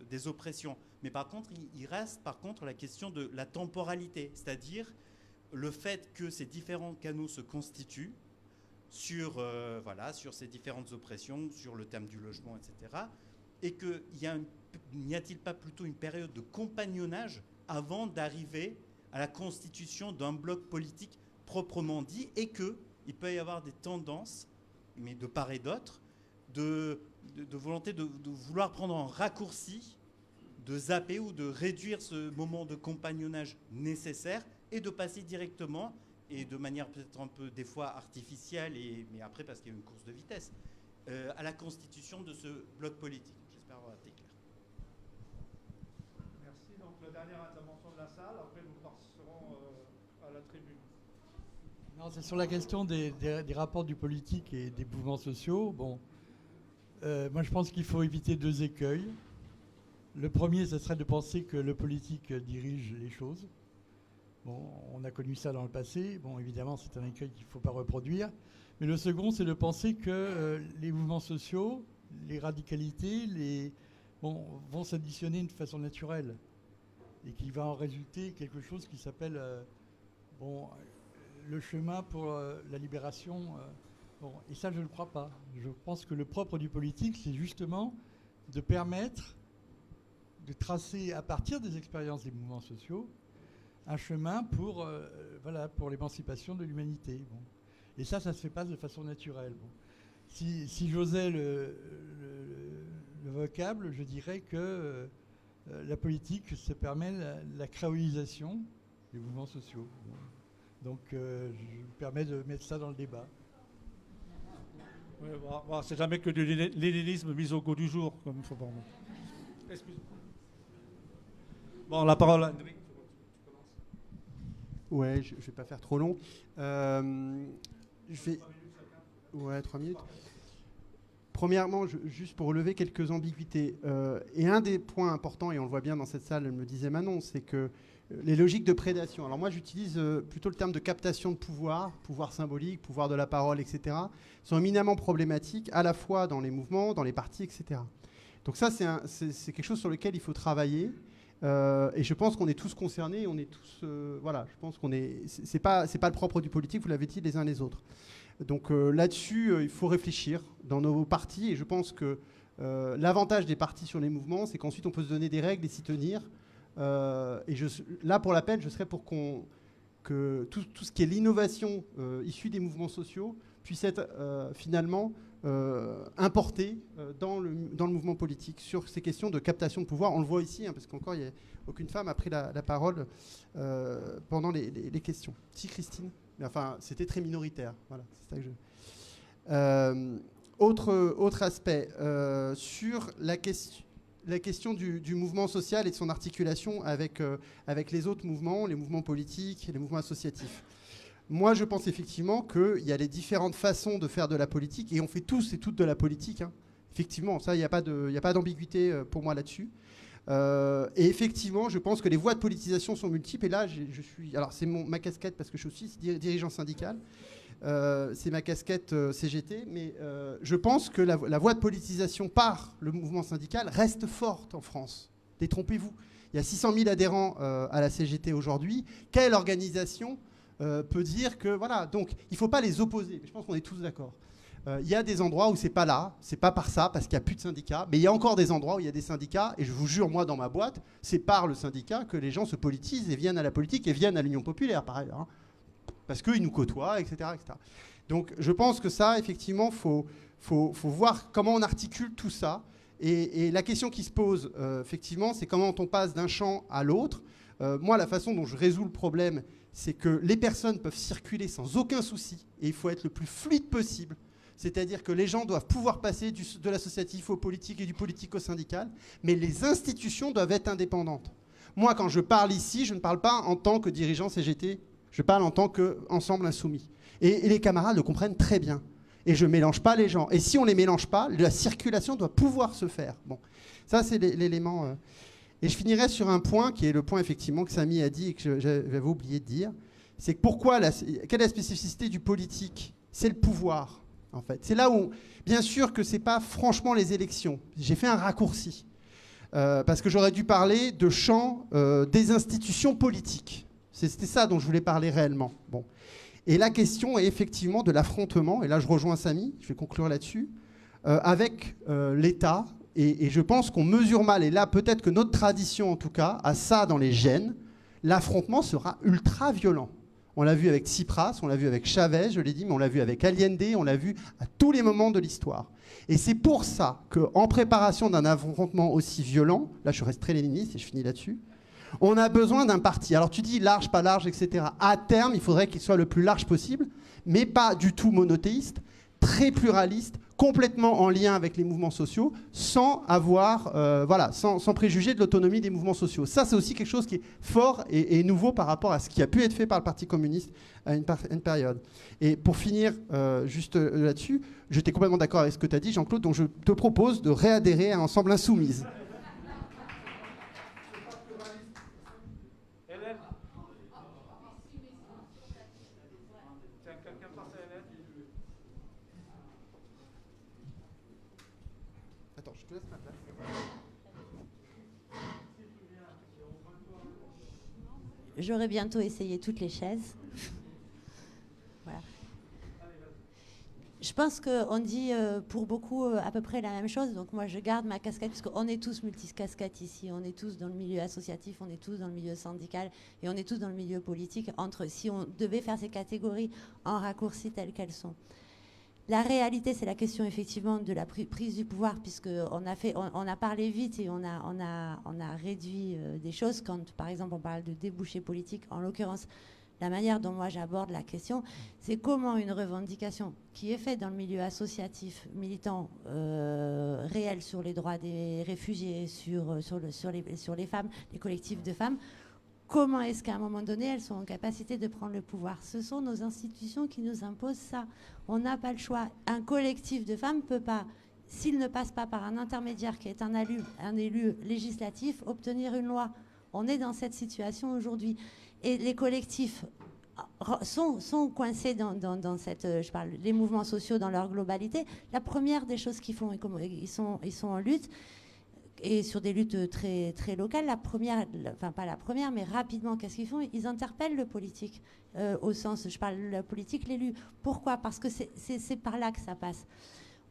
des oppressions. Mais par contre, il reste par contre la question de la temporalité, c'est-à-dire le fait que ces différents canaux se constituent sur ces différentes oppressions, sur le thème du logement, etc. Et qu'il n'y a-t-il pas plutôt une période de compagnonnage avant d'arriver à la constitution d'un bloc politique proprement dit, et qu'il peut y avoir des tendances, mais de part et d'autre, de volonté de vouloir prendre un raccourci, de zapper ou de réduire ce moment de compagnonnage nécessaire et de passer directement, et de manière peut-être un peu des fois artificielle, mais après parce qu'il y a une course de vitesse, à la constitution de ce bloc politique. J'espère avoir été clair. Merci. Donc la dernière intervention de la salle, après nous passerons à la tribune. Non, c'est sur la question des rapports du politique et des mouvements sociaux. Bon, moi je pense qu'il faut éviter 2 écueils. Le premier, ce serait de penser que le politique dirige les choses. Bon, on a connu ça dans le passé. Bon, évidemment, c'est un écueil qu'il ne faut pas reproduire. Mais le second, c'est de penser que les mouvements sociaux, les radicalités, vont s'additionner de façon naturelle. Et qu'il va en résulter quelque chose qui s'appelle le chemin pour la libération. Et ça, je ne le crois pas. Je pense que le propre du politique, c'est justement de permettre de tracer, à partir des expériences des mouvements sociaux, un chemin pour l'émancipation de l'humanité. Bon. Et ça ne se fait pas de façon naturelle. Bon. Si j'osais le vocable, je dirais que la politique, ça permet la créolisation des mouvements sociaux. Bon. Donc, je me permets de mettre ça dans le débat. Oui, c'est jamais que du léninisme mis au goût du jour, comme il faut pas. Excuse-moi. Bon, la parole à Hendrik. Ouais, je ne vais pas faire trop long. Ouais, 3 minutes. Premièrement, juste pour relever quelques ambiguïtés. Et un des points importants, et on le voit bien dans cette salle, me disait Manon, c'est que les logiques de prédation. Alors moi, j'utilise plutôt le terme de captation de pouvoir symbolique, pouvoir de la parole, etc., sont éminemment problématiques, à la fois dans les mouvements, dans les partis, etc. Donc ça, c'est quelque chose sur lequel il faut travailler. Et je pense qu'on est tous concernés, on est tous, je pense qu'on est, c'est pas le propre du politique, vous l'avez dit les uns les autres. Donc là-dessus, il faut réfléchir dans nos partis, et je pense que l'avantage des partis sur les mouvements, c'est qu'ensuite on peut se donner des règles et s'y tenir. Et là, pour la peine, je serais pour que tout ce qui est l'innovation issue des mouvements sociaux puisse être finalement importé dans le mouvement politique sur ces questions de captation de pouvoir. On le voit ici, parce qu'encore, aucune femme a pris la parole pendant les questions. Si, Christine. Mais enfin, c'était très minoritaire. Voilà, c'est ça que autre aspect, sur la question du mouvement social et de son articulation avec les autres mouvements, les mouvements politiques, les mouvements associatifs. Moi, je pense effectivement qu'il y a les différentes façons de faire de la politique, et on fait tous et toutes de la politique. Hein. Effectivement, ça, il n'y a pas d'ambiguïté pour moi là-dessus. Et effectivement, je pense que les voies de politisation sont multiples. Et là, je suis... Alors, c'est ma casquette parce que je suis aussi dirigeant syndical. C'est ma casquette CGT. Mais je pense que la voie de politisation par le mouvement syndical reste forte en France. Détrompez-vous. Il y a 600 000 adhérents à la CGT aujourd'hui. Quelle organisation peut dire que... Voilà, donc il ne faut pas les opposer. Je pense qu'on est tous d'accord. Il y a des endroits où c'est pas là, c'est pas par ça, parce qu'il n'y a plus de syndicats, mais il y a encore des endroits où il y a des syndicats, et je vous jure, moi, dans ma boîte, c'est par le syndicat que les gens se politisent et viennent à la politique et viennent à l'Union populaire, par ailleurs, hein, parce qu'ils nous côtoient, etc., etc. Donc je pense que ça, effectivement, faut voir comment on articule tout ça, et la question qui se pose, effectivement, c'est comment on passe d'un champ à l'autre. Moi, la façon dont je résous le problème, c'est que les personnes peuvent circuler sans aucun souci, et il faut être le plus fluide possible. C'est-à-dire que les gens doivent pouvoir passer de l'associatif au politique et du politique au syndical, mais les institutions doivent être indépendantes. Moi, quand je parle ici, je ne parle pas en tant que dirigeant CGT, je parle en tant qu'ensemble insoumis. Et les camarades le comprennent très bien. Et je ne mélange pas les gens. Et si on ne les mélange pas, la circulation doit pouvoir se faire. Bon, ça, c'est l'élément... Et je finirai sur un point qui est le point, effectivement, que Samy a dit et que j'avais oublié de dire. C'est que quelle est la spécificité du politique? C'est le pouvoir. En fait, c'est là où, bien sûr que c'est pas franchement les élections. J'ai fait un raccourci parce que j'aurais dû parler de champ des institutions politiques. C'était ça dont je voulais parler réellement. Bon. Et la question est effectivement de l'affrontement, et là je rejoins Samy, je vais conclure là-dessus, avec l'État, et je pense qu'on mesure mal, et là peut-être que notre tradition en tout cas a ça dans les gènes, l'affrontement sera ultra violent. On l'a vu avec Tsipras, on l'a vu avec Chavez, je l'ai dit, mais on l'a vu avec Allende, on l'a vu à tous les moments de l'histoire. Et c'est pour ça qu'en préparation d'un affrontement aussi violent, là je reste très léniniste et je finis là-dessus, on a besoin d'un parti. Alors tu dis large, pas large, etc. À terme, il faudrait qu'il soit le plus large possible, mais pas du tout monothéiste, très pluraliste, complètement en lien avec les mouvements sociaux, sans préjuger de l'autonomie des mouvements sociaux. Ça, c'est aussi quelque chose qui est fort et nouveau par rapport à ce qui a pu être fait par le Parti communiste à une période. Et pour finir, juste là-dessus, j'étais complètement d'accord avec ce que tu as dit, Jean-Claude, donc je te propose de réadhérer à Ensemble Insoumise. J'aurai bientôt essayé toutes les chaises. Voilà. Je pense qu'on dit pour beaucoup à peu près la même chose. Donc moi, je garde ma casquette, puisqu'on est tous multicasquettes ici. On est tous dans le milieu associatif, on est tous dans le milieu syndical et on est tous dans le milieu politique. Si on devait faire ces catégories en raccourci telles qu'elles sont. La réalité, c'est la question effectivement de la prise du pouvoir, puisqu'on a parlé vite et on a réduit des choses. Quand, par exemple, on parle de débouchés politiques, en l'occurrence, la manière dont moi j'aborde la question, c'est comment une revendication qui est faite dans le milieu associatif, militant, réel sur les droits des réfugiés, sur les femmes, les collectifs de femmes, comment est-ce qu'à un moment donné, elles sont en capacité de prendre le pouvoir? Ce sont nos institutions qui nous imposent ça. On n'a pas le choix. Un collectif de femmes ne peut pas, s'il ne passe pas par un intermédiaire qui est un élu législatif, obtenir une loi. On est dans cette situation aujourd'hui. Et les collectifs sont coincés dans cette... je parle les mouvements sociaux dans leur globalité. La première des choses qu'ils font, ils sont en lutte, et sur des luttes très, très locales. La première, enfin pas la première, mais rapidement, qu'est-ce qu'ils font? Ils interpellent le politique, au sens, je parle de la politique, l'élu. Pourquoi? Parce que c'est par là que ça passe.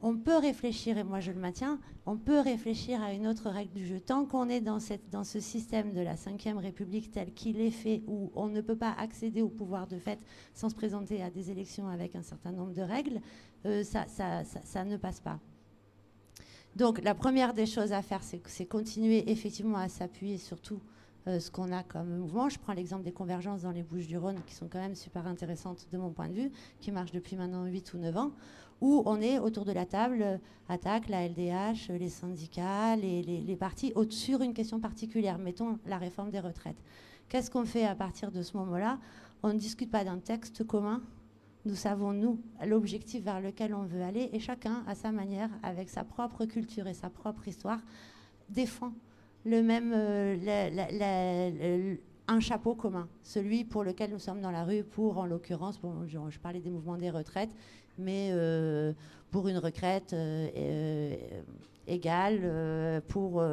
On peut réfléchir, et moi je le maintiens, on peut réfléchir à une autre règle du jeu. Tant qu'on est dans ce système de la Ve République tel qu'il est fait, où on ne peut pas accéder au pouvoir de fait sans se présenter à des élections avec un certain nombre de règles, ça ne passe pas. Donc la première des choses à faire, c'est continuer effectivement à s'appuyer sur tout ce qu'on a comme mouvement. Je prends l'exemple des convergences dans les Bouches-du-Rhône, qui sont quand même super intéressantes de mon point de vue, qui marchent depuis maintenant 8 ou 9 ans, où on est autour de la table, ATTAC, la LDH, les syndicats, les partis, sur une question particulière, mettons la réforme des retraites. Qu'est-ce qu'on fait à partir de ce moment-là? On ne discute pas d'un texte commun. Nous savons, nous, l'objectif vers lequel on veut aller, et chacun, à sa manière, avec sa propre culture et sa propre histoire, défend le même, un chapeau commun, celui pour lequel nous sommes dans la rue, pour, en l'occurrence, bon, je parlais des mouvements des retraites, mais pour une retraite égale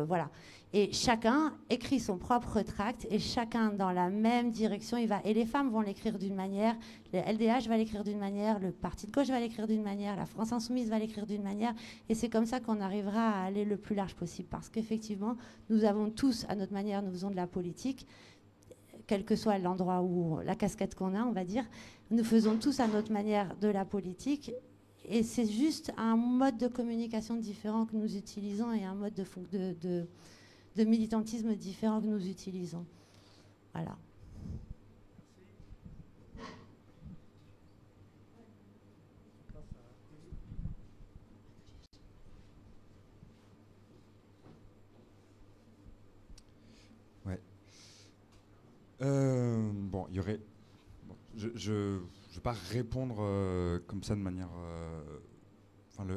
voilà. Et chacun écrit son propre tract et chacun dans la même direction il va. Et les femmes vont l'écrire d'une manière, le LDH va l'écrire d'une manière, le Parti de gauche va l'écrire d'une manière, la France Insoumise va l'écrire d'une manière. Et c'est comme ça qu'on arrivera à aller le plus large possible. Parce qu'effectivement, nous avons tous, à notre manière, nous faisons de la politique, quel que soit l'endroit où la casquette qu'on a, on va dire, nous faisons tous à notre manière de la politique. Et c'est juste un mode de communication différent que nous utilisons et un mode de militantisme différent que nous utilisons. Voilà. Ouais. Bon, il y aurait... Bon, je ne vais pas répondre comme ça de manière... Enfin,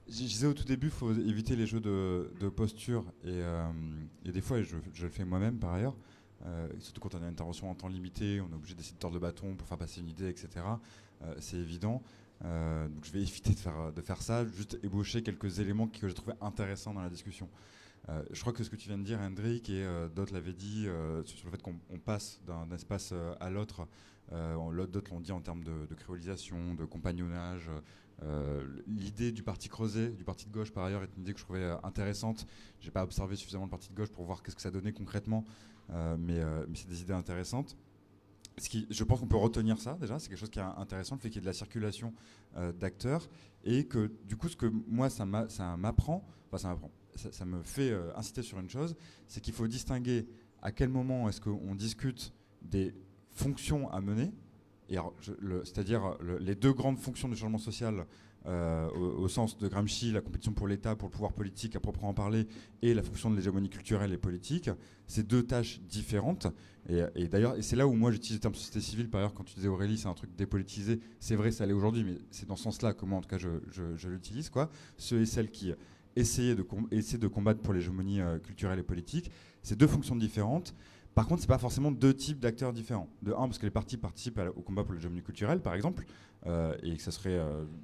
je disais au tout début, il faut éviter les jeux de posture. Et des fois, et je le fais moi-même par ailleurs, surtout quand on a une intervention en temps limité, on est obligé d'essayer de tordre le bâton pour faire passer une idée, etc. C'est évident. Donc je vais éviter de faire ça, juste ébaucher quelques éléments que j'ai trouvé intéressants dans la discussion. Je crois que ce que tu viens de dire, Hendrik, et d'autres l'avaient dit, sur le fait qu'on passe d'un espace à l'autre, d'autres l'ont dit en termes de créolisation, de compagnonnage. L'idée du parti Creuset, du parti de gauche par ailleurs, est une idée que je trouvais intéressante. Je n'ai pas observé suffisamment le parti de gauche pour voir qu'est-ce que ça donnait concrètement, mais c'est des idées intéressantes. Je pense qu'on peut retenir ça déjà, c'est quelque chose qui est intéressant, le fait qu'il y ait de la circulation d'acteurs, et que du coup ce que moi ça me fait inciter sur une chose, c'est qu'il faut distinguer à quel moment est-ce qu'on discute des fonctions à mener, c'est-à-dire les deux grandes fonctions du changement social au sens de Gramsci, la compétition pour l'État, pour le pouvoir politique à proprement parler, et la fonction de l'hégémonie culturelle et politique. C'est deux tâches différentes. Et d'ailleurs, et c'est là où moi j'utilise le terme société civile, par ailleurs, quand tu disais Aurélie, c'est un truc dépolitisé, c'est vrai, ça l'est aujourd'hui, mais c'est dans ce sens-là que moi, en tout cas, je l'utilise, quoi. Ceux et celles qui essaient de combattre pour l'hégémonie culturelle et politique, c'est deux fonctions différentes. Par contre, ce n'est pas forcément deux types d'acteurs différents. De un, parce que les partis participent au combat pour l'hégémonie culturelle, par exemple, et que ça serait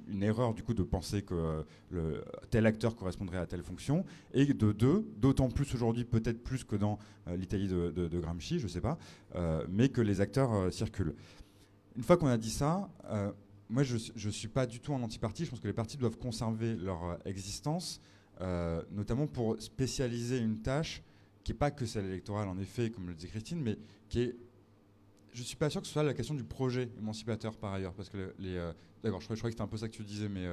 une erreur du coup de penser que tel acteur correspondrait à telle fonction. Et de deux, d'autant plus aujourd'hui, peut-être plus que dans l'Italie de Gramsci, je ne sais pas, mais que les acteurs circulent. Une fois qu'on a dit ça, moi je ne suis pas du tout en anti-parti. Je pense que les partis doivent conserver leur existence, notamment pour spécialiser une tâche qui n'est pas que celle électorale, en effet, comme le disait Christine, mais qui est... Je ne suis pas sûr que ce soit la question du projet émancipateur, par ailleurs, parce que d'accord, je crois que c'était un peu ça que tu disais, mais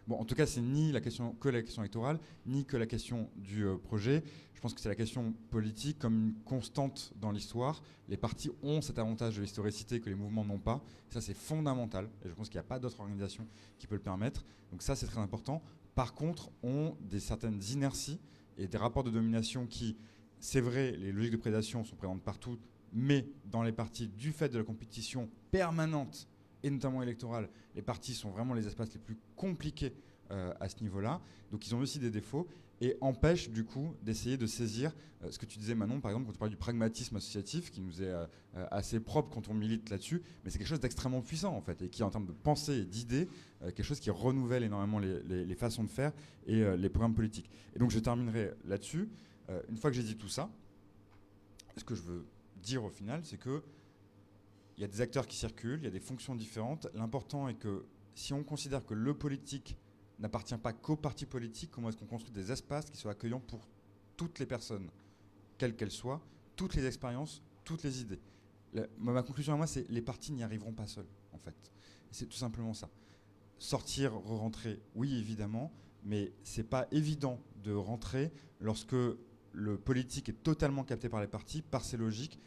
bon, en tout cas, c'est ni la question électorale, ni que la question du projet. Je pense que c'est la question politique comme une constante dans l'histoire. Les partis ont cet avantage de l'historicité que les mouvements n'ont pas. Ça, c'est fondamental, et je pense qu'il n'y a pas d'autre organisation qui peut le permettre. Donc ça, c'est très important. Par contre, ont certaines inerties et des rapports de domination qui... C'est vrai, les logiques de prédation sont présentes partout, mais dans les partis, du fait de la compétition permanente, et notamment électorale, les partis sont vraiment les espaces les plus compliqués à ce niveau-là. Donc ils ont aussi des défauts et empêchent du coup d'essayer de saisir ce que tu disais Manon, par exemple, quand tu parlais du pragmatisme associatif, qui nous est assez propre quand on milite là-dessus, mais c'est quelque chose d'extrêmement puissant en fait, et qui en termes de pensée et d'idées, quelque chose qui renouvelle énormément les façons de faire et les programmes politiques. Et donc je terminerai là-dessus. Une fois que j'ai dit tout ça, ce que je veux dire au final, c'est qu'il y a des acteurs qui circulent, il y a des fonctions différentes. L'important est que si on considère que le politique n'appartient pas qu'aux partis politiques, comment est-ce qu'on construit des espaces qui soient accueillants pour toutes les personnes, quelles qu'elles soient, toutes les expériences, toutes les idées. Ma conclusion à moi, c'est que les partis n'y arriveront pas seuls, en fait. C'est tout simplement ça. Sortir, re-rentrer, oui, évidemment, mais c'est pas évident de rentrer lorsque le politique est totalement capté par les partis, par ses logiques,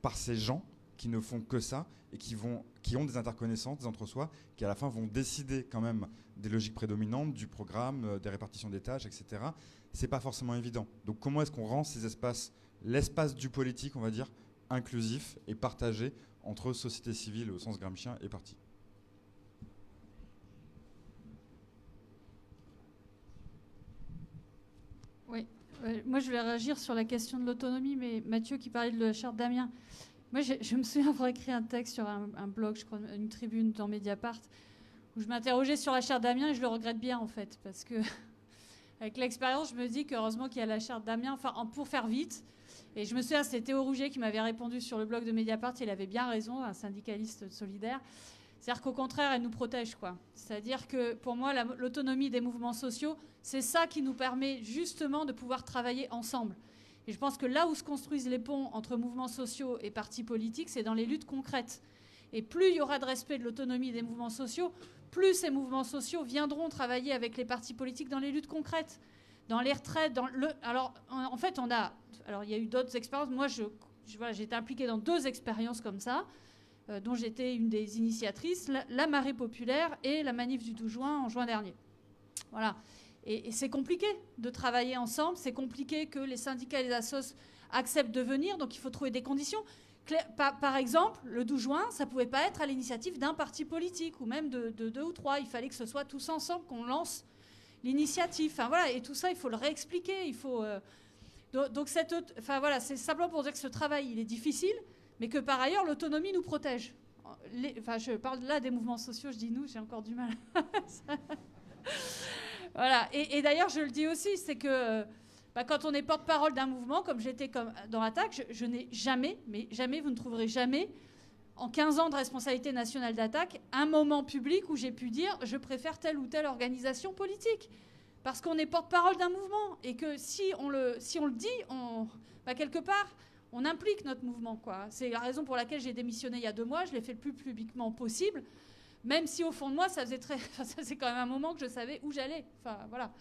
par ces gens qui ne font que ça et qui ont des interconnaissances, des entre-soi, qui à la fin vont décider quand même des logiques prédominantes, du programme, des répartitions des tâches, etc. C'est pas forcément évident. Donc comment est-ce qu'on rend ces espaces, l'espace du politique, on va dire, inclusif et partagé entre société civile au sens gramscien et parti? Oui. Moi, je voulais réagir sur la question de l'autonomie, mais Mathieu qui parlait de la charte d'Amiens. Moi, je me souviens avoir écrit un texte sur un blog, je crois, une tribune dans Mediapart, où je m'interrogeais sur la charte d'Amiens et je le regrette bien, en fait, parce que avec l'expérience, je me dis qu'heureusement qu'il y a la charte d'Amiens, pour faire vite. Et je me souviens, c'était Théo Rouget qui m'avait répondu sur le blog de Mediapart, il avait bien raison, un syndicaliste solidaire. C'est-à-dire qu'au contraire, elle nous protège, quoi. C'est-à-dire que pour moi, l'autonomie des mouvements sociaux, c'est ça qui nous permet justement de pouvoir travailler ensemble. Et je pense que là où se construisent les ponts entre mouvements sociaux et partis politiques, c'est dans les luttes concrètes. Et plus il y aura de respect de l'autonomie des mouvements sociaux, plus ces mouvements sociaux viendront travailler avec les partis politiques dans les luttes concrètes, dans les retraites. Alors, en fait, il y a eu d'autres expériences. Moi, j'ai été impliquée dans 2 expériences comme ça, dont j'étais une des initiatrices, la Marée populaire et la manif du 12 juin en juin dernier. Voilà. Et c'est compliqué de travailler ensemble, c'est compliqué que les syndicats et les assos acceptent de venir, donc il faut trouver des conditions. Par exemple, le 12 juin, ça ne pouvait pas être à l'initiative d'un parti politique, ou même de 2 ou 3. Il fallait que ce soit tous ensemble qu'on lance l'initiative. Enfin, voilà, et tout ça, il faut le réexpliquer. Il faut, donc c'est simplement pour dire que ce travail, il est difficile, mais que par ailleurs, l'autonomie nous protège. Je parle là des mouvements sociaux, je dis nous, j'ai encore du mal. Voilà. Et d'ailleurs, je le dis aussi, c'est que quand on est porte-parole d'un mouvement, comme j'étais dans Attac, je n'ai jamais, mais jamais, vous ne trouverez jamais, en 15 ans de responsabilité nationale d'Attac, un moment public où j'ai pu dire je préfère telle ou telle organisation politique. Parce qu'on est porte-parole d'un mouvement. Et que si on le dit, quelque part, on implique notre mouvement, quoi. C'est la raison pour laquelle j'ai démissionné il y a 2 mois. Je l'ai fait le plus publiquement possible. Même si au fond de moi, ça faisait quand même un moment que je savais où j'allais. Enfin, voilà.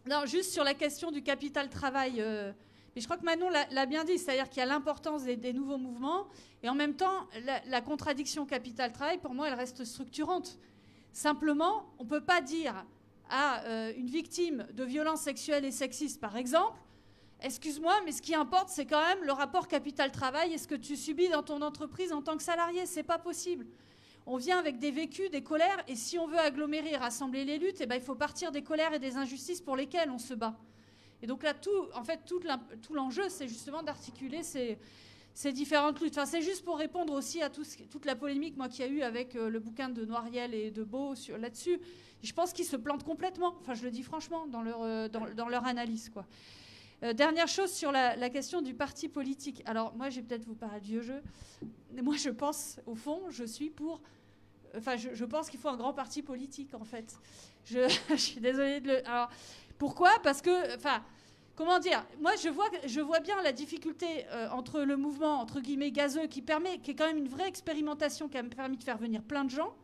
Non, juste sur la question du capital travail. Mais je crois que Manon l'a bien dit, c'est-à-dire qu'il y a l'importance des nouveaux mouvements. Et en même temps, la contradiction capital-travail, pour moi, elle reste structurante. Simplement, on ne peut pas dire à une victime de violences sexuelles et sexistes, par exemple, excuse-moi, mais ce qui importe, c'est quand même le rapport capital-travail et ce que tu subis dans ton entreprise en tant que salarié. C'est pas possible. On vient avec des vécus, des colères, et si on veut agglomérer et rassembler les luttes, il faut partir des colères et des injustices pour lesquelles on se bat. Et donc là, tout l'enjeu, c'est justement d'articuler ces différentes luttes. Enfin, c'est juste pour répondre aussi à toute la polémique qu'il y a eu avec le bouquin de Noiriel et de Beau là-dessus. Je pense qu'ils se plantent complètement, enfin je le dis franchement, dans leur analyse, quoi. Dernière chose sur la question du parti politique. Alors, moi, je vais peut-être vous parler de vieux jeu. Moi, je pense, au fond, je suis pour... Enfin, je pense qu'il faut un grand parti politique, en fait. Je suis désolée de le... Alors, pourquoi ? Parce que... Enfin, comment dire ? Moi, je vois bien la difficulté entre le mouvement, entre guillemets, gazeux, qui est quand même une vraie expérimentation, qui a permis de faire venir plein de gens,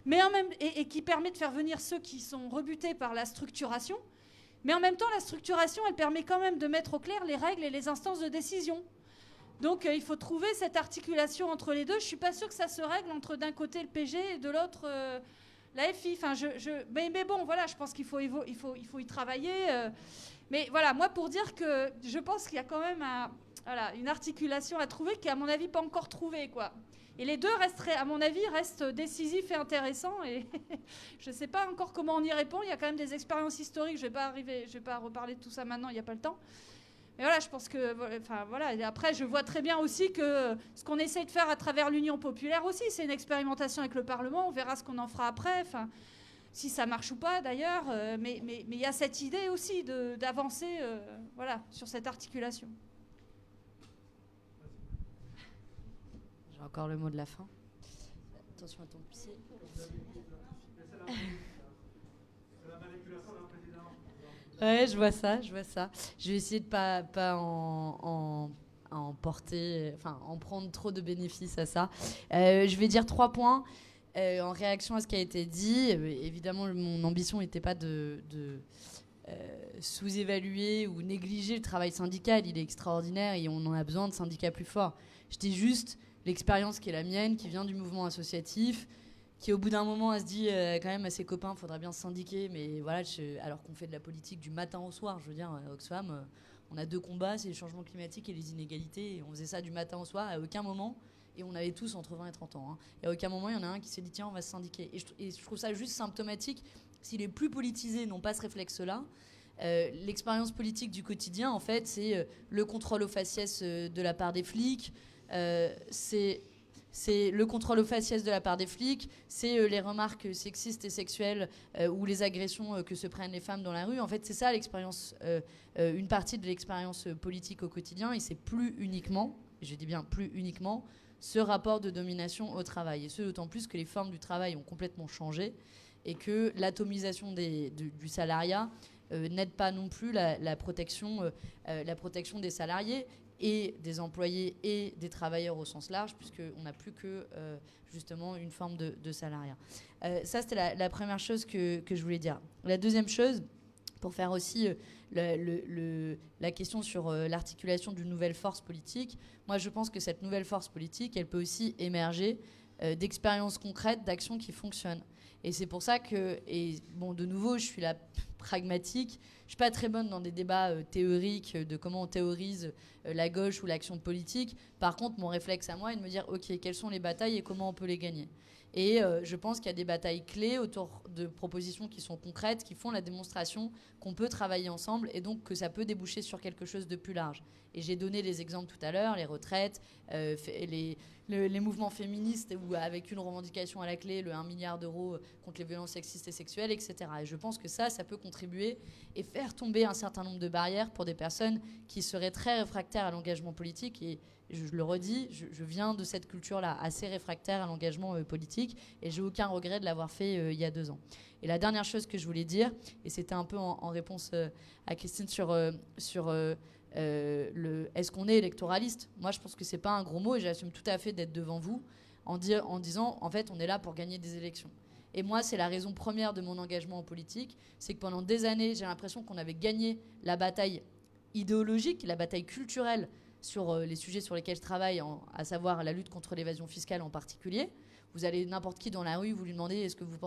mais et qui permet de faire venir ceux qui sont rebutés par la structuration. Mais en même temps, la structuration, elle permet quand même de mettre au clair les règles et les instances de décision. Donc, il faut trouver cette articulation entre les deux. Je ne suis pas sûre que ça se règle entre d'un côté le PG et de l'autre la FI. Enfin, mais bon, voilà, je pense qu'il faut y travailler. Mais voilà, moi, pour dire que je pense qu'il y a quand même une articulation à trouver qui est, à mon avis, pas encore trouvée, quoi. Et les deux à mon avis, restent décisifs et intéressants. Et je ne sais pas encore comment on y répond. Il y a quand même des expériences historiques. Je ne vais pas reparler de tout ça maintenant, il n'y a pas le temps. Mais voilà, je pense que... Enfin, voilà. Et après, je vois très bien aussi que ce qu'on essaye de faire à travers l'Union populaire aussi, c'est une expérimentation avec le Parlement. On verra ce qu'on en fera après. Enfin, si ça marche ou pas, d'ailleurs. Mais il y a cette idée aussi d'avancer sur cette articulation. Encore le mot de la fin. Attention à ton pied. Ouais, je vois ça. Je vais essayer de pas en prendre trop de bénéfices à ça. Je vais dire 3 points en réaction à ce qui a été dit. Évidemment, mon ambition n'était pas de sous-évaluer ou négliger le travail syndical. Il est extraordinaire et on en a besoin de syndicats plus forts. Je dis juste l'expérience qui est la mienne, qui vient du mouvement associatif, qui au bout d'un moment elle se dit quand même à ses copains, il faudrait bien se syndiquer, mais voilà, alors qu'on fait de la politique du matin au soir, je veux dire, Oxfam, on a 2 combats, c'est le changement climatique et les inégalités, et on faisait ça du matin au soir, à aucun moment, et on avait tous entre 20 et 30 ans, et à aucun moment il y en a un qui s'est dit tiens, on va se syndiquer. Et je trouve ça juste symptomatique, si les plus politisés n'ont pas ce réflexe-là, l'expérience politique du quotidien, en fait, c'est le contrôle aux faciès de la part des flics, c'est c'est le contrôle aux faciès de la part des flics, c'est les remarques sexistes et sexuelles ou les agressions que se prennent les femmes dans la rue. En fait, c'est ça l'expérience, une partie de l'expérience politique au quotidien, et c'est plus uniquement, je dis bien plus uniquement, ce rapport de domination au travail. Et ce, d'autant plus que les formes du travail ont complètement changé et que l'atomisation du salariat n'aide pas non plus la protection des salariés et des employés et des travailleurs au sens large, puisqu'on n'a plus que justement une forme de salariat. Ça, c'était la première chose que je voulais dire. La deuxième chose, pour faire aussi la question sur l'articulation d'une nouvelle force politique, moi je pense que cette nouvelle force politique, elle peut aussi émerger d'expériences concrètes, d'actions qui fonctionnent. Et c'est pour ça que, et bon, de nouveau, je suis là pragmatique. Je suis pas très bonne dans des débats théoriques de comment on théorise la gauche ou l'action politique. Par contre, mon réflexe à moi est de me dire, ok, quelles sont les batailles et comment on peut les gagner. Et je pense qu'il y a des batailles clés autour de propositions qui sont concrètes, qui font la démonstration qu'on peut travailler ensemble et donc que ça peut déboucher sur quelque chose de plus large. Et j'ai donné les exemples tout à l'heure, les retraites, les mouvements féministes ou avec une revendication à la clé, le 1 milliard d'euros contre les violences sexistes et sexuelles, etc. Et je pense que ça peut contribuer et faire tomber un certain nombre de barrières pour des personnes qui seraient très réfractaires à l'engagement politique. Et je le redis, je viens de cette culture-là, assez réfractaire à l'engagement politique, et j'ai aucun regret de l'avoir fait il y a 2 ans. Et la dernière chose que je voulais dire, et c'était un peu en réponse à Christine sur est-ce qu'on est électoraliste ? Moi, je pense que c'est pas un gros mot, et j'assume tout à fait d'être devant vous en disant, en fait, on est là pour gagner des élections. Et moi, c'est la raison première de mon engagement en politique, c'est que pendant des années, j'ai l'impression qu'on avait gagné la bataille idéologique, la bataille culturelle sur les sujets sur lesquels je travaille, à savoir la lutte contre l'évasion fiscale en particulier. Vous allez n'importe qui dans la rue, vous lui demandez est-ce que vous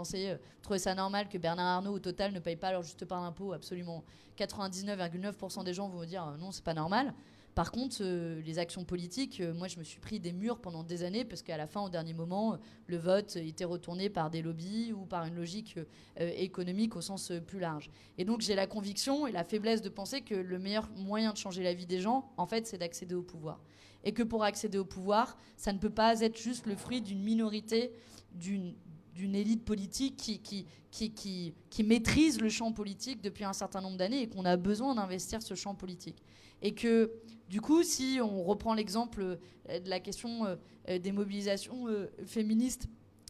trouvez ça normal que Bernard Arnault au Total ne paye pas leur juste part d'impôt ? Absolument 99,9% des gens vont vous dire non, c'est pas normal. Par contre, les actions politiques, moi je me suis pris des murs pendant des années parce qu'à la fin, au dernier moment, le vote était retourné par des lobbies ou par une logique économique au sens plus large. Et donc j'ai la conviction et la faiblesse de penser que le meilleur moyen de changer la vie des gens, en fait, c'est d'accéder au pouvoir. Et que pour accéder au pouvoir, ça ne peut pas être juste le fruit d'une minorité, d'une élite politique qui maîtrise le champ politique depuis un certain nombre d'années et qu'on a besoin d'investir ce champ politique. Et que, du coup, si on reprend l'exemple de la question des mobilisations féministes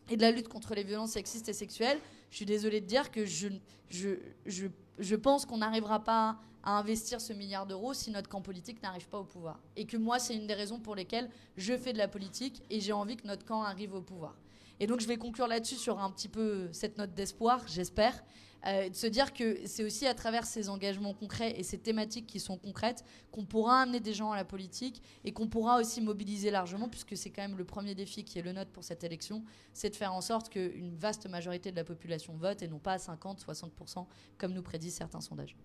et de la lutte contre les violences sexistes et sexuelles, je suis désolée de dire que je pense qu'on n'arrivera pas à investir ce milliard d'euros si notre camp politique n'arrive pas au pouvoir. Et que moi, c'est une des raisons pour lesquelles je fais de la politique et j'ai envie que notre camp arrive au pouvoir. Et donc, je vais conclure là-dessus sur un petit peu cette note d'espoir, j'espère, de se dire que c'est aussi à travers ces engagements concrets et ces thématiques qui sont concrètes qu'on pourra amener des gens à la politique et qu'on pourra aussi mobiliser largement, puisque c'est quand même le premier défi qui est le nôtre pour cette élection, c'est de faire en sorte qu'une vaste majorité de la population vote et non pas 50-60% comme nous prédisent certains sondages.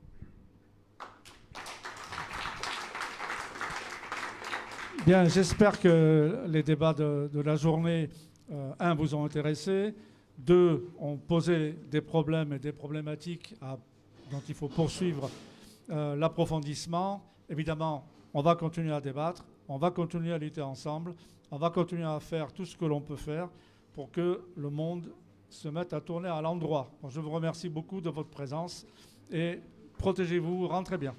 Bien, j'espère que les débats de la journée, vous ont intéressé, 2, ont posé des problèmes et des problématiques dont il faut poursuivre l'approfondissement. Évidemment, on va continuer à débattre, on va continuer à lutter ensemble, on va continuer à faire tout ce que l'on peut faire pour que le monde se mette à tourner à l'endroit. Je vous remercie beaucoup de votre présence et protégez-vous, rentrez bien.